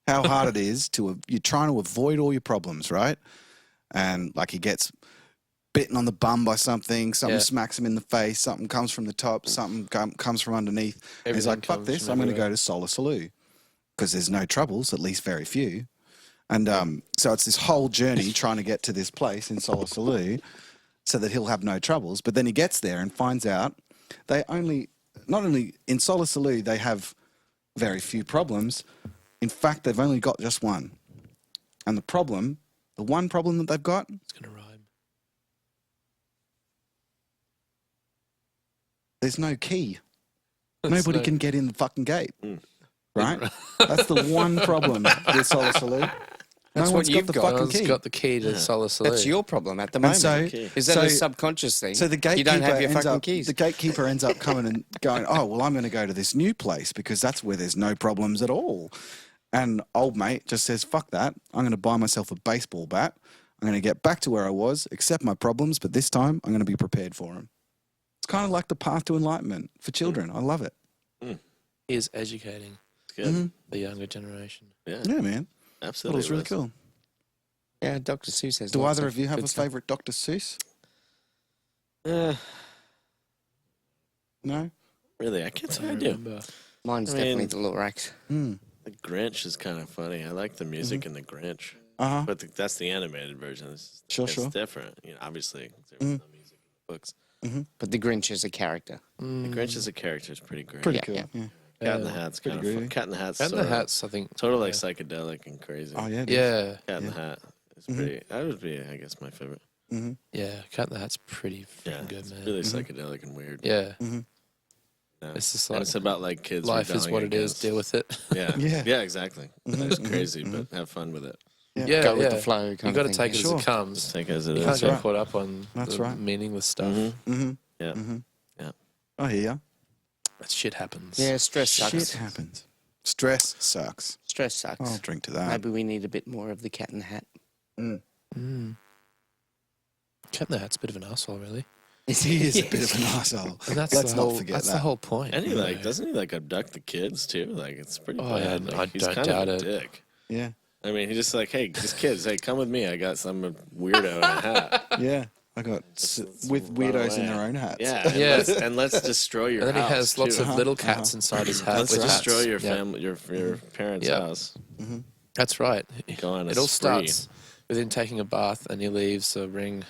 Speaker 1: How hard it is you're trying to avoid all your problems, right? And like he gets bitten on the bum by something smacks him in the face, something comes from the top, something comes from underneath. And he's
Speaker 3: Everything
Speaker 1: like, fuck
Speaker 3: comes
Speaker 1: this,
Speaker 3: from
Speaker 1: I'm going to
Speaker 3: everywhere.
Speaker 1: go to Sola Salou because there's no troubles, at least very few. And so it's this whole journey trying to get to this place in Sola Salou so that he'll have no troubles. But then he gets there and finds out not only in Sola Salou, they have very few problems. In fact, they've only got just one. And the one problem that they've got,
Speaker 3: It's going to rhyme.
Speaker 1: there's no key.
Speaker 3: There's
Speaker 1: Nobody
Speaker 3: no-
Speaker 1: can get in the fucking gate. Right? That's the one problem with Sola Salou.
Speaker 2: That's
Speaker 1: no
Speaker 2: what
Speaker 1: one's
Speaker 2: you've
Speaker 1: got the
Speaker 2: got.
Speaker 1: fucking
Speaker 3: One's
Speaker 1: key.
Speaker 3: got the key to Sola Salou.
Speaker 2: That's your problem at the
Speaker 1: And
Speaker 2: moment.
Speaker 1: so,
Speaker 2: Is that
Speaker 1: so-
Speaker 2: a subconscious thing?
Speaker 1: So the gatekeeper
Speaker 2: you don't have your
Speaker 1: ends
Speaker 2: fucking
Speaker 1: up,
Speaker 2: keys.
Speaker 1: The gatekeeper ends up coming and going, oh, well, I'm going to go to this new place because that's where there's no problems at all. And old mate just says, fuck that. I'm going to buy myself a baseball bat. I'm going to get back to where I was, accept my problems, but this time I'm going to be prepared for them. It's kind of like the path to enlightenment for children. I love it.
Speaker 3: He is educating
Speaker 4: Good.
Speaker 3: the younger generation.
Speaker 4: Yeah,
Speaker 1: Yeah, man. That
Speaker 4: absolutely.
Speaker 1: was really cool.
Speaker 2: Yeah, Dr. Seuss has.
Speaker 1: Do
Speaker 2: lots
Speaker 1: either of you have
Speaker 2: good
Speaker 1: a
Speaker 2: stuff.
Speaker 1: favourite Dr. Seuss? No?
Speaker 4: Really, I can't say I
Speaker 3: I
Speaker 4: do.
Speaker 3: remember.
Speaker 2: Mine's
Speaker 4: I mean-
Speaker 2: definitely the Lorax.
Speaker 4: The Grinch is kind of funny. I like the music in the Grinch,
Speaker 1: Uh-huh.
Speaker 4: but that's the animated version. It's
Speaker 1: Sure.
Speaker 4: different. You know, obviously there was no music in the books.
Speaker 2: But the Grinch is a character.
Speaker 4: The Grinch as a character is pretty great.
Speaker 1: Pretty
Speaker 2: Yeah,
Speaker 1: cool.
Speaker 2: yeah.
Speaker 1: Yeah.
Speaker 4: Cat in the Hat's
Speaker 1: Pretty
Speaker 4: kind of fun.
Speaker 1: groovy.
Speaker 4: Cat in the Hat's
Speaker 3: And the
Speaker 4: sorta-
Speaker 3: hats, I think.
Speaker 4: Total like psychedelic and crazy.
Speaker 1: Oh, yeah. dude.
Speaker 3: Yeah.
Speaker 4: Cat in the Hat is pretty. That would be, I guess, my favorite.
Speaker 3: Yeah. Cat in the Hat's pretty
Speaker 4: Yeah,
Speaker 3: freaking good,
Speaker 4: it's
Speaker 3: man.
Speaker 4: really psychedelic and weird.
Speaker 3: Yeah.
Speaker 4: Yeah.
Speaker 3: It's just
Speaker 4: And
Speaker 3: like
Speaker 4: it's about like kids.
Speaker 3: life is
Speaker 4: rebelling
Speaker 3: what it is.
Speaker 4: against-
Speaker 3: Deal with it.
Speaker 4: Yeah,
Speaker 1: Yeah.
Speaker 4: yeah, exactly. It's crazy, but have fun with it.
Speaker 3: Yeah.
Speaker 2: Go with the flow
Speaker 3: You
Speaker 2: kind
Speaker 3: got
Speaker 2: of
Speaker 3: to
Speaker 2: thing.
Speaker 3: take it
Speaker 1: Sure.
Speaker 3: as it comes.
Speaker 4: Just take it as it
Speaker 3: You
Speaker 4: is.
Speaker 3: can't get
Speaker 1: right.
Speaker 3: caught up on
Speaker 1: That's
Speaker 3: the
Speaker 1: right.
Speaker 3: meaningless stuff.
Speaker 1: Mm-hmm.
Speaker 4: Yeah.
Speaker 1: Yeah. I hear ya.
Speaker 3: That shit happens.
Speaker 2: Yeah, stress sucks.
Speaker 1: Shit happens. Stress sucks.
Speaker 2: Stress sucks.
Speaker 1: I'll drink to that.
Speaker 2: Maybe we need a bit more of the Cat in the Hat.
Speaker 3: Cat in the Hat's a bit of an asshole, really.
Speaker 1: He is a bit of an asshole.
Speaker 3: And that's
Speaker 1: Let's
Speaker 3: the
Speaker 1: not
Speaker 3: whole,
Speaker 1: forget
Speaker 3: that's
Speaker 1: that.
Speaker 3: the whole point.
Speaker 4: And he
Speaker 3: you
Speaker 4: like
Speaker 3: know.
Speaker 4: doesn't he like abduct the kids too? Like it's pretty
Speaker 3: Oh,
Speaker 4: bad.
Speaker 3: yeah,
Speaker 4: Like,
Speaker 3: I
Speaker 4: he's
Speaker 3: don't
Speaker 4: kind
Speaker 3: doubt
Speaker 4: of a
Speaker 3: it.
Speaker 4: dick.
Speaker 1: Yeah.
Speaker 4: I mean, he's just like, hey, just kids, hey, come with me. I got some weirdo in a hat.
Speaker 1: Yeah. I got with weirdos in their own hats.
Speaker 4: Yeah, and let's destroy your
Speaker 3: And then
Speaker 4: house.
Speaker 3: he has lots
Speaker 4: too.
Speaker 3: of little cats inside his hat.
Speaker 4: Let's
Speaker 3: with
Speaker 4: destroy
Speaker 3: hats.
Speaker 4: your
Speaker 3: Yeah.
Speaker 4: family, your parents'
Speaker 3: Yeah.
Speaker 4: house.
Speaker 3: That's right.
Speaker 4: Go on a
Speaker 3: It all
Speaker 4: spree.
Speaker 3: starts with him taking a bath, and he leaves a ring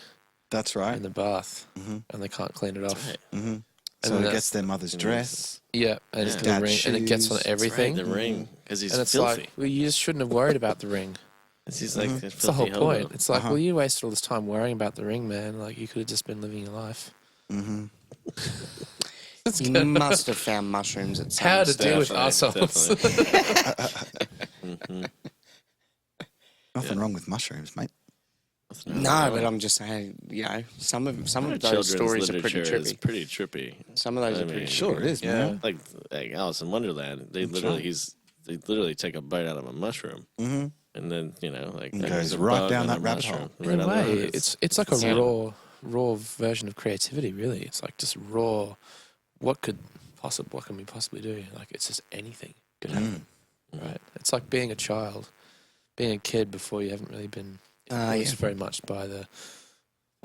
Speaker 1: That's right.
Speaker 3: in the bath, and they can't clean it off.
Speaker 4: Right.
Speaker 3: And
Speaker 1: So
Speaker 3: then
Speaker 1: he
Speaker 3: that's-
Speaker 1: gets their mother's dress.
Speaker 3: Yeah, and it's
Speaker 4: Yeah.
Speaker 3: the
Speaker 1: Dad's
Speaker 3: ring, and it gets on
Speaker 1: shoes.
Speaker 3: everything.
Speaker 4: Right, the ring, because he's
Speaker 3: and it's
Speaker 4: filthy.
Speaker 3: like, well, you just shouldn't have worried about the ring.
Speaker 4: He's like a
Speaker 3: That's the whole
Speaker 4: filthy
Speaker 3: point.
Speaker 4: hobo.
Speaker 3: It's like, well, you wasted all this time worrying about the ring, man. Like, you could have just been living your life.
Speaker 2: You must have found mushrooms at some
Speaker 3: How to
Speaker 2: stage.
Speaker 3: deal with
Speaker 4: Definitely,
Speaker 3: assholes.
Speaker 4: definitely.
Speaker 1: Nothing wrong with mushrooms, mate.
Speaker 2: No, but I'm just saying, some of those
Speaker 4: Children's
Speaker 2: stories are pretty
Speaker 4: literature is
Speaker 2: trippy.
Speaker 4: pretty trippy.
Speaker 2: Some of those
Speaker 4: I
Speaker 2: are pretty
Speaker 4: mean,
Speaker 1: Sure, it is, man.
Speaker 4: Like Alice in Wonderland, they literally take a bite out of a mushroom, and then like
Speaker 1: And
Speaker 4: there's
Speaker 1: goes
Speaker 4: a
Speaker 1: right
Speaker 4: bug
Speaker 1: down
Speaker 4: on
Speaker 1: that
Speaker 4: a
Speaker 1: rabbit
Speaker 4: mushroom.
Speaker 1: hole.
Speaker 3: In a
Speaker 4: Right on
Speaker 3: way,
Speaker 4: the-
Speaker 3: it's like a
Speaker 4: Yeah.
Speaker 3: raw version of creativity. Really, it's like just raw. What can we possibly do? Like, it's just anything could happen, right? It's like being a child, being a kid before you haven't really been influenced very much by the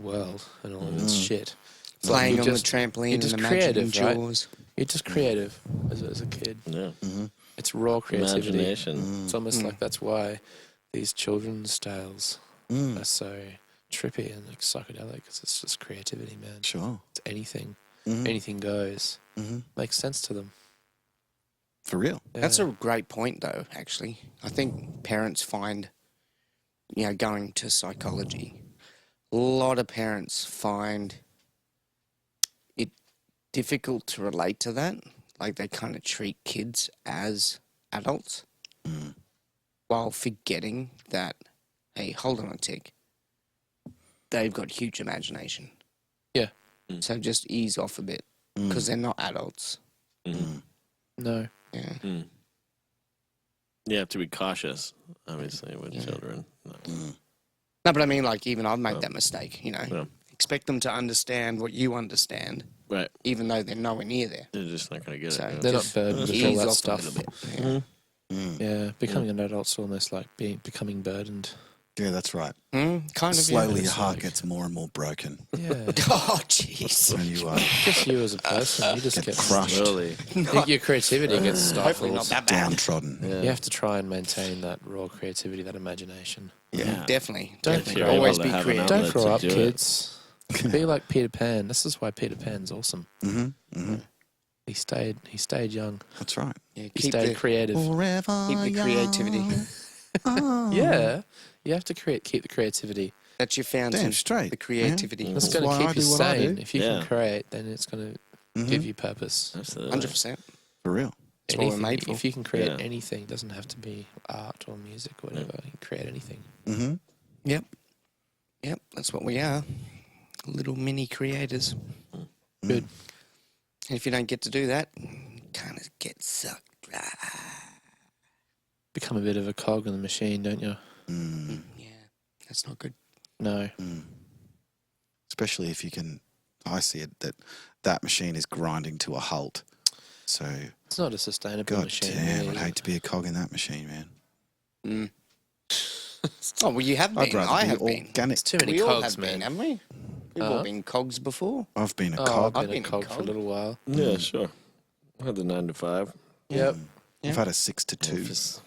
Speaker 3: world and all of its shit. It's like
Speaker 2: Playing
Speaker 3: you're
Speaker 2: on the
Speaker 3: just-
Speaker 2: trampoline
Speaker 3: you're just
Speaker 2: and imagining
Speaker 3: creative, right?
Speaker 2: Jaws.
Speaker 3: You're just creative as a kid.
Speaker 4: Yeah.
Speaker 3: It's raw creativity.
Speaker 4: Imagination.
Speaker 3: It's almost like that's why these children's tales are so trippy and like psychedelic. 'Cause it's just creativity, man.
Speaker 1: Sure.
Speaker 3: It's anything. Anything goes. Makes sense to them.
Speaker 1: For real.
Speaker 2: That's
Speaker 3: Yeah.
Speaker 2: a great point, though, actually. I think parents find, going to psychology, a lot of parents find it difficult to relate to that. Like, they kind of treat kids as adults while forgetting that, hey, hold on a tick. They've got huge imagination.
Speaker 3: Yeah.
Speaker 2: So just ease off a bit because they're not adults.
Speaker 3: No.
Speaker 2: Yeah.
Speaker 4: You have to be cautious, obviously, with children.
Speaker 2: No, but I mean, like, even I've made that mistake,
Speaker 4: Yeah.
Speaker 2: Expect them to understand what you understand,
Speaker 4: Right.
Speaker 2: even though they're nowhere near there.
Speaker 4: They're just not going to get
Speaker 2: So
Speaker 4: it.
Speaker 3: They're not
Speaker 2: just
Speaker 3: burdened with all
Speaker 2: ease
Speaker 3: that
Speaker 2: off
Speaker 3: stuff.
Speaker 2: a little bit. Yeah.
Speaker 3: Yeah, becoming an adult's almost like becoming burdened.
Speaker 1: Yeah, that's right.
Speaker 2: Kind of.
Speaker 1: Slowly
Speaker 2: Yeah.
Speaker 1: your heart gets more and more broken.
Speaker 3: Yeah.
Speaker 2: Oh, jeez.
Speaker 1: And you
Speaker 3: Just you as a person, you just
Speaker 1: get
Speaker 3: get
Speaker 1: crushed,
Speaker 4: Really?
Speaker 3: Your creativity gets
Speaker 2: Hopefully
Speaker 3: stifled.
Speaker 2: not that bad.
Speaker 1: downtrodden.
Speaker 3: You have to try and maintain that raw creativity, that imagination.
Speaker 1: Yeah.
Speaker 2: Definitely.
Speaker 3: Don't
Speaker 4: If
Speaker 2: Definitely.
Speaker 4: you're
Speaker 2: Always
Speaker 4: able to
Speaker 2: be
Speaker 4: have an
Speaker 2: creative.
Speaker 4: outlet
Speaker 3: Don't grow
Speaker 4: to
Speaker 3: up,
Speaker 4: do it.
Speaker 3: kids. Be like Peter Pan. This is why Peter Pan's awesome. He stayed young.
Speaker 1: That's right.
Speaker 2: Yeah,
Speaker 3: He stayed creative.
Speaker 1: Forever
Speaker 2: keep the creativity.
Speaker 3: Yeah, you have to keep the creativity.
Speaker 2: That's your fountain.
Speaker 1: Damn straight.
Speaker 2: The creativity.
Speaker 3: That's
Speaker 1: That's
Speaker 3: going
Speaker 1: why
Speaker 3: to
Speaker 1: I
Speaker 3: keep you
Speaker 1: do what I
Speaker 3: sane.
Speaker 1: do.
Speaker 3: If you
Speaker 4: Yeah.
Speaker 3: can create, then it's going to give you purpose.
Speaker 4: Absolutely.
Speaker 2: 100%.
Speaker 1: For real.
Speaker 2: That's what we're
Speaker 3: Anything.
Speaker 2: made for.
Speaker 3: If you can create
Speaker 4: Yeah.
Speaker 3: anything, it doesn't have to be art or music or whatever. You can create anything.
Speaker 2: Yep. Yep. That's what we are. Little mini creators.
Speaker 3: Good.
Speaker 2: And if you don't get to do that, you kind of get sucked dry.
Speaker 3: Become a bit of a cog in the machine, don't you?
Speaker 2: Yeah. That's not good.
Speaker 3: No.
Speaker 1: Especially if you can, I see it that machine is grinding to a halt. So,
Speaker 3: It's not a sustainable
Speaker 1: God
Speaker 3: machine.
Speaker 1: damn,
Speaker 3: really.
Speaker 1: I'd hate to be a cog in that machine, man.
Speaker 2: Oh, well, you have
Speaker 1: I'd
Speaker 2: been.
Speaker 1: rather
Speaker 2: I
Speaker 1: be
Speaker 2: have been.
Speaker 1: organic.
Speaker 3: It's too many
Speaker 2: We all
Speaker 3: cogs,
Speaker 2: have
Speaker 3: man.
Speaker 2: been, haven't we? We've all been cogs before.
Speaker 1: I've been a
Speaker 3: Oh,
Speaker 1: cog.
Speaker 3: I've been
Speaker 2: been
Speaker 3: a
Speaker 2: a
Speaker 3: cog for a
Speaker 2: cog.
Speaker 3: little while.
Speaker 4: Yeah, sure. I had the 9 to 5.
Speaker 3: Yep.
Speaker 1: I've had a 6 to 2.
Speaker 4: Office.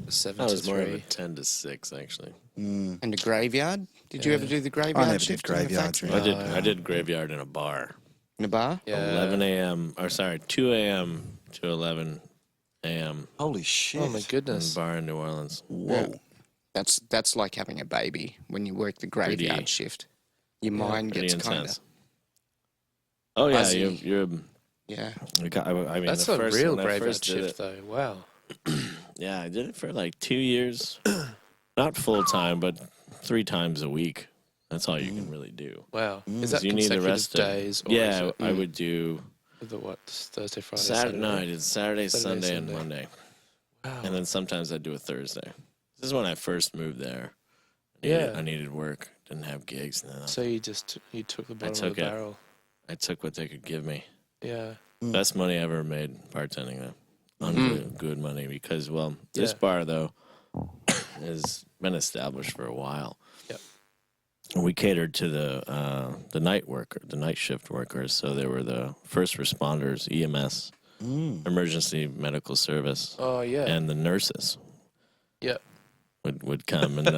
Speaker 3: 7
Speaker 4: I
Speaker 3: to
Speaker 4: was more of a
Speaker 3: 3.
Speaker 4: 10 to 6, actually.
Speaker 2: And the graveyard. Did you ever do the graveyard
Speaker 1: never did
Speaker 2: shift in the
Speaker 1: graveyards,
Speaker 2: factory?
Speaker 1: man.
Speaker 4: I did graveyard in a bar.
Speaker 2: In the bar?
Speaker 3: Yeah.
Speaker 4: 11 a.m. or sorry, 2 a.m. to 11 a.m.
Speaker 1: Holy shit.
Speaker 3: Oh my
Speaker 4: in
Speaker 3: goodness.
Speaker 4: a bar in New Orleans.
Speaker 1: Whoa.
Speaker 2: That's like having a baby when you work the graveyard
Speaker 4: Pretty-
Speaker 2: shift. Your mind
Speaker 4: Pretty
Speaker 2: gets kind of
Speaker 4: intense. Oh yeah,
Speaker 2: fuzzy.
Speaker 4: you're.
Speaker 2: yeah.
Speaker 4: I mean,
Speaker 3: That's
Speaker 4: the
Speaker 3: a
Speaker 4: first,
Speaker 3: real
Speaker 4: when I
Speaker 3: graveyard
Speaker 4: first did
Speaker 3: shift,
Speaker 4: it-
Speaker 3: though. Wow.
Speaker 4: Yeah, I did it for like 2 years, not full time, but 3 times a week. That's all you can really do.
Speaker 3: Wow. Is that
Speaker 4: You need the
Speaker 3: consecutive
Speaker 4: rest
Speaker 3: days?
Speaker 4: of.
Speaker 3: Or is
Speaker 4: Yeah,
Speaker 3: it
Speaker 4: I would do
Speaker 3: the what? Thursday, Friday,
Speaker 4: Saturday. No, I
Speaker 3: Saturday?
Speaker 4: did Saturday, Sunday, and
Speaker 3: Sunday.
Speaker 4: Monday,
Speaker 3: Wow.
Speaker 4: and then sometimes I'd do a Thursday. This is when I first moved there.
Speaker 3: Yeah.
Speaker 4: I needed work. Didn't have gigs. No.
Speaker 3: So you took the bottom
Speaker 4: took
Speaker 3: of the
Speaker 4: it.
Speaker 3: barrel.
Speaker 4: I took what they could give me.
Speaker 3: Yeah.
Speaker 4: Best money I ever made bartending though. Good money because this
Speaker 3: Yeah.
Speaker 4: bar though has been established for a while.
Speaker 3: Yep.
Speaker 4: we catered to the night shift workers. So they were the first responders, EMS, emergency medical service,
Speaker 3: Oh yeah.
Speaker 4: and the nurses
Speaker 3: Yeah.
Speaker 4: would come and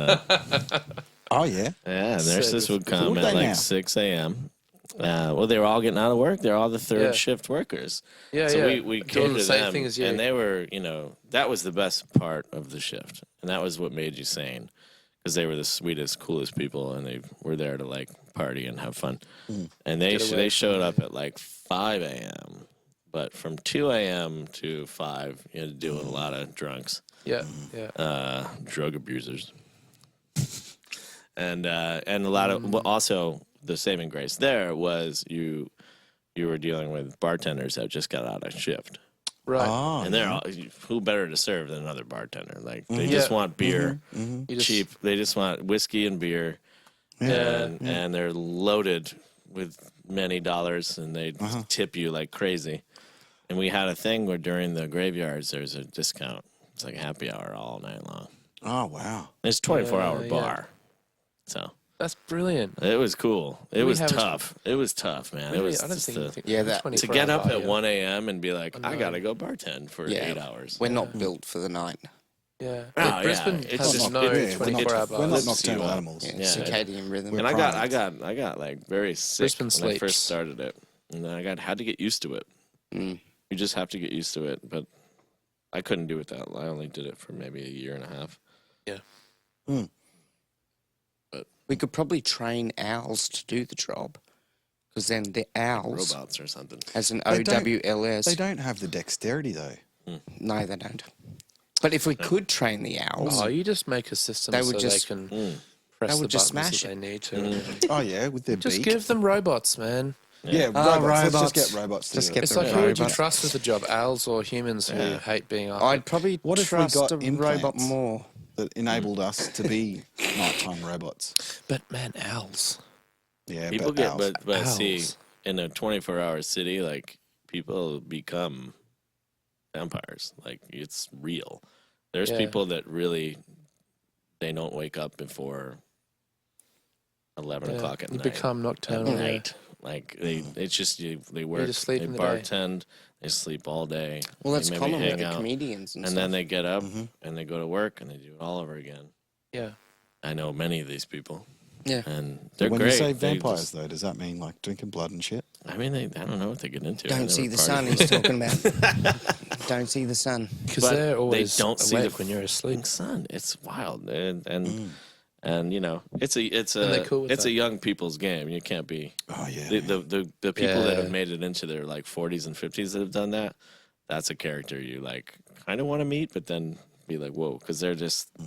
Speaker 5: Oh yeah.
Speaker 4: yeah,
Speaker 3: So
Speaker 4: nurses would
Speaker 5: What
Speaker 4: come
Speaker 5: they
Speaker 4: at like
Speaker 5: now?
Speaker 4: 6 a.m. Well, they were all getting out of work. They're all the third
Speaker 3: Yeah.
Speaker 4: shift workers.
Speaker 3: Yeah,
Speaker 4: So
Speaker 3: yeah.
Speaker 4: we
Speaker 3: Doing
Speaker 4: catered
Speaker 3: the
Speaker 4: to
Speaker 3: same
Speaker 4: them,
Speaker 3: thing as you.
Speaker 4: and they were, that was the best part of the shift, and that was what made you sane, because they were the sweetest, coolest people, and they were there to like party and have fun. And they
Speaker 3: Get away
Speaker 4: they
Speaker 3: from
Speaker 4: showed up at like 5 a.m., but from 2 a.m. to 5, you had to deal with a lot of drunks,
Speaker 3: Yeah, yeah.
Speaker 4: drug abusers, and a lot of well, also the saving grace there was you were dealing with bartenders that just got out of shift.
Speaker 3: Right.
Speaker 5: Oh,
Speaker 4: And they're all, who better to serve than another bartender? Like they
Speaker 3: Yeah.
Speaker 4: just want beer,
Speaker 3: You just-
Speaker 4: cheap. They just want whiskey and beer, and they're loaded with many dollars, and they tip you like crazy. And we had a thing where during the graveyards there's a discount. It's like happy hour all night long.
Speaker 5: Oh wow.
Speaker 4: It's a 24-hour
Speaker 3: yeah.
Speaker 4: bar, so
Speaker 3: That's brilliant.
Speaker 4: it was cool. It
Speaker 3: We
Speaker 4: was
Speaker 3: have a-
Speaker 4: tough. It was tough, man. It was
Speaker 3: I don't
Speaker 4: just
Speaker 3: think.
Speaker 2: Yeah, that-
Speaker 4: to get up at 1 a.m. and be like, I gotta go bartend for
Speaker 2: Yeah.
Speaker 4: 8 hours.
Speaker 2: We're not built for the night.
Speaker 3: Yeah.
Speaker 4: Oh,
Speaker 3: Like, Brisbane
Speaker 4: yeah. It's
Speaker 3: has
Speaker 4: just-
Speaker 3: no
Speaker 4: it-
Speaker 5: Yeah, we're
Speaker 3: 24-hour
Speaker 5: not,
Speaker 3: bars.
Speaker 5: we're not
Speaker 4: Lifts you
Speaker 5: nocturnal
Speaker 4: up.
Speaker 5: animals.
Speaker 2: Yeah,
Speaker 4: Yeah.
Speaker 2: circadian rhythm.
Speaker 4: And I got like very sick
Speaker 3: Brisbane
Speaker 4: when I first
Speaker 3: sleeps.
Speaker 4: started it, and then had to get used to it.
Speaker 2: Mm.
Speaker 4: You just have to get used to it, but I couldn't do it that. I only did it for maybe a year and a half.
Speaker 2: We could probably train owls to do the job, because then the owls
Speaker 4: Robots or something.
Speaker 2: has an
Speaker 5: They don't-
Speaker 2: OWLS.
Speaker 5: They don't have the dexterity though.
Speaker 2: No, they don't. But if we could train the owls,
Speaker 3: Oh, you just make a system
Speaker 2: They
Speaker 3: so
Speaker 2: would just-
Speaker 3: they can
Speaker 2: they
Speaker 3: press the
Speaker 2: would just
Speaker 3: buttons
Speaker 2: smash
Speaker 3: that
Speaker 2: it.
Speaker 3: they need to.
Speaker 5: Oh yeah, with their
Speaker 3: Just
Speaker 5: beak.
Speaker 3: give them robots, man.
Speaker 5: Yeah,
Speaker 2: Ah,
Speaker 5: robots. Let's
Speaker 2: robots.
Speaker 5: just get robots. To
Speaker 2: Just
Speaker 5: do
Speaker 2: get
Speaker 5: it.
Speaker 3: It's
Speaker 2: the
Speaker 3: like who would you
Speaker 2: robot.
Speaker 3: trust with the job, owls or humans who hate being up?
Speaker 2: I'd probably
Speaker 5: What if we
Speaker 2: trust
Speaker 5: got
Speaker 2: a robot
Speaker 5: implants?
Speaker 2: more.
Speaker 5: that enabled us to be nighttime robots.
Speaker 3: But man, owls.
Speaker 5: Yeah,
Speaker 4: People
Speaker 5: but
Speaker 4: get,
Speaker 5: owls.
Speaker 4: but see,
Speaker 3: Owls.
Speaker 4: in a 24-hour city, like people become vampires. Like it's real. There's
Speaker 3: Yeah.
Speaker 4: people that really they don't wake up before 11
Speaker 3: Yeah,
Speaker 4: o'clock at
Speaker 3: you
Speaker 4: night.
Speaker 3: become nocturnal.
Speaker 4: At
Speaker 3: yeah.
Speaker 4: night. Like it's just they work,
Speaker 3: just sleep
Speaker 4: they
Speaker 3: in the day.
Speaker 4: bartend, they sleep all day.
Speaker 2: Well, that's
Speaker 4: they maybe
Speaker 2: common with
Speaker 4: hang
Speaker 2: the
Speaker 4: out,
Speaker 2: comedians and
Speaker 4: and
Speaker 2: stuff.
Speaker 4: then they get up and they go to work and they do it all over again.
Speaker 3: Yeah.
Speaker 4: I know many of these people,
Speaker 2: Yeah.
Speaker 4: and they're
Speaker 5: when
Speaker 4: great.
Speaker 5: you say
Speaker 4: They
Speaker 5: vampires,
Speaker 4: just-
Speaker 5: though, does that mean like drinking blood and shit?
Speaker 4: I mean, I don't know what they get into. I
Speaker 2: Don't see
Speaker 4: never
Speaker 2: the sun
Speaker 4: partied.
Speaker 2: he's talking about. Don't see the sun.
Speaker 3: Because
Speaker 4: But
Speaker 3: they're
Speaker 4: they
Speaker 3: always
Speaker 4: don't see
Speaker 3: awake
Speaker 4: the
Speaker 3: when you're asleep.
Speaker 4: Sun. It's wild, and you know, it's
Speaker 3: they're
Speaker 4: a
Speaker 3: cool with
Speaker 4: it's
Speaker 3: that.
Speaker 4: a young people's game. You can't be
Speaker 5: Oh yeah.
Speaker 4: the people that
Speaker 3: Yeah.
Speaker 4: have made it into their like 40s and 50s that have done that. That's a character you like kind of want to meet, but then be like, whoa, because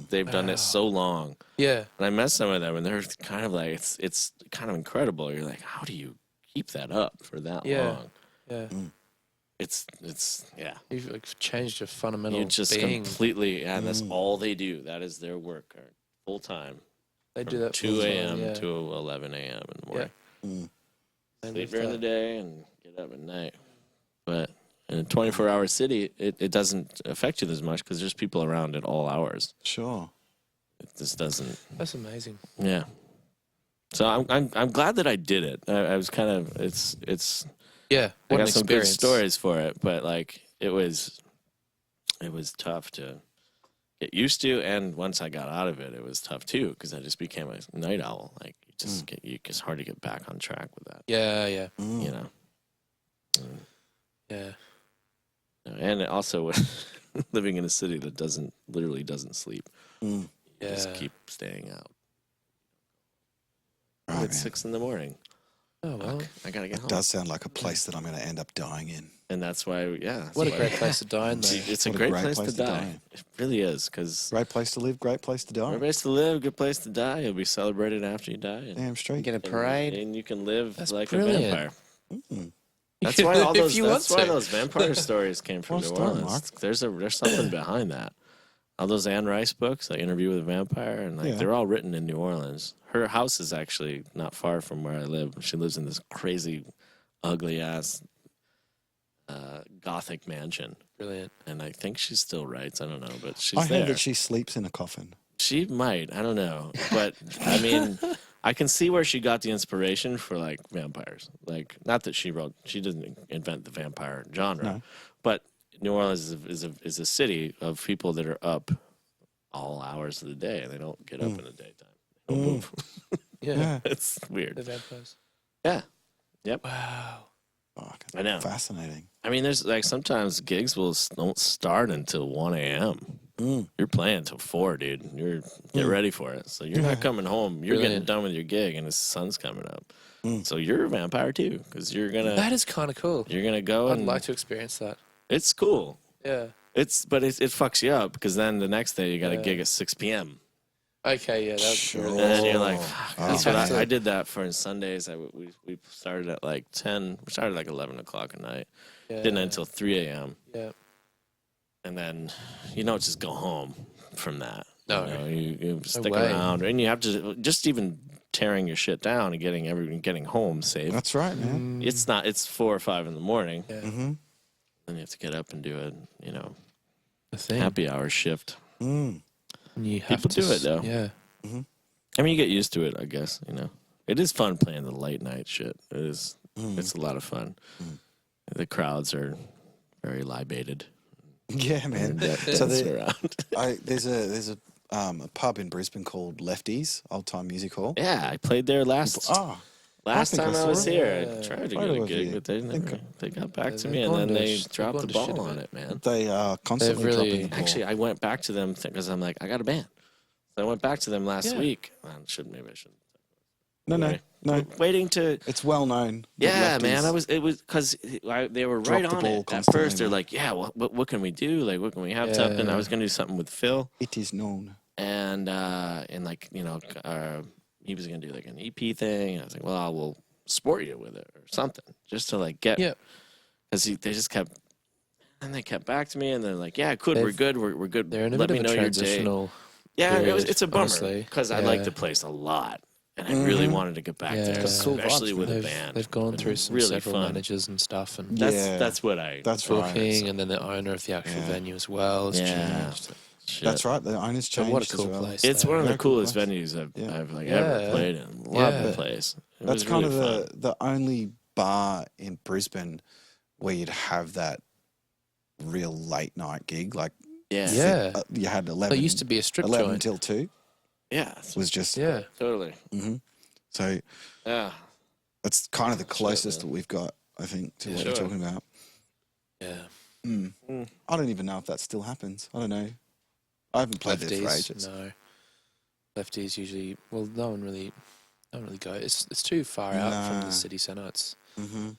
Speaker 4: they've done it so long.
Speaker 3: Yeah.
Speaker 4: And I met some of them, and they're kind of like it's kind of incredible. You're like, how do you keep that up for that
Speaker 3: Yeah.
Speaker 4: long?
Speaker 3: Yeah.
Speaker 4: It's yeah.
Speaker 3: You've like, changed your fundamental
Speaker 4: You just
Speaker 3: being.
Speaker 4: completely, and that's all they do. That is their work full time.
Speaker 3: They do
Speaker 4: From
Speaker 3: that
Speaker 4: 2
Speaker 3: full time,
Speaker 4: a.m.
Speaker 3: yeah.
Speaker 4: to 11 a.m. in the morning.
Speaker 3: They
Speaker 4: Sleep
Speaker 3: live
Speaker 4: during the
Speaker 3: that.
Speaker 4: day and get up at night. But in a 24-hour city, it doesn't affect you as much because there's people around at all hours.
Speaker 5: Sure.
Speaker 4: It just doesn't.
Speaker 3: That's amazing.
Speaker 4: Yeah. So I'm glad that I did it. I was kind of it's.
Speaker 3: Yeah.
Speaker 4: I
Speaker 3: What
Speaker 4: got
Speaker 3: an
Speaker 4: some good
Speaker 3: experience.
Speaker 4: stories for it, but like it was tough to get used to, and once I got out of it, it was tough too because I just became a night owl. Like it's hard to get back on track with that.
Speaker 3: Yeah. Yeah.
Speaker 4: You know.
Speaker 3: Yeah.
Speaker 4: And also living in a city that literally doesn't sleep.
Speaker 3: Yeah.
Speaker 4: Just keep staying out.
Speaker 5: Right,
Speaker 4: It's
Speaker 5: man.
Speaker 4: 6 a.m.
Speaker 3: Oh well.
Speaker 4: I gotta get home.
Speaker 5: It does sound like a place that I'm going to end up dying in.
Speaker 4: And that's why,
Speaker 3: What a
Speaker 4: that's
Speaker 3: great
Speaker 4: why-
Speaker 3: place to die in, though.
Speaker 4: It's a
Speaker 5: What a
Speaker 4: great
Speaker 5: great
Speaker 4: place,
Speaker 5: place
Speaker 4: to
Speaker 5: to
Speaker 4: die.
Speaker 5: die.
Speaker 4: It really is, because
Speaker 5: Great place to live, great place to die.
Speaker 4: great place to live, good place to die. You'll be celebrated after you die. And,
Speaker 5: Damn straight.
Speaker 2: Get a parade.
Speaker 4: and you can live
Speaker 3: That's
Speaker 4: like
Speaker 3: brilliant.
Speaker 4: a vampire.
Speaker 5: Mm.
Speaker 4: That's why all
Speaker 3: If
Speaker 4: those.
Speaker 3: you
Speaker 4: That's
Speaker 3: want
Speaker 4: why
Speaker 3: to.
Speaker 4: those vampire stories came from
Speaker 5: Well
Speaker 4: New
Speaker 5: done,
Speaker 4: Orleans.
Speaker 5: Mark.
Speaker 4: There's something behind that. All those Anne Rice books, like Interview with a Vampire, and like
Speaker 5: Yeah.
Speaker 4: they're all written in New Orleans. Her house is actually not far from where I live. She lives in this crazy, ugly ass Gothic mansion,
Speaker 3: Brilliant.
Speaker 4: and I think she still writes. I don't know, but she's
Speaker 5: I
Speaker 4: there.
Speaker 5: heard that she sleeps in a coffin.
Speaker 4: She might. I don't know, but I mean, I can see where she got the inspiration for like vampires. Like, not that she didn't invent the vampire genre, but New Orleans is a city of people that are up all hours of the day, and they don't get up in the daytime. They don't move.
Speaker 3: Yeah.
Speaker 4: It's weird.
Speaker 3: The vampires.
Speaker 4: Yeah. Yep.
Speaker 3: Wow.
Speaker 5: Fuck,
Speaker 4: I know.
Speaker 5: Fascinating.
Speaker 4: I mean, there's like sometimes gigs don't start until 1 a.m. You're playing till 4, dude. Get ready for it. So you're not coming home. You're getting done with your gig, and the sun's coming up. So you're a vampire too, because you're gonna.
Speaker 3: That is kind of cool.
Speaker 4: You're gonna go.
Speaker 3: I'd
Speaker 4: and
Speaker 3: like to experience that.
Speaker 4: It's cool.
Speaker 3: Yeah.
Speaker 4: But it fucks you up because then the next day you got a gig at 6 p.m.
Speaker 3: Okay, yeah, that's
Speaker 4: And then you're like, that's
Speaker 3: Oh,
Speaker 4: what
Speaker 3: man.
Speaker 4: I did that for Sundays. We started at like 10. We started like 11 o'clock at night.
Speaker 3: yeah.
Speaker 4: Didn't until 3 a.m.
Speaker 3: Yeah.
Speaker 4: And then just go home from that.
Speaker 3: No.
Speaker 4: You stick
Speaker 3: way.
Speaker 4: around, and you have to just even tearing your shit down and getting home safe.
Speaker 5: That's right, man.
Speaker 4: It's 4 or 5 in the morning.
Speaker 3: Yeah.
Speaker 5: Mm-hmm.
Speaker 4: Then you have to get up and do
Speaker 3: The thing.
Speaker 4: happy hour shift.
Speaker 5: Mm.
Speaker 3: You have
Speaker 4: People
Speaker 3: to
Speaker 4: do it, though.
Speaker 3: Yeah.
Speaker 4: I mean, you get used to it, I guess. It is fun playing the late night shit. It is. It's a lot of fun. The crowds are very libated.
Speaker 5: Yeah, man.
Speaker 4: So
Speaker 5: There's a pub in Brisbane called Lefties, Old Time Music Hall.
Speaker 4: yeah, I played there last
Speaker 5: Oh,
Speaker 4: time I
Speaker 5: saw
Speaker 4: was
Speaker 5: it.
Speaker 4: here. I tried to
Speaker 5: Photo
Speaker 4: get a
Speaker 5: of
Speaker 4: gig,
Speaker 5: you.
Speaker 4: but they got back to me,
Speaker 3: they've
Speaker 4: and then
Speaker 3: gone to
Speaker 4: they
Speaker 3: sh- they've
Speaker 4: dropped
Speaker 3: gone
Speaker 4: the
Speaker 3: to
Speaker 4: ball
Speaker 3: shit a
Speaker 4: on
Speaker 3: bit.
Speaker 4: it, man.
Speaker 5: They are constantly
Speaker 3: They've really-
Speaker 5: dropping the ball.
Speaker 4: Actually, I went back to them because I'm like, I got a band. So I went back to them last
Speaker 3: Yeah.
Speaker 4: week. Maybe I shouldn't.
Speaker 5: No.
Speaker 4: Waiting to.
Speaker 5: It's well known. that
Speaker 4: Yeah,
Speaker 5: Lefties-
Speaker 4: man. It was because they were
Speaker 5: Drop
Speaker 4: right
Speaker 5: the
Speaker 4: on
Speaker 5: ball
Speaker 4: it. At
Speaker 5: constantly,
Speaker 4: first, they're
Speaker 5: man.
Speaker 4: like, yeah, what can we do? Like, what can we have something? I was going to do something with Phil.
Speaker 5: It is known.
Speaker 4: And like he was gonna do like an EP thing. And I was like, well, I will support you with it or something, just to like get.
Speaker 3: Yeah.
Speaker 4: Because they just kept, and they kept back to me, and they're like, yeah, we're
Speaker 3: They've-
Speaker 4: good, we're good.
Speaker 3: They're in a
Speaker 4: Let
Speaker 3: bit
Speaker 4: me
Speaker 3: of a
Speaker 4: know your day.
Speaker 3: transitional.
Speaker 4: Yeah,
Speaker 3: period,
Speaker 4: it's a bummer
Speaker 3: honestly.
Speaker 4: because I like
Speaker 3: Yeah.
Speaker 4: the place a lot, and I really wanted to get back
Speaker 3: Yeah.
Speaker 4: there,
Speaker 3: It's cool
Speaker 4: especially
Speaker 5: vibes,
Speaker 4: with a
Speaker 3: They've,
Speaker 4: band.
Speaker 3: they've gone
Speaker 4: It's
Speaker 3: through some
Speaker 4: really
Speaker 3: several
Speaker 4: fun.
Speaker 3: managers and stuff, and
Speaker 4: That's what I.
Speaker 5: That's right.
Speaker 3: booking, and then the owner of the actual
Speaker 5: Yeah.
Speaker 3: venue as well has
Speaker 4: Yeah.
Speaker 3: changed.
Speaker 4: Shit.
Speaker 5: That's right. The owner's
Speaker 3: But
Speaker 5: changed
Speaker 3: what a cool
Speaker 5: as well.
Speaker 3: place!
Speaker 4: It's
Speaker 3: though.
Speaker 4: one of the
Speaker 5: Very cool
Speaker 4: coolest
Speaker 5: place.
Speaker 4: venues
Speaker 5: Yeah.
Speaker 4: I've like
Speaker 3: Yeah.
Speaker 4: ever played in. Love
Speaker 3: Yeah.
Speaker 4: the place. It
Speaker 5: That's
Speaker 4: was
Speaker 5: kind
Speaker 4: really
Speaker 5: of
Speaker 4: fun.
Speaker 5: the only bar in Brisbane where you'd have that real late night gig. Like
Speaker 4: Yeah.
Speaker 3: Yeah.
Speaker 5: you had 11.
Speaker 3: It used to be a strip
Speaker 5: 11
Speaker 3: joint.
Speaker 5: till 2
Speaker 4: Yeah.
Speaker 5: was just.
Speaker 3: Yeah.
Speaker 4: Totally.
Speaker 5: So
Speaker 4: Yeah.
Speaker 5: that's kind of the closest
Speaker 4: man.
Speaker 5: that we've got, I think, to what
Speaker 4: Sure.
Speaker 5: you're talking about.
Speaker 3: Yeah.
Speaker 5: I don't even know if that still happens. I don't know. I haven't played there for ages.
Speaker 3: No. Lefties usually. Well, no one really goes. It's too far out from
Speaker 5: Nah.
Speaker 3: the city centre. It's
Speaker 5: Mm-hmm.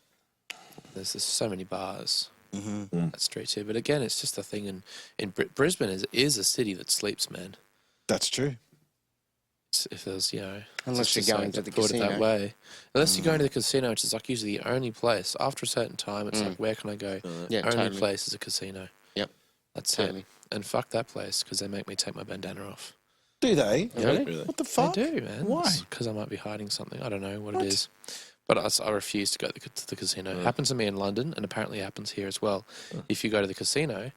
Speaker 3: there's so many bars.
Speaker 5: Mm-hmm.
Speaker 3: That's true too. But again, it's just a thing in Brisbane is a city that sleeps, man.
Speaker 5: That's true.
Speaker 3: If there's
Speaker 2: Unless
Speaker 3: just
Speaker 2: you're
Speaker 3: to
Speaker 2: going
Speaker 3: say-
Speaker 2: to the
Speaker 3: put it that
Speaker 2: casino.
Speaker 3: way. Unless you're going to the casino, which is like usually the only place. After a certain time, it's like, where can I go?
Speaker 2: Yeah,
Speaker 3: only
Speaker 2: totally.
Speaker 3: place is a casino.
Speaker 2: Yep.
Speaker 3: That's
Speaker 2: Totally.
Speaker 3: it. And fuck that place because they make me take my bandana off.
Speaker 5: Do they?
Speaker 4: Really?
Speaker 5: What the fuck?
Speaker 3: They do, man.
Speaker 5: Why?
Speaker 3: Because I might be hiding something. I don't know what
Speaker 5: What?
Speaker 3: it is. But I refuse to go to the casino. It happens to me in London, and apparently it happens here as well. If you go to the casino,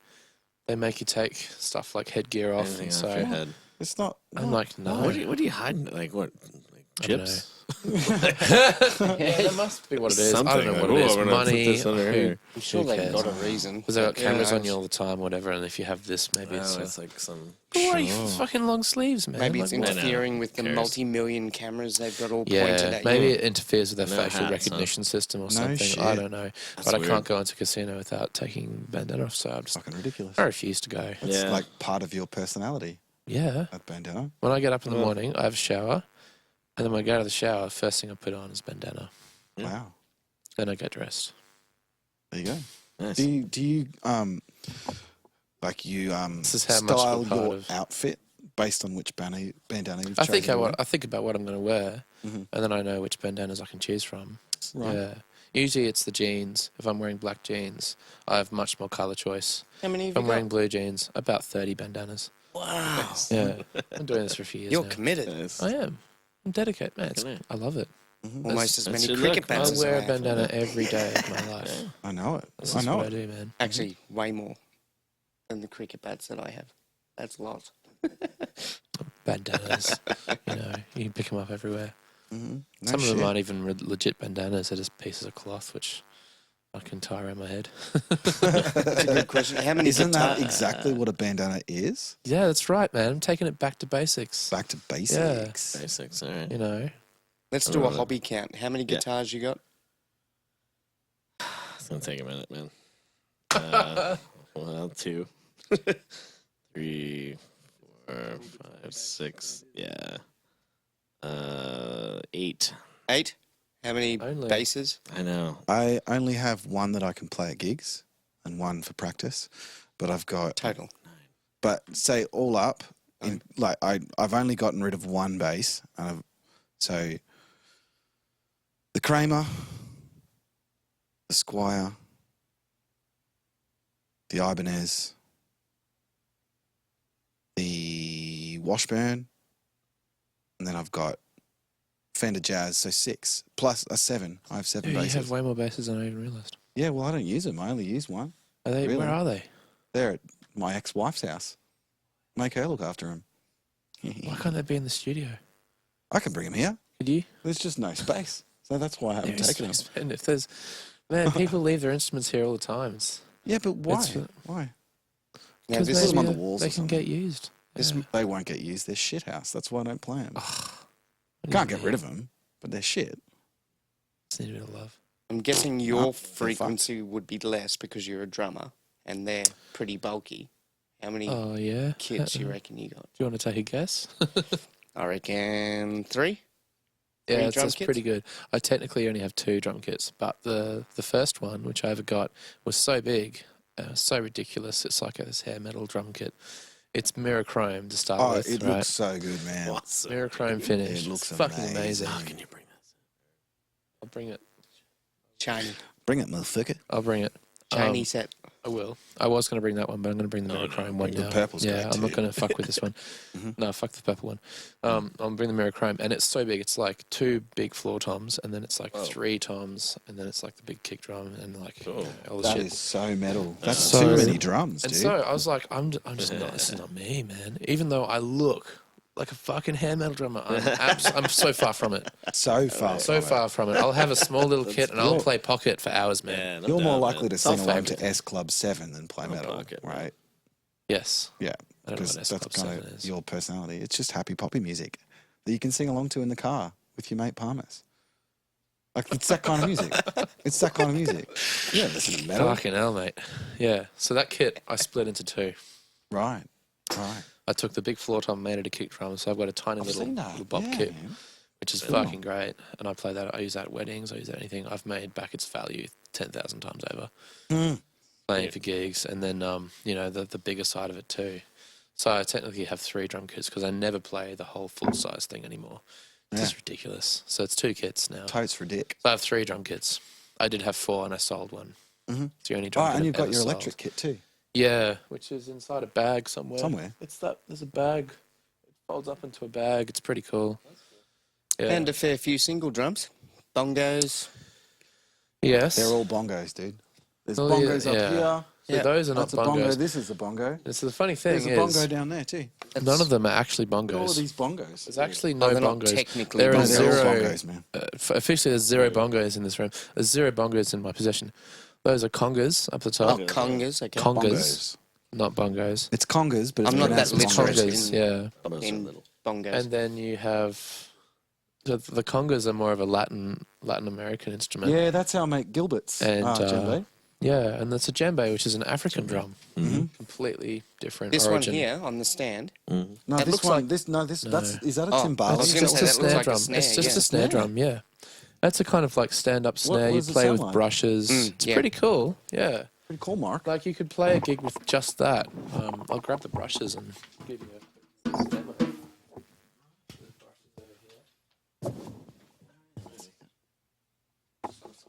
Speaker 3: they make you take stuff like headgear off.
Speaker 4: Anything
Speaker 3: And
Speaker 4: off
Speaker 3: so
Speaker 4: your head.
Speaker 5: It's not.
Speaker 3: I'm like, no.
Speaker 4: What are you hiding? Like what? Like
Speaker 3: I don't
Speaker 4: chips?
Speaker 3: yeah, that must be what it is. I don't know
Speaker 4: Something.
Speaker 3: what
Speaker 4: Like,
Speaker 3: it is.
Speaker 4: "Ooh, I'm gonna put
Speaker 3: Money.
Speaker 4: this under here."
Speaker 2: I'm sure
Speaker 3: Who
Speaker 2: they've
Speaker 3: cares?
Speaker 2: got a reason.
Speaker 3: Because they've got
Speaker 2: But, yeah,
Speaker 3: cameras on
Speaker 2: it's-
Speaker 3: you all the time, whatever. And if you have this, maybe
Speaker 4: Oh,
Speaker 3: it's.
Speaker 4: it's like some.
Speaker 3: Why are you fucking long sleeves, man?
Speaker 2: Maybe it's
Speaker 3: Like, what?
Speaker 2: interfering with the
Speaker 4: Cares.
Speaker 2: multi-million cameras they've got all pointed
Speaker 3: Yeah,
Speaker 2: at
Speaker 3: maybe
Speaker 2: you.
Speaker 3: it interferes with their
Speaker 4: No
Speaker 3: facial
Speaker 4: hats,
Speaker 3: recognition system or
Speaker 5: No
Speaker 3: something. I
Speaker 5: shit.
Speaker 3: don't know.
Speaker 4: That's
Speaker 3: But I
Speaker 4: weird.
Speaker 3: can't go into a casino without taking bandana off, so I'm just
Speaker 5: Fucking ridiculous.
Speaker 3: I refuse to go.
Speaker 5: It's
Speaker 4: Yeah.
Speaker 5: like part of your personality,
Speaker 3: Yeah.
Speaker 5: that bandana.
Speaker 3: When I get up in the morning, I have a shower, and then when I go to the shower, first thing I put on is bandana.
Speaker 4: Yeah.
Speaker 5: Wow.
Speaker 3: Then I get dressed.
Speaker 5: There you go.
Speaker 4: Nice.
Speaker 5: Do you
Speaker 3: This is how much
Speaker 5: style
Speaker 3: of a part
Speaker 5: your
Speaker 3: of-
Speaker 5: outfit based on which bandana you've
Speaker 3: I think
Speaker 5: chosen to wear?
Speaker 3: I think about what I'm going to wear,
Speaker 5: Mhm.
Speaker 3: and then I know which bandanas I can choose from.
Speaker 5: Right.
Speaker 3: Yeah. Usually it's the jeans. If I'm wearing black jeans, I have much more color choice.
Speaker 2: How many
Speaker 3: If
Speaker 2: have
Speaker 3: I'm
Speaker 2: you
Speaker 3: wearing
Speaker 2: got?
Speaker 3: blue jeans, about 30 bandanas.
Speaker 2: Wow.
Speaker 3: Yeah. I'm doing this for a few years
Speaker 2: You're
Speaker 3: now.
Speaker 2: committed.
Speaker 4: Nice.
Speaker 3: I am. I'm dedicated, man.
Speaker 4: Fucking
Speaker 3: I love it.
Speaker 2: Almost as
Speaker 4: that's
Speaker 2: many
Speaker 4: your
Speaker 2: cricket
Speaker 4: look,
Speaker 2: bats
Speaker 3: I
Speaker 2: as
Speaker 3: wear
Speaker 2: I
Speaker 3: a
Speaker 2: have.
Speaker 3: bandana every day of my life.
Speaker 5: I know it.
Speaker 3: This
Speaker 5: I
Speaker 3: is
Speaker 5: know
Speaker 3: what I
Speaker 5: it.
Speaker 3: do, man.
Speaker 2: Actually, way more than the cricket bats that I have. That's a lot.
Speaker 3: Bandanas. You can pick them up everywhere.
Speaker 5: No
Speaker 3: Some of
Speaker 5: shit.
Speaker 3: them aren't even legit bandanas. They're just pieces of cloth, which I can tie around my head.
Speaker 2: That's a good question. How many
Speaker 5: Isn't that
Speaker 2: guitar-
Speaker 5: exactly what a bandana is?
Speaker 3: Yeah, that's right, man. I'm taking it back to basics.
Speaker 5: Back to basics.
Speaker 4: Basics, all right.
Speaker 3: You know,
Speaker 2: Let's do a hobby count. How many guitars you got?
Speaker 4: It's going to take a minute, man. Well, 2, 3, 4, 5, 6, yeah. 8.
Speaker 2: 8. How many
Speaker 3: Only.
Speaker 2: basses?
Speaker 4: I know.
Speaker 5: I only have one that I can play at gigs and one for practice, but I've got
Speaker 2: Total.
Speaker 5: But say all up, I've only gotten rid of one bass, so the Kramer, the Squire, the Ibanez, the Washburn, and then I've got Fender Jazz, so 6 plus a 7. I have 7
Speaker 3: Dude, you
Speaker 5: basses.
Speaker 3: have way more basses than I even realised.
Speaker 5: Yeah, well, I don't use them. I only use one.
Speaker 3: Are they?
Speaker 5: Really?
Speaker 3: Where are they?
Speaker 5: They're at my ex-wife's house. Make her look after them.
Speaker 3: Why can't they be in the studio?
Speaker 5: I can bring them here.
Speaker 3: Could you?
Speaker 5: There's just no space, so that's why I haven't taken them.
Speaker 3: And if there's, man, people leave their instruments here all the time.
Speaker 5: Yeah, but why?
Speaker 3: It's-
Speaker 5: Why?
Speaker 2: Now,
Speaker 3: Because
Speaker 2: this
Speaker 5: put them on
Speaker 3: maybe
Speaker 5: the walls
Speaker 3: they
Speaker 5: or
Speaker 3: can
Speaker 5: something.
Speaker 3: get used.
Speaker 2: This-
Speaker 3: Yeah.
Speaker 5: They won't get used. They're shit house. That's why I don't play them.
Speaker 3: What do
Speaker 5: Can't
Speaker 3: you
Speaker 5: get rid of
Speaker 3: mean?
Speaker 5: them, but they're shit.
Speaker 3: Just need a bit of love.
Speaker 2: I'm guessing your
Speaker 5: No, they're
Speaker 2: frequency would be less because you're a drummer and they're pretty bulky. How many
Speaker 3: Oh yeah.
Speaker 2: kits you
Speaker 3: Do
Speaker 2: reckon you got?
Speaker 3: you want to take a guess?
Speaker 2: I reckon 3.
Speaker 3: Yeah,
Speaker 2: Three
Speaker 3: it's
Speaker 2: drum
Speaker 3: pretty
Speaker 2: kits?
Speaker 3: good. I technically only have 2 drum kits, but the first one, which I ever got, was so big, so ridiculous. It's like this hair metal drum kit. It's mirror chrome to start
Speaker 5: Oh,
Speaker 3: with,
Speaker 5: it
Speaker 3: right?
Speaker 5: looks so good, man.
Speaker 4: Awesome.
Speaker 3: Mirror chrome finish.
Speaker 5: It looks
Speaker 3: It's fucking
Speaker 5: amazing.
Speaker 3: amazing.
Speaker 4: How can you bring this?
Speaker 3: I'll bring it.
Speaker 2: Shiny.
Speaker 5: Bring it, motherfucker.
Speaker 3: I'll bring it.
Speaker 2: Shiny set.
Speaker 3: I will. I was going to bring that one, but I'm going to bring the mirror chrome one
Speaker 5: The
Speaker 3: now.
Speaker 5: purple's
Speaker 3: yeah,
Speaker 5: great
Speaker 3: I'm not
Speaker 5: too.
Speaker 3: going to fuck with this one. No, fuck the purple one. I'll bring the mirror chrome, and it's so big. It's like 2 big floor toms, and then it's like 3 toms, and then it's like the big kick drum, and like you know, all the
Speaker 5: That
Speaker 3: shit.
Speaker 5: is so metal. That's
Speaker 3: So-
Speaker 5: too many drums,
Speaker 3: And
Speaker 5: dude.
Speaker 3: so I was like, I'm just not. This is not me, man. Even though I look like a fucking hair metal drummer, I'm so far from it.
Speaker 5: so far.
Speaker 3: So far from it. I'll have a small little kit, and I'll play pocket for hours, man.
Speaker 4: Yeah, no
Speaker 5: You're
Speaker 4: doubt,
Speaker 5: more
Speaker 4: man.
Speaker 5: likely to
Speaker 3: It's
Speaker 5: sing
Speaker 3: all
Speaker 5: along
Speaker 3: favourite.
Speaker 5: to S Club 7 than play metal,
Speaker 4: pocket, man.
Speaker 5: right?
Speaker 3: Yes.
Speaker 5: Yeah,
Speaker 3: I don't know
Speaker 5: because
Speaker 3: what S
Speaker 5: that's
Speaker 3: Club
Speaker 5: kind
Speaker 3: 7
Speaker 5: of
Speaker 3: is.
Speaker 5: your personality. It's just happy poppy music that you can sing along to in the car with your mate Palmer's. Like, it's that kind of music. It's that kind of music. Yeah, listen to metal.
Speaker 3: Fucking hell, mate. Yeah. So that kit I split into 2.
Speaker 5: Right, right.
Speaker 3: I took the big floor tom, made it a kick drum, so I've got a tiny
Speaker 5: I've
Speaker 3: little,
Speaker 5: seen that.
Speaker 3: little bop
Speaker 5: Yeah,
Speaker 3: kit,
Speaker 5: man.
Speaker 3: which is
Speaker 5: Cool.
Speaker 3: fucking great. And I play that. I use that at weddings. I use that at anything. I've made back its value 10,000 times over playing for gigs, and then you know the bigger side of it too. So I technically have 3 drum kits because I never play the whole full size thing anymore. It's
Speaker 5: Yeah.
Speaker 3: just ridiculous. So it's 2 kits now.
Speaker 5: Totes for dick.
Speaker 3: So I have 3 drum kits. I did have 4 and I sold one. It's the only drum
Speaker 5: Oh,
Speaker 3: kit
Speaker 5: and
Speaker 3: I've
Speaker 5: you've got
Speaker 3: ever
Speaker 5: your
Speaker 3: sold.
Speaker 5: electric kit too.
Speaker 3: Yeah, which is inside a bag somewhere.
Speaker 5: Somewhere.
Speaker 3: It's that. There's a bag. It folds up into a bag. It's pretty cool. Yeah.
Speaker 2: And a fair few single drums. Bongos.
Speaker 3: yes.
Speaker 5: They're all bongos, dude. There's
Speaker 3: Oh,
Speaker 5: bongos
Speaker 3: yeah.
Speaker 5: up here.
Speaker 3: So
Speaker 2: Yeah.
Speaker 3: those are not
Speaker 5: That's a bongo.
Speaker 3: bongos.
Speaker 5: This is a bongo.
Speaker 3: And so the funny thing
Speaker 5: There's a bongo
Speaker 3: is,
Speaker 5: down there too.
Speaker 3: none of them are actually
Speaker 5: All of
Speaker 3: bongos.
Speaker 5: these bongos.
Speaker 3: There's actually no
Speaker 2: they're not
Speaker 3: bongos.
Speaker 2: technically
Speaker 3: There are
Speaker 5: No, they're all
Speaker 3: zero.
Speaker 5: bongos, man.
Speaker 3: Officially, there's 0 bongos in this room. There's 0 bongos in my possession. Those are congas up the top.
Speaker 2: Oh, congas. Okay.
Speaker 3: Congas,
Speaker 5: Bongos.
Speaker 3: not bongos.
Speaker 5: It's congas, but it's
Speaker 2: I'm not that
Speaker 5: pronounced
Speaker 2: literate.
Speaker 5: bongos.
Speaker 3: Congas, yeah.
Speaker 4: Bongos are
Speaker 2: in
Speaker 4: little.
Speaker 2: bongos.
Speaker 3: And then you have the congas are more of a Latin American instrument.
Speaker 5: Yeah, that's how I make Gilbert's.
Speaker 3: And,
Speaker 5: djembe.
Speaker 3: Yeah, and that's a djembe, which is an African drum. Completely different
Speaker 2: this
Speaker 3: origin.
Speaker 2: one here on the stand.
Speaker 5: No,
Speaker 2: that
Speaker 5: this
Speaker 2: looks
Speaker 5: one.
Speaker 2: like-
Speaker 5: This no, this that's is that a
Speaker 2: Oh, I
Speaker 5: timbale?
Speaker 2: was
Speaker 3: It's
Speaker 2: gonna
Speaker 3: just
Speaker 2: say
Speaker 3: a
Speaker 2: that looks
Speaker 3: snare
Speaker 2: like a
Speaker 3: drum.
Speaker 2: snare,
Speaker 3: It's just
Speaker 2: yeah.
Speaker 3: a snare drum, yeah. That's a kind of like stand-up snare. You
Speaker 5: does it
Speaker 3: play
Speaker 5: sound
Speaker 3: with
Speaker 5: like?
Speaker 3: brushes. It's
Speaker 2: yeah.
Speaker 3: pretty cool, yeah.
Speaker 5: Pretty cool, Mark.
Speaker 3: Like you could play a gig with just that. I'll grab the brushes and give you a demo.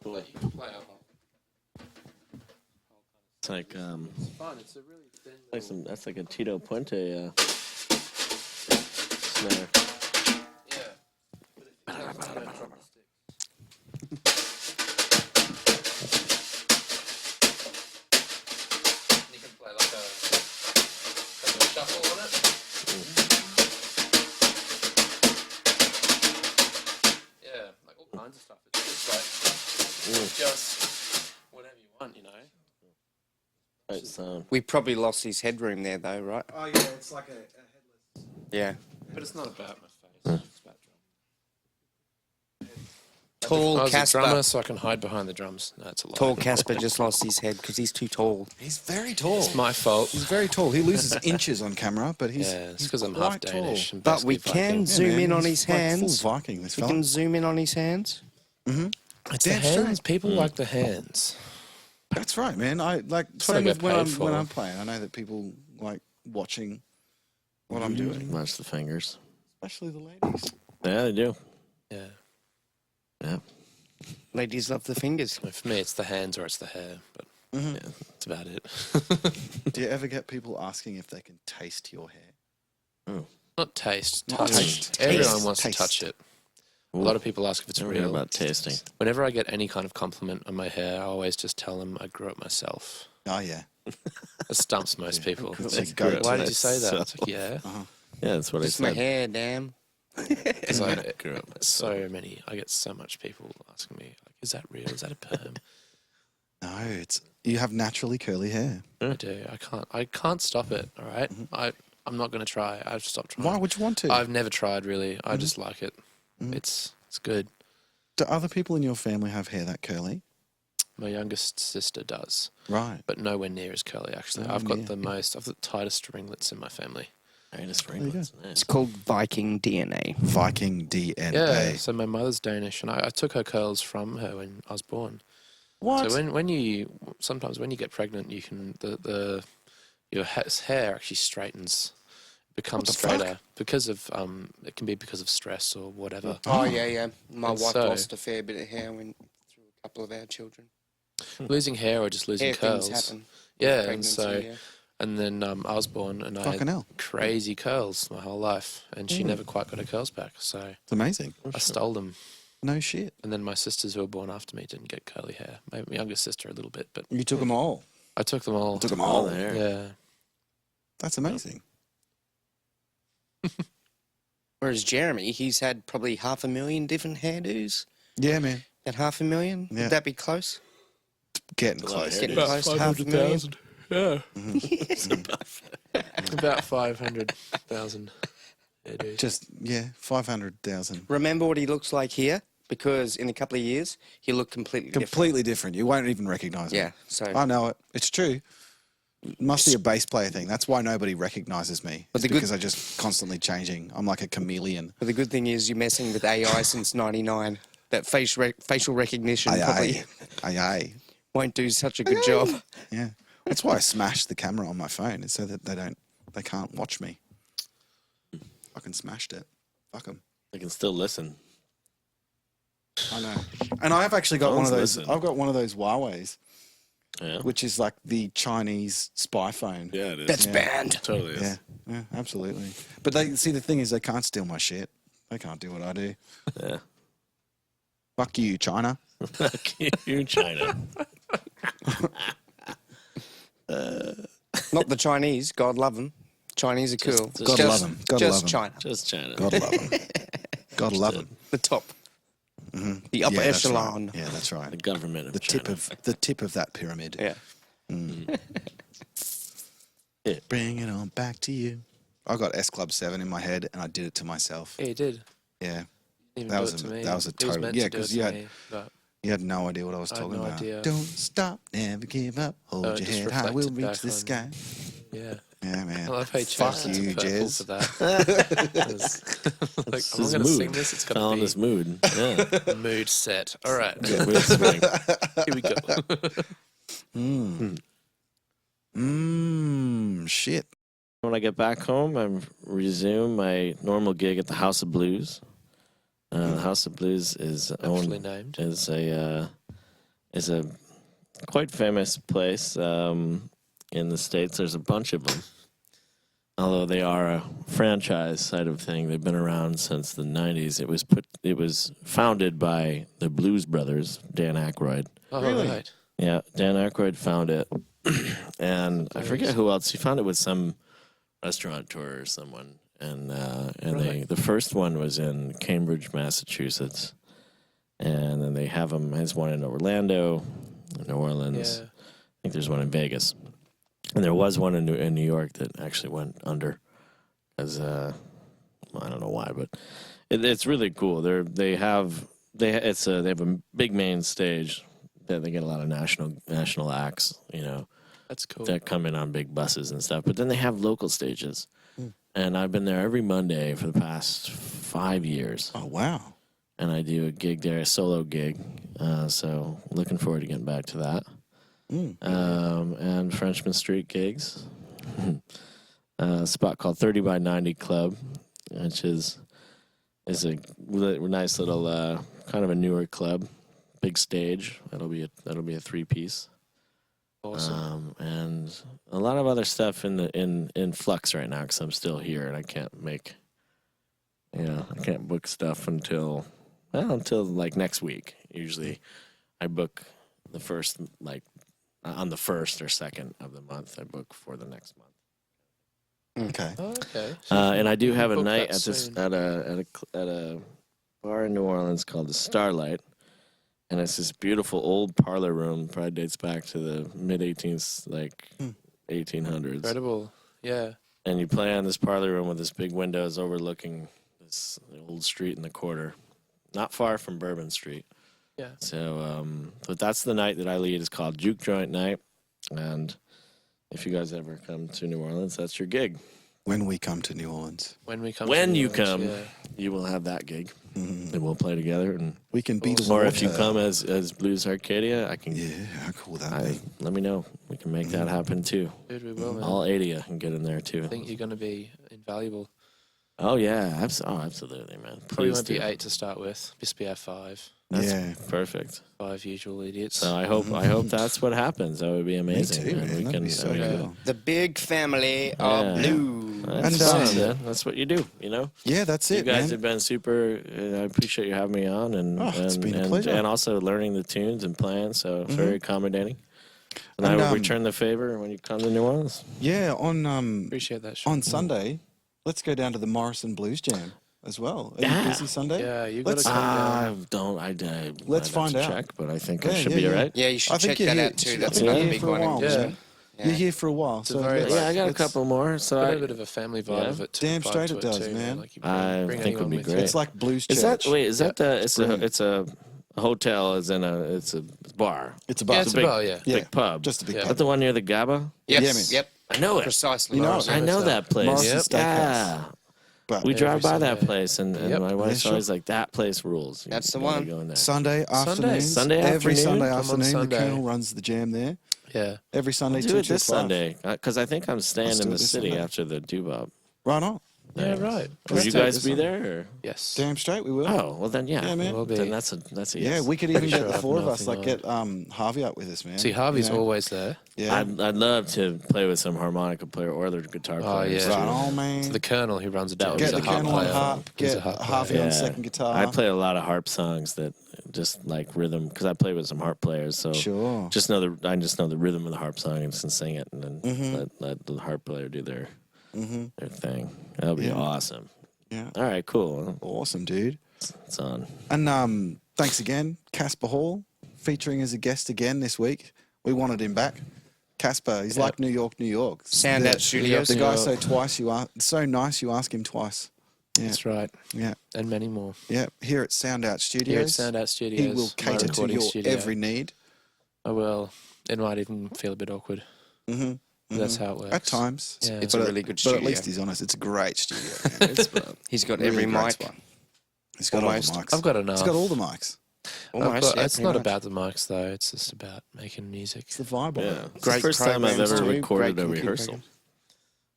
Speaker 3: Like you can play a whole.
Speaker 4: It's like
Speaker 3: Fun. It's a really thin.
Speaker 4: like some. That's like a Tito Puente snare.
Speaker 3: You can play like a shuffle on it. adjust whatever you want, you know.
Speaker 4: Right sound.
Speaker 2: We probably lost his headroom there, though, right?
Speaker 1: Oh yeah, it's like a headless.
Speaker 2: Yeah.
Speaker 3: But it's not about my face. It's about
Speaker 2: Tall
Speaker 3: I was a
Speaker 2: Casper.
Speaker 3: drummer, so I can hide behind the drums. No, it's a lie.
Speaker 2: Tall Casper just lost his head because he's too tall.
Speaker 1: He's very tall.
Speaker 3: It's my fault.
Speaker 1: He's very tall. He loses inches on camera, but he's
Speaker 3: Yeah, it's
Speaker 1: he's
Speaker 3: because I'm half
Speaker 1: quite
Speaker 3: Danish.
Speaker 1: tall.
Speaker 3: And
Speaker 2: But we
Speaker 3: basically
Speaker 2: can
Speaker 3: Viking.
Speaker 2: zoom
Speaker 1: man,
Speaker 2: in on
Speaker 1: he's
Speaker 2: his
Speaker 1: like
Speaker 2: hands.
Speaker 1: Full Viking, this
Speaker 2: We
Speaker 1: fella.
Speaker 2: can zoom in on his hands.
Speaker 3: It's the
Speaker 1: Damn
Speaker 3: hands.
Speaker 1: straight.
Speaker 3: People like the hands.
Speaker 1: That's right, man. I like
Speaker 3: what I
Speaker 1: same
Speaker 3: get
Speaker 1: with when
Speaker 3: paid
Speaker 1: I'm
Speaker 3: for.
Speaker 1: when I'm playing. I know that people like watching what I'm doing,
Speaker 4: Watch the fingers.
Speaker 1: especially the ladies.
Speaker 4: Yeah, they do.
Speaker 3: Yeah.
Speaker 4: Yeah.
Speaker 2: Ladies love the fingers.
Speaker 3: So for me, it's the hands or it's the hair. But
Speaker 1: Mhm.
Speaker 3: yeah, that's about it.
Speaker 1: Do you ever get people asking if they can taste your hair?
Speaker 3: Not taste.
Speaker 1: Not
Speaker 3: Touch.
Speaker 1: taste.
Speaker 3: Everyone
Speaker 1: Taste.
Speaker 3: wants
Speaker 1: Taste.
Speaker 3: to touch it. A
Speaker 4: Ooh.
Speaker 3: lot of people ask if it's
Speaker 4: Never heard
Speaker 3: real.
Speaker 4: about tasting.
Speaker 3: Whenever I get any kind of compliment on my hair, I always just tell them I grew it myself.
Speaker 1: Oh yeah.
Speaker 3: It stumps most people.
Speaker 1: It's
Speaker 3: It's
Speaker 1: like
Speaker 3: like,
Speaker 1: go-to.
Speaker 3: why did you say that?
Speaker 4: myself.
Speaker 3: It's like, yeah.
Speaker 4: Yeah, that's what
Speaker 2: It's
Speaker 4: I
Speaker 2: my
Speaker 4: said.
Speaker 2: hair, damn.
Speaker 3: Because I
Speaker 4: Grew up myself.
Speaker 3: so many. I get so much people asking me, like, is that real? Is that a perm?
Speaker 1: No, it's you have naturally curly hair.
Speaker 3: I do. I can't stop it. All right? I'm not going to try. I've stopped trying.
Speaker 1: Why would you want to?
Speaker 3: I've never tried really. I just like it. It's good.
Speaker 1: Do other people in your family have hair that curly?
Speaker 3: My youngest sister does,
Speaker 1: Right.
Speaker 3: but nowhere near as curly. Actually,
Speaker 1: Nowhere
Speaker 3: I've got
Speaker 1: near.
Speaker 3: I've the tightest ringlets in my family.
Speaker 4: Greatest
Speaker 1: you go.
Speaker 4: ringlets.
Speaker 2: It's
Speaker 4: Nice.
Speaker 2: called Viking DNA.
Speaker 1: Viking DNA.
Speaker 3: Yeah. So my mother's Danish, and I took her curls from her when I was born.
Speaker 1: What?
Speaker 3: So when you sometimes when you get pregnant, you can your hair actually straightens, becomes
Speaker 1: What the fuck?
Speaker 3: straighter because of it can be because of stress or whatever.
Speaker 2: Oh, yeah. My
Speaker 3: And
Speaker 2: wife
Speaker 3: so-
Speaker 2: lost a fair bit of hair when through a couple of our children.
Speaker 3: Losing hair or just losing
Speaker 2: Hair
Speaker 3: curls.
Speaker 2: things happen.
Speaker 3: Yeah, and
Speaker 2: Pregnancy,
Speaker 3: so
Speaker 2: yeah.
Speaker 3: and then I was born and I
Speaker 1: Fucking
Speaker 3: had
Speaker 1: hell.
Speaker 3: crazy curls my whole life, and she never quite got her curls back. So
Speaker 1: It's amazing.
Speaker 3: I stole them.
Speaker 1: No shit.
Speaker 3: And then my sisters who were born after me didn't get curly hair. My youngest sister a little bit, but
Speaker 1: You took them all.
Speaker 3: I took them all.
Speaker 1: Took them
Speaker 4: All
Speaker 1: all.
Speaker 4: the hair.
Speaker 3: Yeah.
Speaker 1: That's amazing.
Speaker 2: Whereas Jeremy, he's had probably 500,000 different hairdos.
Speaker 1: Yeah, man.
Speaker 2: At 500,000?
Speaker 1: Yeah.
Speaker 2: Would that be close?
Speaker 1: Getting
Speaker 4: A lot of
Speaker 1: close.
Speaker 4: hair.
Speaker 2: Getting
Speaker 4: About
Speaker 2: close to 500,000?
Speaker 3: Yeah. About 500,000 hairdos.
Speaker 1: Just 500,000.
Speaker 2: Remember what he looks like here? Because in a couple of years, he'll look completely different.
Speaker 1: Completely different. You won't even recognise
Speaker 2: Yeah,
Speaker 1: him.
Speaker 2: so...
Speaker 1: I know it. It's true. It must be a bass player thing. That's why nobody recognises me.
Speaker 2: But
Speaker 1: It's
Speaker 2: the good-
Speaker 1: because I'm just constantly changing. I'm like a chameleon.
Speaker 2: But the good thing is you're messing with AI since 99. That facial recognition probably
Speaker 1: Aye.
Speaker 2: won't do such a good job.
Speaker 1: Yeah. That's why I smashed the camera on my phone. It's so that they can't watch me. Fucking smashed it. Fuck them.
Speaker 4: They can still listen.
Speaker 1: I know. And I've actually got one of
Speaker 4: Phones
Speaker 1: those.
Speaker 4: listen.
Speaker 1: I've got one of those Huawei's,
Speaker 4: Yeah.
Speaker 1: which is like the Chinese spy phone.
Speaker 4: Yeah, it is.
Speaker 2: That's
Speaker 1: Yeah.
Speaker 2: banned.
Speaker 4: Totally is.
Speaker 1: Yeah, absolutely. But they see the thing is they can't steal my shit. They can't do what I do.
Speaker 4: Yeah.
Speaker 1: Fuck you, China.
Speaker 4: Fuck you, China.
Speaker 2: Not the Chinese. God love them. Chinese are cool.
Speaker 4: just-
Speaker 1: God love 'em. God
Speaker 2: just
Speaker 1: love 'em.
Speaker 2: China.
Speaker 4: Just China.
Speaker 1: God love them. God love them.
Speaker 2: The top. The upper
Speaker 1: that's right.
Speaker 2: echelon.
Speaker 1: Yeah, that's
Speaker 4: The
Speaker 1: right.
Speaker 4: government of
Speaker 1: The
Speaker 4: China.
Speaker 1: tip of that pyramid.
Speaker 2: Yeah.
Speaker 1: Bring it on back to you. I got S Club 7 in my head and I did it to myself.
Speaker 3: Yeah, you did.
Speaker 1: Yeah.
Speaker 3: Even
Speaker 1: That
Speaker 3: do
Speaker 1: was
Speaker 3: it to
Speaker 1: a-
Speaker 3: me.
Speaker 1: that was a
Speaker 3: He was
Speaker 1: total-
Speaker 3: meant
Speaker 1: yeah,
Speaker 3: to do it
Speaker 1: 'cause
Speaker 3: to
Speaker 1: you had-
Speaker 3: me, but
Speaker 1: You had no idea what I was
Speaker 3: I had
Speaker 1: talking
Speaker 3: no
Speaker 1: about.
Speaker 3: idea.
Speaker 1: Don't stop, never give up. Hold
Speaker 3: Oh,
Speaker 1: your
Speaker 3: it just
Speaker 1: head high, we'll
Speaker 3: reflected
Speaker 1: reach
Speaker 3: back
Speaker 1: the
Speaker 3: on-
Speaker 1: sky.
Speaker 3: yeah.
Speaker 1: Yeah, man.
Speaker 3: I love how you
Speaker 1: Fuck
Speaker 3: changed it
Speaker 1: you,
Speaker 3: to purple
Speaker 1: Jez.
Speaker 3: for that. like,
Speaker 4: It's
Speaker 3: I'm
Speaker 4: his
Speaker 3: going to
Speaker 4: mood.
Speaker 3: sing this. It's
Speaker 4: Fell
Speaker 3: got
Speaker 4: in
Speaker 3: to
Speaker 4: this mood. Yeah.
Speaker 3: be mood set. All right.
Speaker 4: Yeah, we'll swing.
Speaker 3: Here we go.
Speaker 1: Shit.
Speaker 4: When I get back home, I resume my normal gig at the House of Blues. The House of Blues is
Speaker 3: Actually
Speaker 4: owned
Speaker 3: named.
Speaker 4: is a quite famous place in the States. There's a bunch of them. Although they are a franchise side of thing, they've been around since the '90s. It was founded by the Blues Brothers, Dan Aykroyd.
Speaker 3: Oh,
Speaker 1: Really?
Speaker 3: right.
Speaker 4: Yeah, Dan Aykroyd found it, and I forget who else. He found it with some restaurateur or someone, and
Speaker 3: Right.
Speaker 4: the first one was in Cambridge, Massachusetts, and then they have them. There's one in Orlando, New Orleans.
Speaker 3: Yeah.
Speaker 4: I think there's one in Vegas, and there was one in New York that actually went under, as I don't know why, but it's really cool. They have a big main stage that they get a lot of national acts,
Speaker 3: That's cool.
Speaker 4: that come in on big buses and stuff. But then they have local stages, and I've been there every Monday for the past 5 years.
Speaker 1: Oh, wow.
Speaker 4: And I do a gig there, a solo gig. So looking forward to getting back to that. And Frenchman Street gigs. A spot called 30 by 90 Club, which is a nice little kind of a newer club, big stage. That'll be a 3-piece.
Speaker 3: Awesome.
Speaker 4: And a lot of other stuff in flux right now because I'm still here and I can't I can't book stuff until like next week. Usually, I book the first on the 1st or 2nd of the month. I book for the next month.
Speaker 1: Okay.
Speaker 3: Oh, okay.
Speaker 4: And I do have a
Speaker 3: book
Speaker 4: night
Speaker 3: that
Speaker 4: at a bar in New Orleans called the Starlight, and it's this beautiful old parlor room. Probably dates back to the mid 1800s, 1800s.
Speaker 3: Incredible. Yeah.
Speaker 4: And you play on this parlor room with this big windows overlooking this old street in the quarter, not far from Bourbon Street.
Speaker 3: Yeah.
Speaker 4: So, but that's the night that I lead. It's called Juke Joint Night, and if you guys ever come to New Orleans, that's your gig.
Speaker 1: When we come to New Orleans,
Speaker 3: When we come.
Speaker 4: When
Speaker 3: to New
Speaker 4: you
Speaker 3: Orleans,
Speaker 4: come,
Speaker 3: yeah.
Speaker 4: you will have that gig, and we'll play together. And
Speaker 1: we can beat
Speaker 4: or if you come as Blues Arcadia, I can.
Speaker 1: Yeah, how cool would that be?
Speaker 4: Let me know. We can make that happen too.
Speaker 3: Dude, we will, man.
Speaker 4: All 80 can get in there too.
Speaker 3: I think you're going to be invaluable.
Speaker 4: Oh yeah, absolutely, man.
Speaker 3: Probably
Speaker 4: Please
Speaker 3: won't be
Speaker 4: do.
Speaker 3: 8 to start with. Just be our 5.
Speaker 4: That's
Speaker 1: Yeah.
Speaker 4: perfect.
Speaker 3: 5 usual idiots.
Speaker 4: So I hope that's what happens. That would be amazing.
Speaker 1: Me too,
Speaker 4: man.
Speaker 1: man.
Speaker 4: We
Speaker 1: That'd
Speaker 4: can.
Speaker 1: be so
Speaker 4: I mean,
Speaker 1: cool.
Speaker 2: The big family
Speaker 4: Yeah.
Speaker 2: of Blue.
Speaker 4: That's
Speaker 1: And,
Speaker 4: fun, man. That's what you do.
Speaker 1: Yeah, that's
Speaker 4: You
Speaker 1: it,
Speaker 4: guys
Speaker 1: man.
Speaker 4: have been super. I appreciate you having me on, and
Speaker 1: It's been a pleasure.
Speaker 4: and also learning the tunes and playing. So very accommodating. And,
Speaker 1: And,
Speaker 4: I will return the favor when you come to New Orleans.
Speaker 1: Yeah, on
Speaker 3: Appreciate that shit.
Speaker 1: on Sunday, let's go down to the Morrison Blues Jam as well. Are
Speaker 4: Yeah.
Speaker 1: you busy Sunday?
Speaker 3: Yeah, you got to
Speaker 1: Let's-
Speaker 3: come down.
Speaker 4: I don't. I
Speaker 1: Let's
Speaker 4: I'd have
Speaker 1: find
Speaker 4: to
Speaker 1: out.
Speaker 4: check, but I think
Speaker 1: Yeah,
Speaker 4: I should
Speaker 1: yeah,
Speaker 4: be
Speaker 1: yeah.
Speaker 4: alright.
Speaker 2: Yeah, you should
Speaker 1: I think
Speaker 2: check
Speaker 1: you're
Speaker 2: that
Speaker 1: here-
Speaker 2: out too.
Speaker 1: I
Speaker 2: That's
Speaker 1: think
Speaker 2: another
Speaker 1: you're here
Speaker 2: big
Speaker 1: for a
Speaker 2: one.
Speaker 1: while,
Speaker 2: in Brisbane.
Speaker 1: man.
Speaker 2: Yeah.
Speaker 1: You're here for a while, so
Speaker 3: a very-
Speaker 1: let's-
Speaker 4: Yeah, I got a
Speaker 1: let's-
Speaker 4: couple more. So
Speaker 3: Got
Speaker 4: I,
Speaker 3: a bit of a family vibe
Speaker 4: Yeah.
Speaker 3: of it.
Speaker 1: Damn
Speaker 3: vibe
Speaker 1: straight
Speaker 3: to
Speaker 1: it does,
Speaker 3: too,
Speaker 1: man.
Speaker 3: Like you
Speaker 4: I
Speaker 3: bring
Speaker 4: think it would
Speaker 3: anyone
Speaker 4: be
Speaker 3: with
Speaker 4: great.
Speaker 3: you.
Speaker 1: It's like Blues Church.
Speaker 4: is that wait? Is that the? It's
Speaker 1: Brilliant.
Speaker 4: it's a hotel. It's a bar.
Speaker 1: It's a bar.
Speaker 3: Yeah, it's a
Speaker 4: big-
Speaker 3: bar, yeah.
Speaker 1: Yeah.
Speaker 4: Big pub.
Speaker 1: Just a big
Speaker 3: Yeah.
Speaker 4: Is
Speaker 1: pub.
Speaker 4: that the one near the GABA?
Speaker 2: Yep,
Speaker 1: Yeah, man.
Speaker 2: yep.
Speaker 4: I know it.
Speaker 2: Precisely.
Speaker 1: You know
Speaker 2: Morrison.
Speaker 4: I know that place.
Speaker 1: Morrison's
Speaker 3: Yep.
Speaker 1: Steakhouse.
Speaker 4: Yeah.
Speaker 1: But
Speaker 4: We drive
Speaker 3: Every
Speaker 4: by that
Speaker 3: Sunday.
Speaker 4: place, and
Speaker 3: Yep.
Speaker 4: my wife's
Speaker 1: sure.
Speaker 4: always like, "That place rules."
Speaker 2: That's the
Speaker 4: gotta
Speaker 2: one.
Speaker 4: Go in there.
Speaker 1: Sunday afternoons.
Speaker 4: Sunday
Speaker 1: Every
Speaker 4: afternoon?
Speaker 1: Sunday
Speaker 3: Come on
Speaker 1: afternoon,
Speaker 3: Sunday.
Speaker 1: the Colonel runs the jam there.
Speaker 3: Yeah.
Speaker 1: Every Sunday,
Speaker 4: Do
Speaker 1: 2
Speaker 4: it
Speaker 1: till
Speaker 4: this
Speaker 1: 5.
Speaker 4: Sunday because I think I'm staying
Speaker 1: Let's
Speaker 4: in
Speaker 1: do
Speaker 4: the
Speaker 1: it this
Speaker 4: city
Speaker 1: Sunday.
Speaker 4: after the doo-bop.
Speaker 1: Right on.
Speaker 3: Yeah, right.
Speaker 4: Will
Speaker 1: Let's
Speaker 4: you
Speaker 1: do it
Speaker 4: guys
Speaker 1: this
Speaker 4: be
Speaker 1: Sunday.
Speaker 4: there? Or?
Speaker 3: Yes.
Speaker 1: Damn straight we will.
Speaker 4: Oh, well then, yeah.
Speaker 1: Yeah, man.
Speaker 3: Will be.
Speaker 4: Then that's a
Speaker 1: Yeah,
Speaker 4: yes.
Speaker 1: we could even
Speaker 3: Pretty
Speaker 1: get the
Speaker 3: sure
Speaker 1: 4 of
Speaker 3: I've
Speaker 1: us, like
Speaker 3: nothing
Speaker 1: get Harvey up with us, man.
Speaker 3: See, Harvey's
Speaker 1: You know?
Speaker 3: always there.
Speaker 1: Yeah.
Speaker 4: I'd love to play with some harmonica player or other guitar
Speaker 3: Oh,
Speaker 4: players.
Speaker 3: yeah.
Speaker 1: Right on, man.
Speaker 3: To the Colonel who runs a
Speaker 4: That
Speaker 3: jam.
Speaker 4: would
Speaker 1: Get
Speaker 3: He's
Speaker 1: the
Speaker 3: a harp
Speaker 1: Colonel on
Speaker 3: player.
Speaker 1: harp.
Speaker 3: He's
Speaker 1: Get
Speaker 3: a harp
Speaker 1: Harvey
Speaker 3: player.
Speaker 1: on second guitar.
Speaker 4: I play a lot of harp songs that just like rhythm because I play with some harp players. So
Speaker 1: Sure.
Speaker 4: I just know the rhythm of the harp song and just sing it, and then let the harp player do their thing. That'll be
Speaker 1: Yeah.
Speaker 4: awesome.
Speaker 1: Yeah.
Speaker 4: All right, cool.
Speaker 1: Awesome, dude.
Speaker 4: It's on.
Speaker 1: And thanks again, Casper Hall, featuring as a guest again this week. We wanted him back. Casper, he's like New York, New York.
Speaker 2: Sound
Speaker 1: The-
Speaker 2: Out Studios.
Speaker 1: The guy so nice you ask him twice. Yeah.
Speaker 3: That's right.
Speaker 1: Yeah.
Speaker 3: And many more.
Speaker 1: Yeah. Here at Sound Out Studios.
Speaker 3: Here at Sound Out Studios.
Speaker 1: He will
Speaker 3: my
Speaker 1: cater to
Speaker 3: recording
Speaker 1: your
Speaker 3: studio.
Speaker 1: every need.
Speaker 3: Oh, well, it might even feel a bit awkward.
Speaker 1: Mm-hmm.
Speaker 3: That's how it works.
Speaker 1: At times.
Speaker 3: Yeah.
Speaker 2: It's a really good
Speaker 1: But
Speaker 2: studio.
Speaker 1: at least he's honest. It's a great studio. Man. It's
Speaker 2: He's got
Speaker 1: really
Speaker 2: every
Speaker 1: great
Speaker 2: mic.
Speaker 1: spot. He's got
Speaker 2: Almost.
Speaker 1: all the mics.
Speaker 3: I've got enough.
Speaker 1: He's got all the mics.
Speaker 2: Almost. Yeah,
Speaker 3: it's
Speaker 1: pretty
Speaker 3: not
Speaker 1: much.
Speaker 3: about the mics, though. It's just about making music.
Speaker 1: It's the vibe of
Speaker 4: Yeah,
Speaker 1: it.
Speaker 4: it's the
Speaker 2: Great
Speaker 4: first time I've
Speaker 2: programs
Speaker 4: ever
Speaker 2: too.
Speaker 4: recorded
Speaker 2: Great
Speaker 4: a
Speaker 2: cooking
Speaker 4: rehearsal
Speaker 2: programs.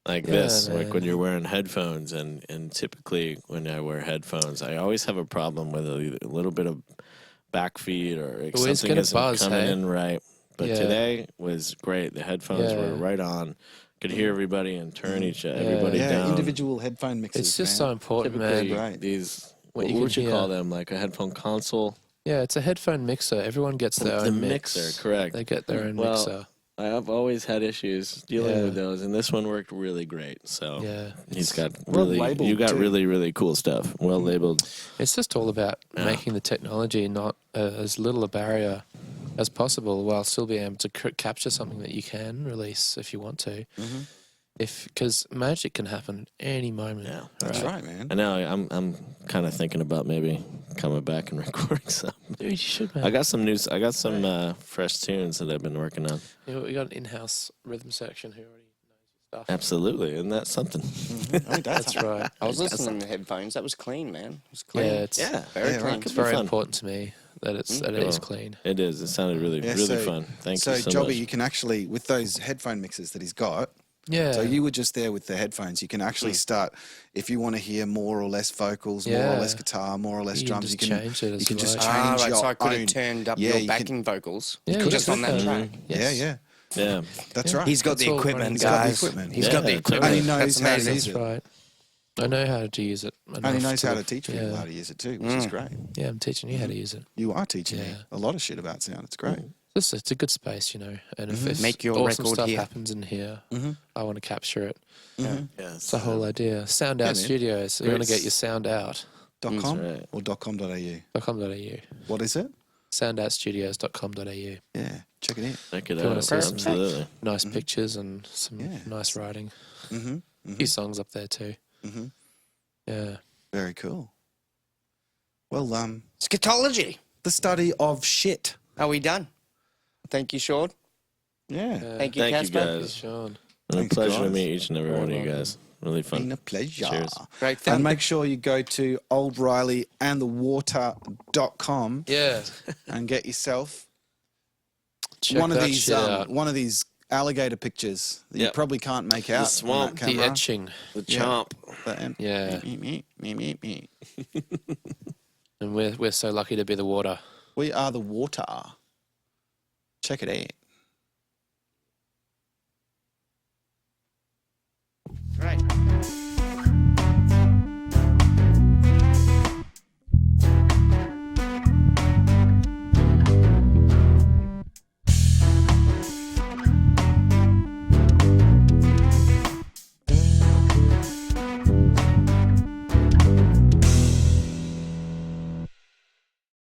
Speaker 4: like
Speaker 3: Yeah,
Speaker 4: this. Like
Speaker 3: man.
Speaker 4: when you're wearing headphones, and typically when I wear headphones, I always have a problem with a little bit of backfeed or
Speaker 3: it's
Speaker 4: something
Speaker 3: gonna
Speaker 4: isn't
Speaker 3: buzz,
Speaker 4: coming
Speaker 3: hey?
Speaker 4: in right. But
Speaker 3: Yeah.
Speaker 4: today was great. The headphones
Speaker 3: Yeah.
Speaker 4: were right on. Could hear everybody and turn everybody
Speaker 1: Yeah,
Speaker 4: down.
Speaker 1: individual headphone mixes.
Speaker 3: It's just
Speaker 1: man.
Speaker 3: so important,
Speaker 4: Typically,
Speaker 3: man.
Speaker 1: Right.
Speaker 4: these
Speaker 3: What
Speaker 4: what
Speaker 3: you
Speaker 4: would
Speaker 3: can
Speaker 4: you
Speaker 3: hear.
Speaker 4: call them? Like a headphone console.
Speaker 3: Yeah, it's a headphone mixer. Everyone gets their
Speaker 4: The
Speaker 3: own mix.
Speaker 4: mixer, correct.
Speaker 3: They get their own
Speaker 4: Well,
Speaker 3: mixer.
Speaker 4: I've always had issues dealing with those, and this one worked really great. So
Speaker 3: Yeah,
Speaker 4: he's got
Speaker 1: well
Speaker 4: really,
Speaker 1: labeled
Speaker 4: you got
Speaker 1: too.
Speaker 4: really, really cool stuff. Well labeled.
Speaker 3: it's just all about making the technology not as little a barrier as possible, while still being able to capture something that you can release if you want to.
Speaker 1: Mm-hmm.
Speaker 3: Because magic can happen any moment.
Speaker 4: Yeah,
Speaker 1: That's right, man.
Speaker 4: And now I'm kind of thinking about maybe coming back and recording some.
Speaker 3: Dude, you should, man.
Speaker 4: I got some fresh tunes that I've been working on.
Speaker 3: We got an in-house rhythm section who already knows your stuff.
Speaker 4: Absolutely, isn't that something?
Speaker 1: I think
Speaker 3: That's right.
Speaker 2: I was listening to headphones. That was clean, man. It was clean.
Speaker 3: Yeah, it's
Speaker 2: very
Speaker 1: yeah,
Speaker 2: clean.
Speaker 1: right.
Speaker 3: it's
Speaker 4: Could be
Speaker 3: very
Speaker 4: fun.
Speaker 3: important to me that it is clean.
Speaker 4: It is. It sounded really,
Speaker 1: Yeah,
Speaker 4: really
Speaker 1: so-
Speaker 4: fun. Thank
Speaker 1: so
Speaker 4: you so
Speaker 1: Jobbie,
Speaker 4: much.
Speaker 1: you can actually, with those headphone mixes that he's got,
Speaker 3: Yeah.
Speaker 1: so you were just there with the headphones, you can actually start, if you want to hear more or less vocals, more or
Speaker 3: Yeah.
Speaker 1: less guitar, more or less
Speaker 3: You can
Speaker 1: drums,
Speaker 3: just
Speaker 1: you can
Speaker 3: change it as
Speaker 1: you can
Speaker 3: you
Speaker 1: just
Speaker 3: like.
Speaker 1: change
Speaker 2: right,
Speaker 1: your
Speaker 2: so I could
Speaker 1: own.
Speaker 2: have turned up
Speaker 1: Yeah,
Speaker 2: your
Speaker 1: you can-
Speaker 2: backing vocals
Speaker 3: Yeah, you
Speaker 2: just
Speaker 3: could
Speaker 2: on that
Speaker 3: have
Speaker 2: track.
Speaker 3: done.
Speaker 1: Yeah,
Speaker 3: Yes.
Speaker 1: yeah.
Speaker 4: Yeah.
Speaker 1: That's
Speaker 3: Yeah.
Speaker 1: right.
Speaker 2: He's got
Speaker 3: That's
Speaker 2: the
Speaker 3: all
Speaker 2: equipment,
Speaker 3: running
Speaker 1: He's got the
Speaker 2: guys.
Speaker 1: equipment.
Speaker 2: He's
Speaker 4: Yeah,
Speaker 2: got the
Speaker 4: totally.
Speaker 2: equipment.
Speaker 1: And he knows
Speaker 2: That's
Speaker 1: how to
Speaker 2: amazing.
Speaker 1: use
Speaker 3: That's
Speaker 1: it.
Speaker 3: right. I know how to use it.
Speaker 1: And he
Speaker 3: enough
Speaker 1: knows how to
Speaker 3: to
Speaker 1: teach people
Speaker 3: yeah.
Speaker 1: how to use it too, which is great.
Speaker 3: Yeah, I'm teaching you how to use it.
Speaker 1: You are teaching me
Speaker 3: Yeah.
Speaker 1: a lot of shit about sound. It's great.
Speaker 3: It's a good space, you know. And if
Speaker 2: Make your
Speaker 3: awesome
Speaker 2: record
Speaker 3: stuff
Speaker 2: here.
Speaker 3: happens in here,
Speaker 1: Mhm.
Speaker 3: I want to capture it.
Speaker 4: Yes.
Speaker 3: It's the whole idea. Sound Out
Speaker 1: man.
Speaker 3: Studios. So you want to
Speaker 4: Great.
Speaker 3: get your sound out.
Speaker 1: .com
Speaker 4: right.
Speaker 1: or .com.au?
Speaker 3: .com.au.
Speaker 1: What is it?
Speaker 3: soundoutstudios.com.au.
Speaker 1: Yeah, check it out.
Speaker 4: Check it
Speaker 3: If you wanna
Speaker 4: out.
Speaker 3: see some
Speaker 4: Absolutely.
Speaker 3: Nice pictures and some
Speaker 1: Yeah.
Speaker 3: nice writing.
Speaker 1: Mm-hmm.
Speaker 3: A few songs up there too.
Speaker 1: Mm-hmm.
Speaker 3: Yeah.
Speaker 1: Very cool. Well,
Speaker 2: Scatology.
Speaker 1: the study of shit.
Speaker 2: Are we done? Thank you, Sean.
Speaker 1: Yeah.
Speaker 2: Thank you,
Speaker 4: Thank you,
Speaker 2: Casper.
Speaker 4: guys.
Speaker 3: Sean.
Speaker 4: And a
Speaker 1: Thanks,
Speaker 4: pleasure to
Speaker 1: guys.
Speaker 4: meet each and every one of you guys. Really
Speaker 1: Been
Speaker 4: fun.
Speaker 1: a pleasure.
Speaker 4: Cheers.
Speaker 2: Great thing.
Speaker 1: And make sure you go to oldrileyandthewater.com
Speaker 3: Yeah.
Speaker 1: and get yourself
Speaker 3: Check
Speaker 1: one of
Speaker 3: that
Speaker 1: these
Speaker 3: shit out.
Speaker 1: one of these alligator pictures that you
Speaker 4: Yep.
Speaker 1: probably can't make out. on
Speaker 4: swamp.
Speaker 1: that
Speaker 3: The
Speaker 1: camera.
Speaker 3: etching.
Speaker 4: The
Speaker 1: Yeah.
Speaker 4: chomp.
Speaker 1: But,
Speaker 3: Yeah.
Speaker 1: me.
Speaker 3: And we're so lucky to be the water.
Speaker 1: We are the water. Check it out.
Speaker 2: Right.